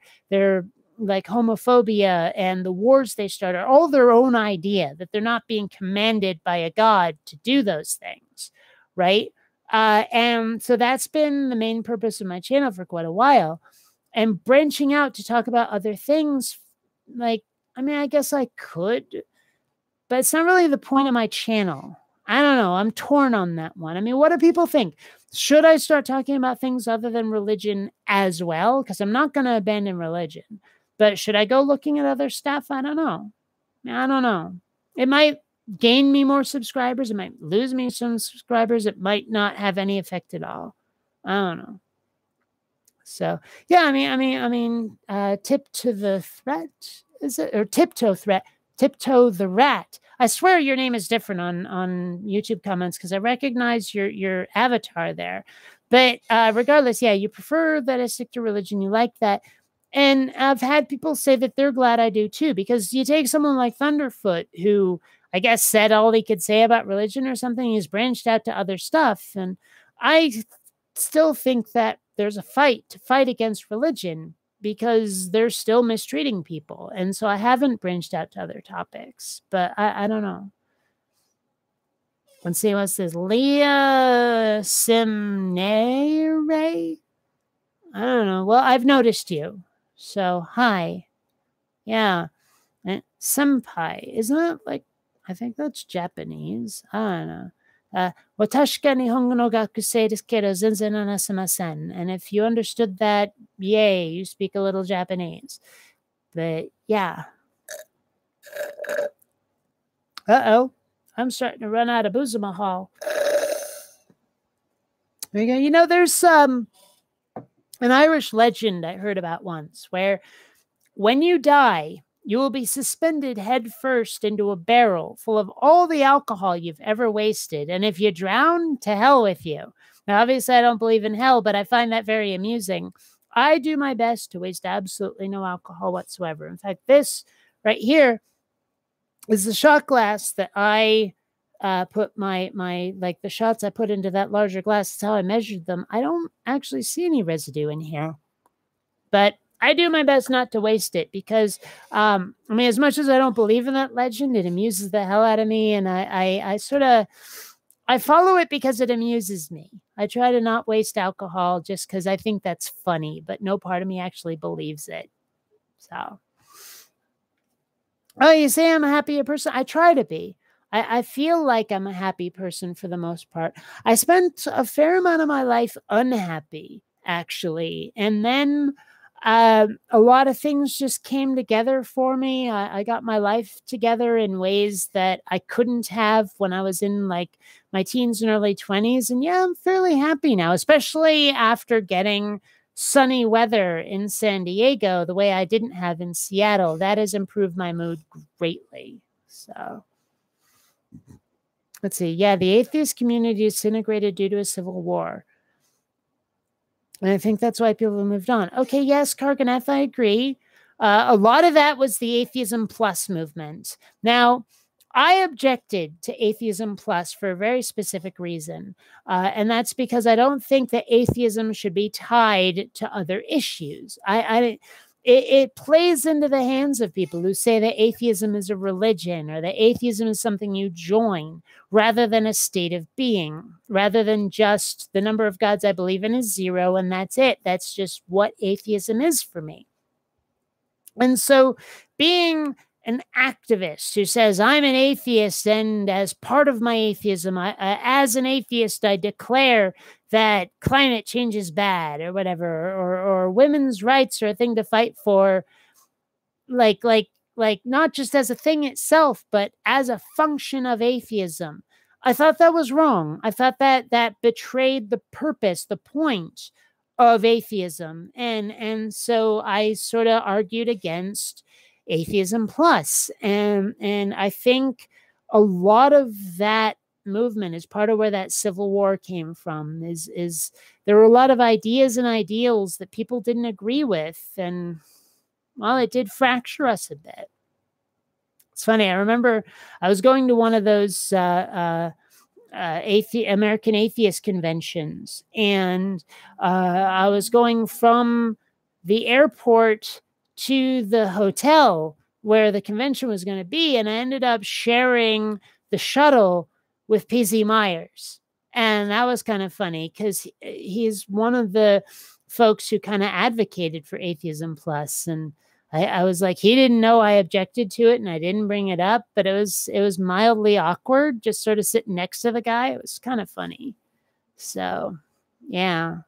like homophobia and the wars they start are all their own idea, that they're not being commanded by a god to do those things, right? And so that's been the main purpose of my channel for quite a while. And branching out to talk about other things, like, I mean, I guess I could, but it's not really the point of my channel. I don't know. I'm torn on that one. I mean, what do people think? Should I start talking about things other than religion as well? Because I'm not going to abandon religion. But should I go looking at other stuff? I don't know. It might gain me more subscribers. It might lose me some subscribers. It might not have any effect at all. I don't know. So, yeah, I mean, tip to the threat, is it? Or tiptoe threat? Tiptoe the rat. I swear your name is different on YouTube comments, because I recognize your avatar there. But regardless, yeah, you prefer that I stick to religion. You like that. And I've had people say that they're glad I do too, because you take someone like Thunderfoot, who I guess said all he could say about religion or something. He's branched out to other stuff. And I still think that there's a fight to fight against religion, because they're still mistreating people. And so I haven't branched out to other topics, but I don't know. Let's see what says. Leah Simnere? I don't know. Well, I've noticed you. So, hi. Yeah. And senpai. Isn't it like, I think that's Japanese. I don't know. Watashika nihongo no gakusei desu kedo zenzen anasamasen. And if you understood that, yay, you speak a little Japanese. But yeah. Uh-oh. I'm starting to run out of Buzumahal. There you go. There's an Irish legend I heard about once, where when you die, you will be suspended head first into a barrel full of all the alcohol you've ever wasted. And if you drown, to hell with you. Now, obviously, I don't believe in hell, but I find that very amusing. I do my best to waste absolutely no alcohol whatsoever. In fact, this right here is the shot glass that I put my like the shots I put into that larger glass. That's how I measured them. I don't actually see any residue in here. But I do my best not to waste it because, I mean, as much as I don't believe in that legend, it amuses the hell out of me. And I sort of, I follow it because it amuses me. I try to not waste alcohol just because I think that's funny, but no part of me actually believes it. So, oh, you say I'm a happier person? I try to be. I feel like I'm a happy person for the most part. I spent a fair amount of my life unhappy, actually. And then a lot of things just came together for me. I got my life together in ways that I couldn't have when I was in like my teens and early 20s. And yeah, I'm fairly happy now, especially after getting sunny weather in San Diego the way I didn't have in Seattle. That has improved my mood greatly. So let's see. Yeah, the atheist community disintegrated due to a civil war. And I think that's why people have moved on. Okay, yes, Karganeth, I agree. A lot of that was the Atheism Plus movement. Now, I objected to Atheism Plus for a very specific reason. And that's because I don't think that atheism should be tied to other issues. It plays into the hands of people who say that atheism is a religion or that atheism is something you join rather than a state of being, rather than just the number of gods I believe in is 0 and that's it. That's just what atheism is for me. And so being an activist who says, I'm an atheist, and as part of my atheism, as an atheist, I declare that climate change is bad or whatever, or women's rights are a thing to fight for, like not just as a thing itself, but as a function of atheism. I thought that was wrong. I thought that betrayed the purpose, the point of atheism. And so I sort of argued against Atheism Plus. And I think a lot of that movement is part of where that civil war came from, is there were a lot of ideas and ideals that people didn't agree with. And well, it did fracture us a bit. It's funny. I remember I was going to one of those American atheist conventions, and I was going from the airport to the hotel where the convention was going to be, and I ended up sharing the shuttle with PZ Myers. And that was kind of funny because he's one of the folks who kind of advocated for Atheism Plus. And I was like, he didn't know I objected to it and I didn't bring it up, but it was mildly awkward just sort of sitting next to the guy. It was kind of funny. So, yeah.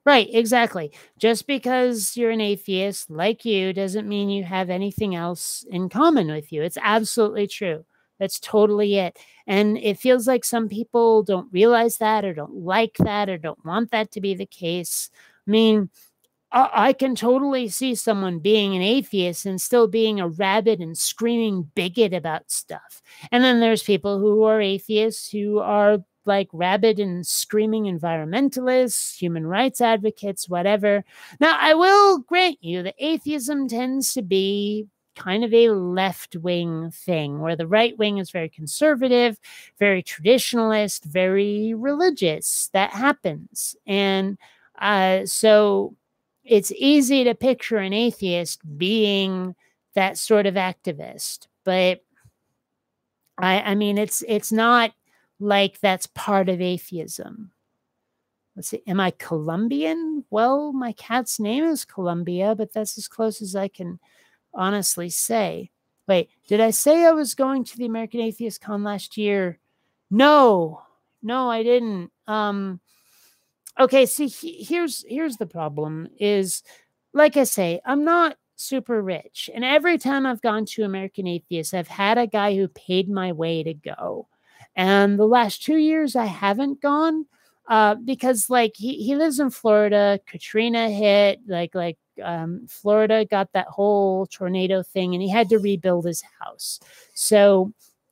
Right, exactly. Just because you're an atheist like you doesn't mean you have anything else in common with you. It's absolutely true. That's totally it. And it feels like some people don't realize that or don't like that or don't want that to be the case. I mean, I can totally see someone being an atheist and still being a rabid and screaming bigot about stuff. And then there's people who are atheists who are like rabid and screaming environmentalists, human rights advocates, whatever. Now, I will grant you that atheism tends to be kind of a left-wing thing, where the right wing is very conservative, very traditionalist, very religious. That happens. And so it's easy to picture an atheist being that sort of activist, but I mean, it's not like that's part of atheism. Let's see. Am I Colombian? Well, my cat's name is Columbia, but that's as close as I can honestly say. Wait, did I say I was going to the American Atheist Con last year? No, I didn't. Okay, see, here's the problem is, like I say, I'm not super rich. And every time I've gone to American Atheist, I've had a guy who paid my way to go. And the last 2 years, I haven't gone because, like, he lives in Florida. Katrina hit, Florida got that whole tornado thing, and he had to rebuild his house. So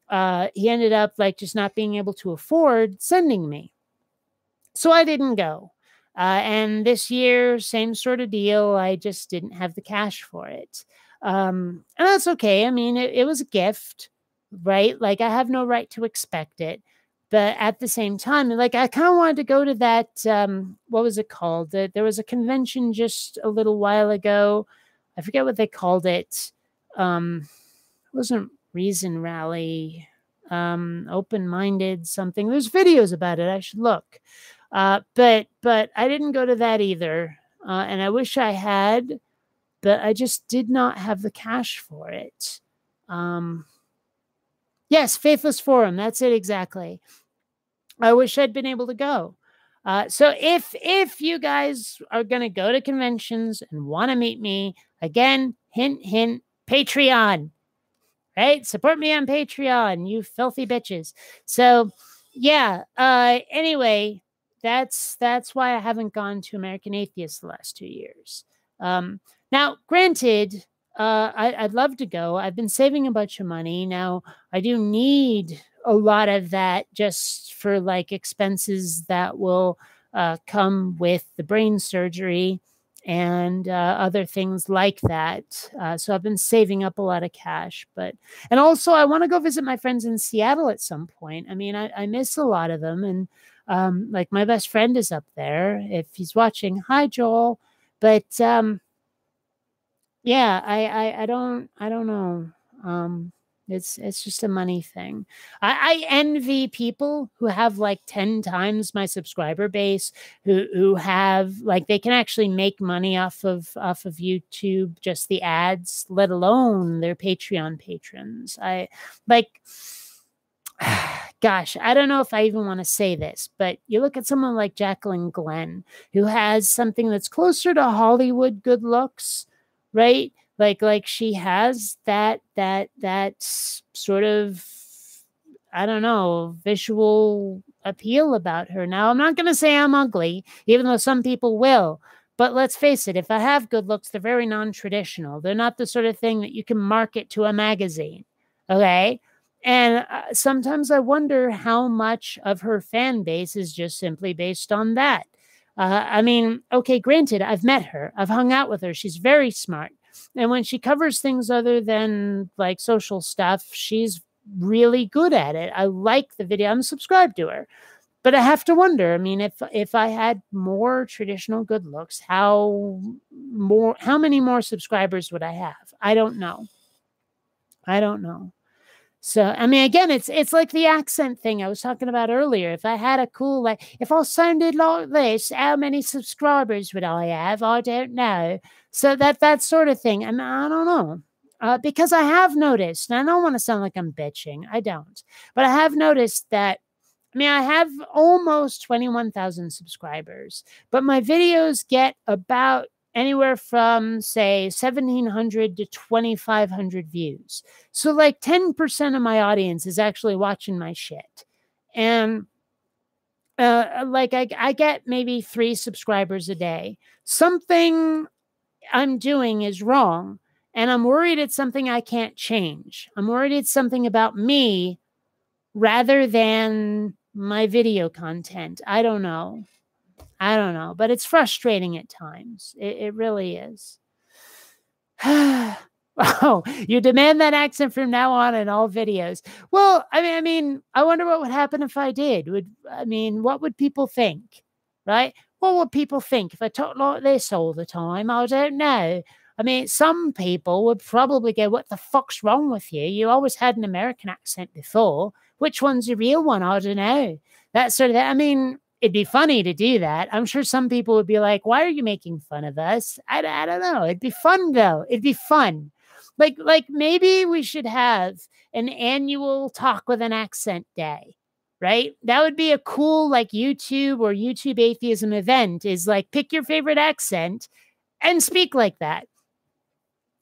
he ended up, like, just not being able to afford sending me. So I didn't go. And this year, same sort of deal. I just didn't have the cash for it. And that's okay. I mean, it was a gift, right? Like, I have no right to expect it. but at the same time, like I kind of wanted to go to that. What was it called? There was a convention just a little while ago. I forget what they called it. It wasn't Reason Rally, Open-Minded something. There's videos about it. I should look. But I didn't go to that either. And I wish I had, but I just did not have the cash for it. Yes, Faithless Forum. That's it exactly. I wish I'd been able to go. So if you guys are going to go to conventions and want to meet me, again, hint, hint, Patreon, right? Support me on Patreon, you filthy bitches. So yeah, anyway, that's why I haven't gone to American Atheist the last 2 years. Now, granted, I'd love to go. I've been saving a bunch of money. Now, I do need a lot of that just for like expenses that will come with the brain surgery and other things like that. So I've been saving up a lot of cash. And also I want to go visit my friends in Seattle at some point. I mean, I miss a lot of them. And like my best friend is up there. If he's watching, hi, Joel. But yeah, I don't know. It's just a money thing. I envy people who have like 10 times my subscriber base, who have like they can actually make money off of YouTube, just the ads, let alone their Patreon patrons. I like gosh, I don't know if I even want to say this, but you look at someone like Jacqueline Glenn, who has something that's closer to Hollywood good looks, right? Like she has that sort of, I don't know, visual appeal about her. Now, I'm not going to say I'm ugly, even though some people will. But let's face it, if I have good looks, they're very non-traditional. They're not the sort of thing that you can market to a magazine, okay? And sometimes I wonder how much of her fan base is just simply based on that. I mean, okay, granted, I've met her. I've hung out with her. She's very smart. And when she covers things other than like social stuff, she's really good at it. I like the video. I'm subscribed to her. But I have to wonder, I mean, if I had more traditional good looks, how many more subscribers would I have? I don't know. So, I mean, again, it's like the accent thing I was talking about earlier. If I had a cool, like, if I sounded like this, how many subscribers would I have? I don't know. So that sort of thing. And I don't know. Because I have noticed, and I don't want to sound like I'm bitching. I don't. But I have noticed that, I mean, I have almost 21,000 subscribers, but my videos get about anywhere from, say, 1,700 to 2,500 views. So like 10% of my audience is actually watching my shit. And like I get maybe 3 subscribers a day. Something I'm doing is wrong. And I'm worried it's something I can't change. I'm worried it's something about me rather than my video content. I don't know. But it's frustrating at times. It really is. Oh, you demand that accent from now on in all videos. Well, I mean, I wonder what would happen if I did. What would people think? Right? What would people think if I talked like this all the time? I don't know. I mean, some people would probably go, what the fuck's wrong with you? You always had an American accent before. Which one's your real one? I don't know. That sort of thing. I mean, it'd be funny to do that. I'm sure some people would be like, why are you making fun of us? I don't know. It'd be fun, though. It'd be fun. Like maybe we should have an annual Talk with an Accent day, right? That would be a cool, like, YouTube or YouTube atheism event, is like, pick your favorite accent and speak like that.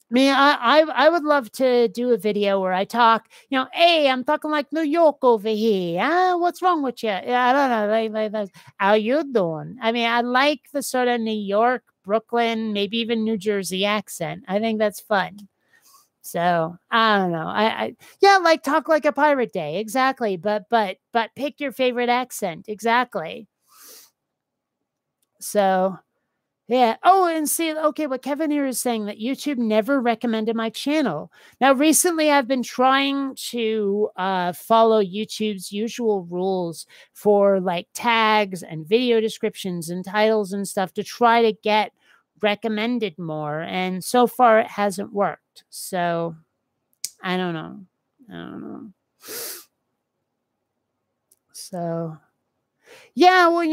I mean, I would love to do a video where I talk, hey, I'm talking like New York over here. What's wrong with you? I don't know. Like, how you doing? I mean, I like the sort of New York, Brooklyn, maybe even New Jersey accent. I think that's fun. So I don't know. Yeah, like talk like a pirate day. Exactly. But pick your favorite accent. Exactly. So Yeah. Oh, and see, okay, what Kevin here is saying that YouTube never recommended my channel. Now, recently I've been trying to follow YouTube's usual rules for like tags and video descriptions and titles and stuff to try to get recommended more. And so far it hasn't worked. So I don't know. I don't know. So yeah, well,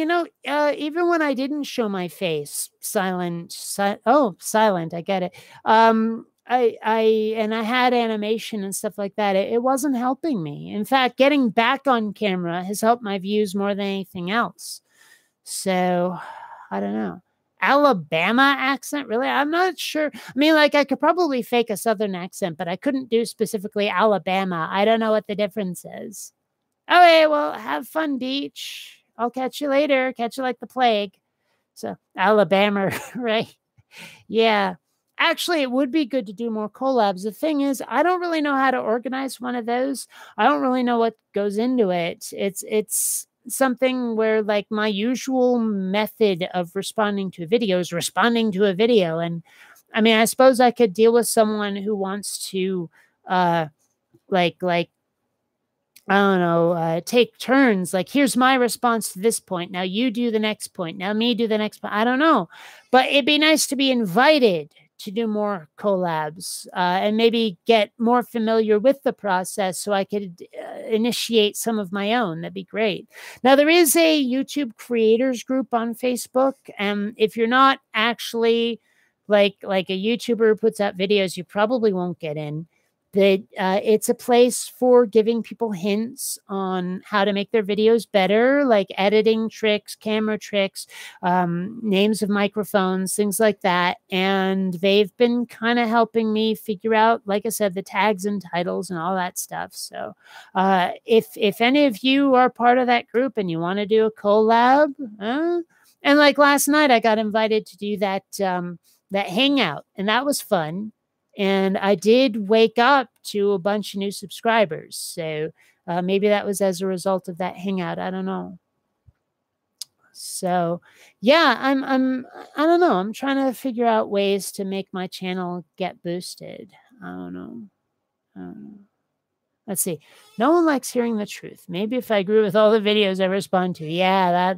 even when I didn't show my face, silent, silent, I get it. I had animation and stuff like that. It wasn't helping me. In fact, getting back on camera has helped my views more than anything else. So, I don't know. Alabama accent, really? I'm not sure. I mean, like, I could probably fake a Southern accent, but I couldn't do specifically Alabama. I don't know what the difference is. Okay, well, have fun, beach. I'll catch you later. Catch you like the plague. So, Alabama, right? Yeah. Actually, it would be good to do more collabs. The thing is, I don't really know how to organize one of those. I don't really know what goes into it. It's something where like my usual method of responding to a video is responding to a video. And I mean, I suppose I could deal with someone who wants to like I don't know, take turns. Like, here's my response to this point. Now you do the next point. Now me do the next point. I don't know. But it'd be nice to be invited to do more collabs and maybe get more familiar with the process so I could initiate some of my own. That'd be great. Now, there is a YouTube creators group on Facebook. And if you're not actually like a YouTuber who puts out videos, you probably won't get in. That it's a place for giving people hints on how to make their videos better, like editing tricks, camera tricks, names of microphones, things like that. And they've been kind of helping me figure out, like I said, the tags and titles and all that stuff. So if any of you are part of that group and you want to do a collab, and like last night I got invited to do that hangout, and that was fun. And I did wake up to a bunch of new subscribers. So maybe that was as a result of that hangout. I don't know. So yeah, I don't know. I'm trying to figure out ways to make my channel get boosted. I don't know. Let's see. No one likes hearing the truth. Maybe if I agree with all the videos I respond to. Yeah,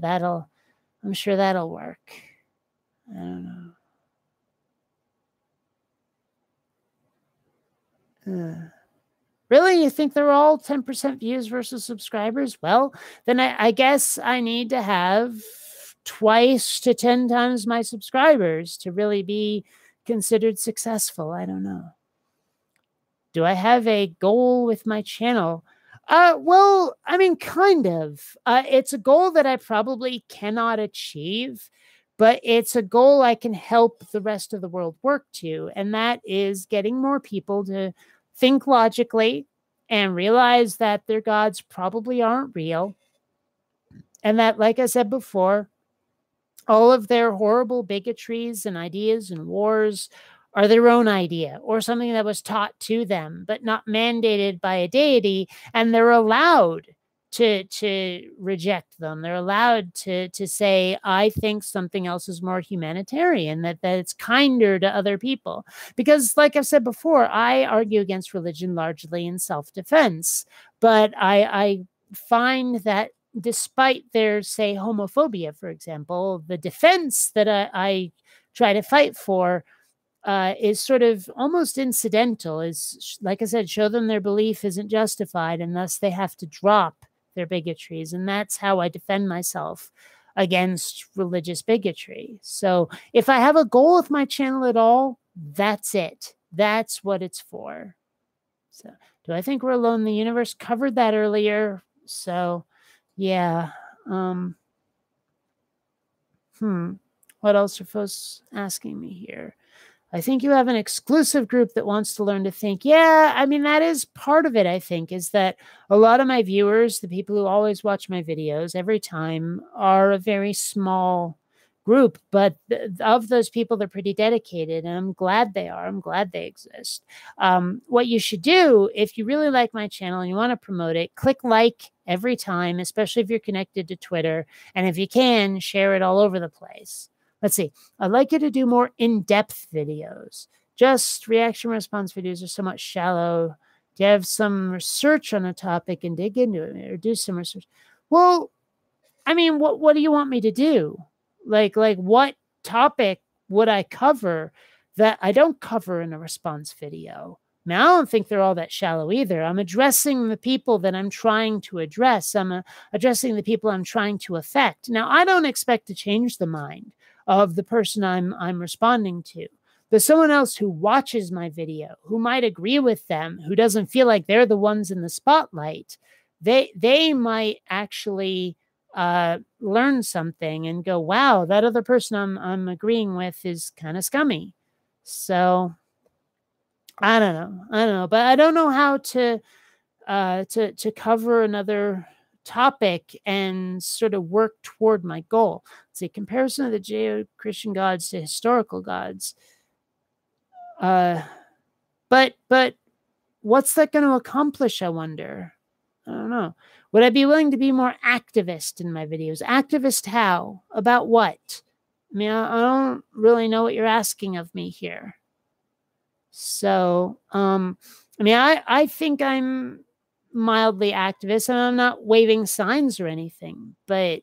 I'm sure that'll work. I don't know. Really? You think they're all 10% views versus subscribers? Well, then I guess I need to have twice to 10 times my subscribers to really be considered successful. I don't know. Do I have a goal with my channel? Well, I mean, kind of. It's a goal that I probably cannot achieve, but it's a goal I can help the rest of the world work to. And that is getting more people to think logically and realize that their gods probably aren't real. And that, like I said before, all of their horrible bigotries and ideas and wars are their own idea or something that was taught to them, but not mandated by a deity. And they're allowed to reject them. They're allowed to say, I think something else is more humanitarian, that it's kinder to other people. Because like I've said before, I argue against religion largely in self-defense, but I find that despite their, say, homophobia, for example, the defense that I try to fight for is sort of almost incidental, is, like I said, show them their belief isn't justified, and thus they have to drop their bigotries. And that's how I defend myself against religious bigotry. So if I have a goal with my channel at all, that's it. That's what it's for. So do I think we're alone in the universe? Covered that earlier. So yeah. What else are folks asking me here? I think you have an exclusive group that wants to learn to think. Yeah, I mean, that is part of it, I think, is that a lot of my viewers, the people who always watch my videos every time, are a very small group. But of those people, they're pretty dedicated, and I'm glad they are. I'm glad they exist. What you should do, if you really like my channel and you want to promote it, click like every time, especially if you're connected to Twitter. And if you can, share it all over the place. Let's see. I'd like you to do more in-depth videos. Just reaction response videos are somewhat shallow. Do you have some research on a topic and dig into it, or do some research? Well, I mean, what do you want me to do? Like what topic would I cover that I don't cover in a response video? I mean, I don't think they're all that shallow either. I'm addressing the people that I'm trying to address. I'm addressing the people I'm trying to affect. Now, I don't expect to change the mind of the person I'm responding to. There's someone else who watches my video, who might agree with them, who doesn't feel like they're the ones in the spotlight. They might actually learn something and go, wow, that other person I'm agreeing with is kind of scummy. So I don't know, but I don't know how to cover another topic and sort of work toward my goal. Let's see, comparison of the Judeo-Christian gods to historical gods. But what's that going to accomplish, I wonder? I don't know. Would I be willing to be more activist in my videos? Activist how? About what? I mean, I don't really know what you're asking of me here. So, I mean, I think I'm mildly activist, and I'm not waving signs or anything, but,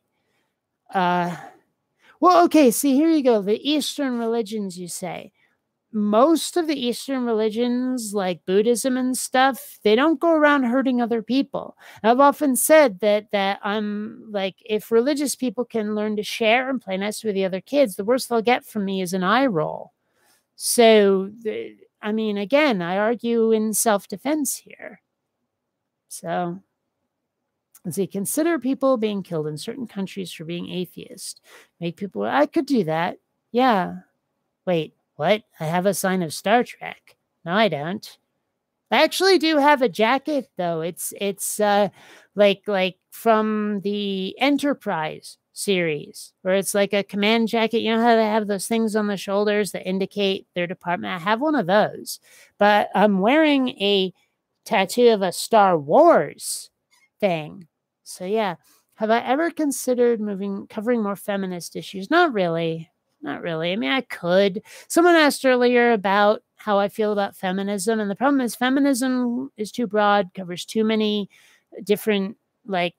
well, okay, see, here you go. The Eastern religions, you say. Most of the Eastern religions, like Buddhism and stuff, they don't go around hurting other people. I've often said that I'm like, if religious people can learn to share and play nice with the other kids, the worst they'll get from me is an eye roll. So, I mean, again, I argue in self-defense here. So, let's see, consider people being killed in certain countries for being atheist. Make people, I could do that. Yeah. Wait. What? I have a sign of Star Trek. No, I don't. I actually do have a jacket, though. It's like from the Enterprise series, where it's like a command jacket. You know how they have those things on the shoulders that indicate their department? I have one of those, but I'm wearing a tattoo of a Star Wars thing. So yeah. Have I ever considered covering more feminist issues? Not really. Not really. I mean, I could. Someone asked earlier about how I feel about feminism. And the problem is feminism is too broad, covers too many different like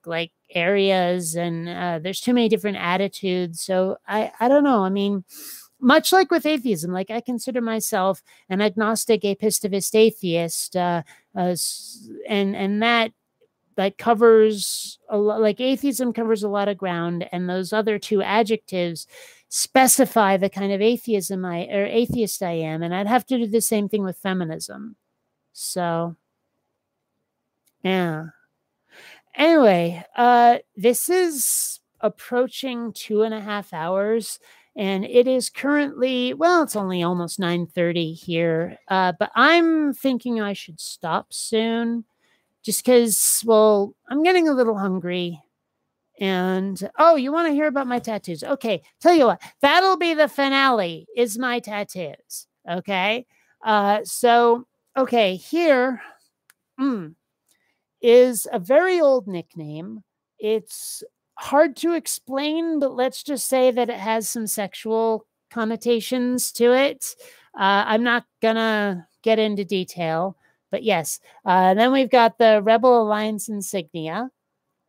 areas, and there's too many different attitudes. So I don't know. I mean, much like with atheism, like I consider myself an agnostic, apistivist atheist, and that covers a lot, like atheism covers a lot of ground, and those other two adjectives specify the kind of atheist I am, and I'd have to do the same thing with feminism. So, yeah. Anyway, this is approaching 2.5 hours, and it is currently, well, it's only almost 9:30 here, but I'm thinking I should stop soon, just because, well, I'm getting a little hungry. And, oh, you want to hear about my tattoos? Okay, tell you what, that'll be the finale, is my tattoos. Okay, so, okay, here is a very old nickname. It's hard to explain, but let's just say that it has some sexual connotations to it. I'm not gonna get into detail, but yes. Then we've got the Rebel Alliance insignia,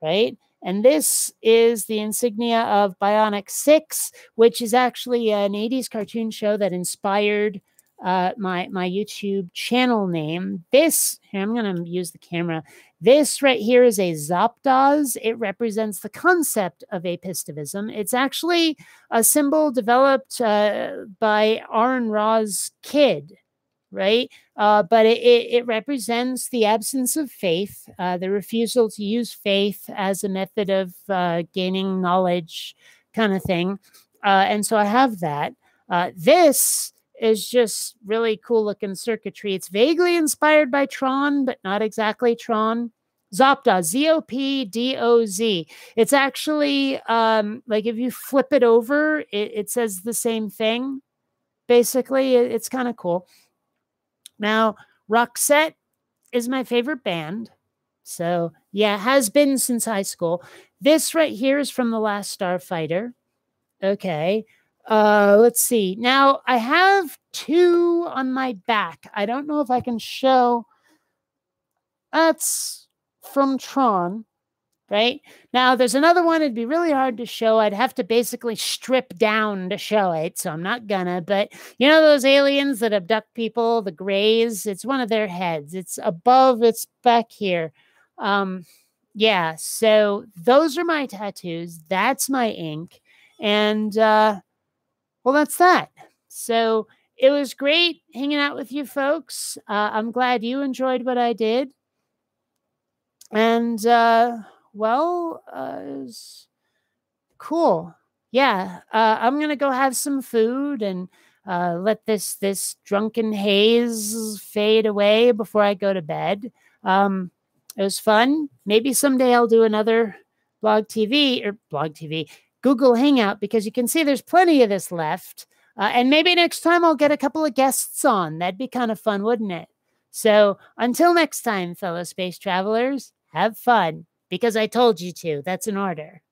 right? And this is the insignia of Bionic 6, which is actually an 80s cartoon show that inspired my YouTube channel name. This, here, I'm going to use the camera. This right here is a Zapdos. It represents the concept of apistivism. It's actually a symbol developed by Aaron Ra's kid, right? But it represents the absence of faith, the refusal to use faith as a method of gaining knowledge kind of thing. And so I have that. This is just really cool looking circuitry. It's vaguely inspired by Tron, but not exactly Tron. Zapdoz, Z-O-P-D-O-Z. It's actually, like if you flip it over, it says the same thing. Basically, it's kind of cool. Now, Roxette is my favorite band. So, yeah, has been since high school. This right here is from The Last Starfighter. Okay. Let's see. Now I have two on my back. I don't know if I can show. That's from Tron, right? Now there's another one. It'd be really hard to show. I'd have to basically strip down to show it, so I'm not gonna. But you know those aliens that abduct people, the Greys? It's one of their heads. It's above. It's back here. Yeah. So those are my tattoos. That's my ink, and well, that's that. So it was great hanging out with you folks. I'm glad you enjoyed what I did. And, well, cool. Yeah. I'm going to go have some food and let this drunken haze fade away before I go to bed. It was fun. Maybe someday I'll do another blog TV, Google Hangout, because you can see there's plenty of this left. And maybe next time I'll get a couple of guests on. That'd be kind of fun, wouldn't it? So until next time, fellow space travelers, have fun, because I told you to. That's an order.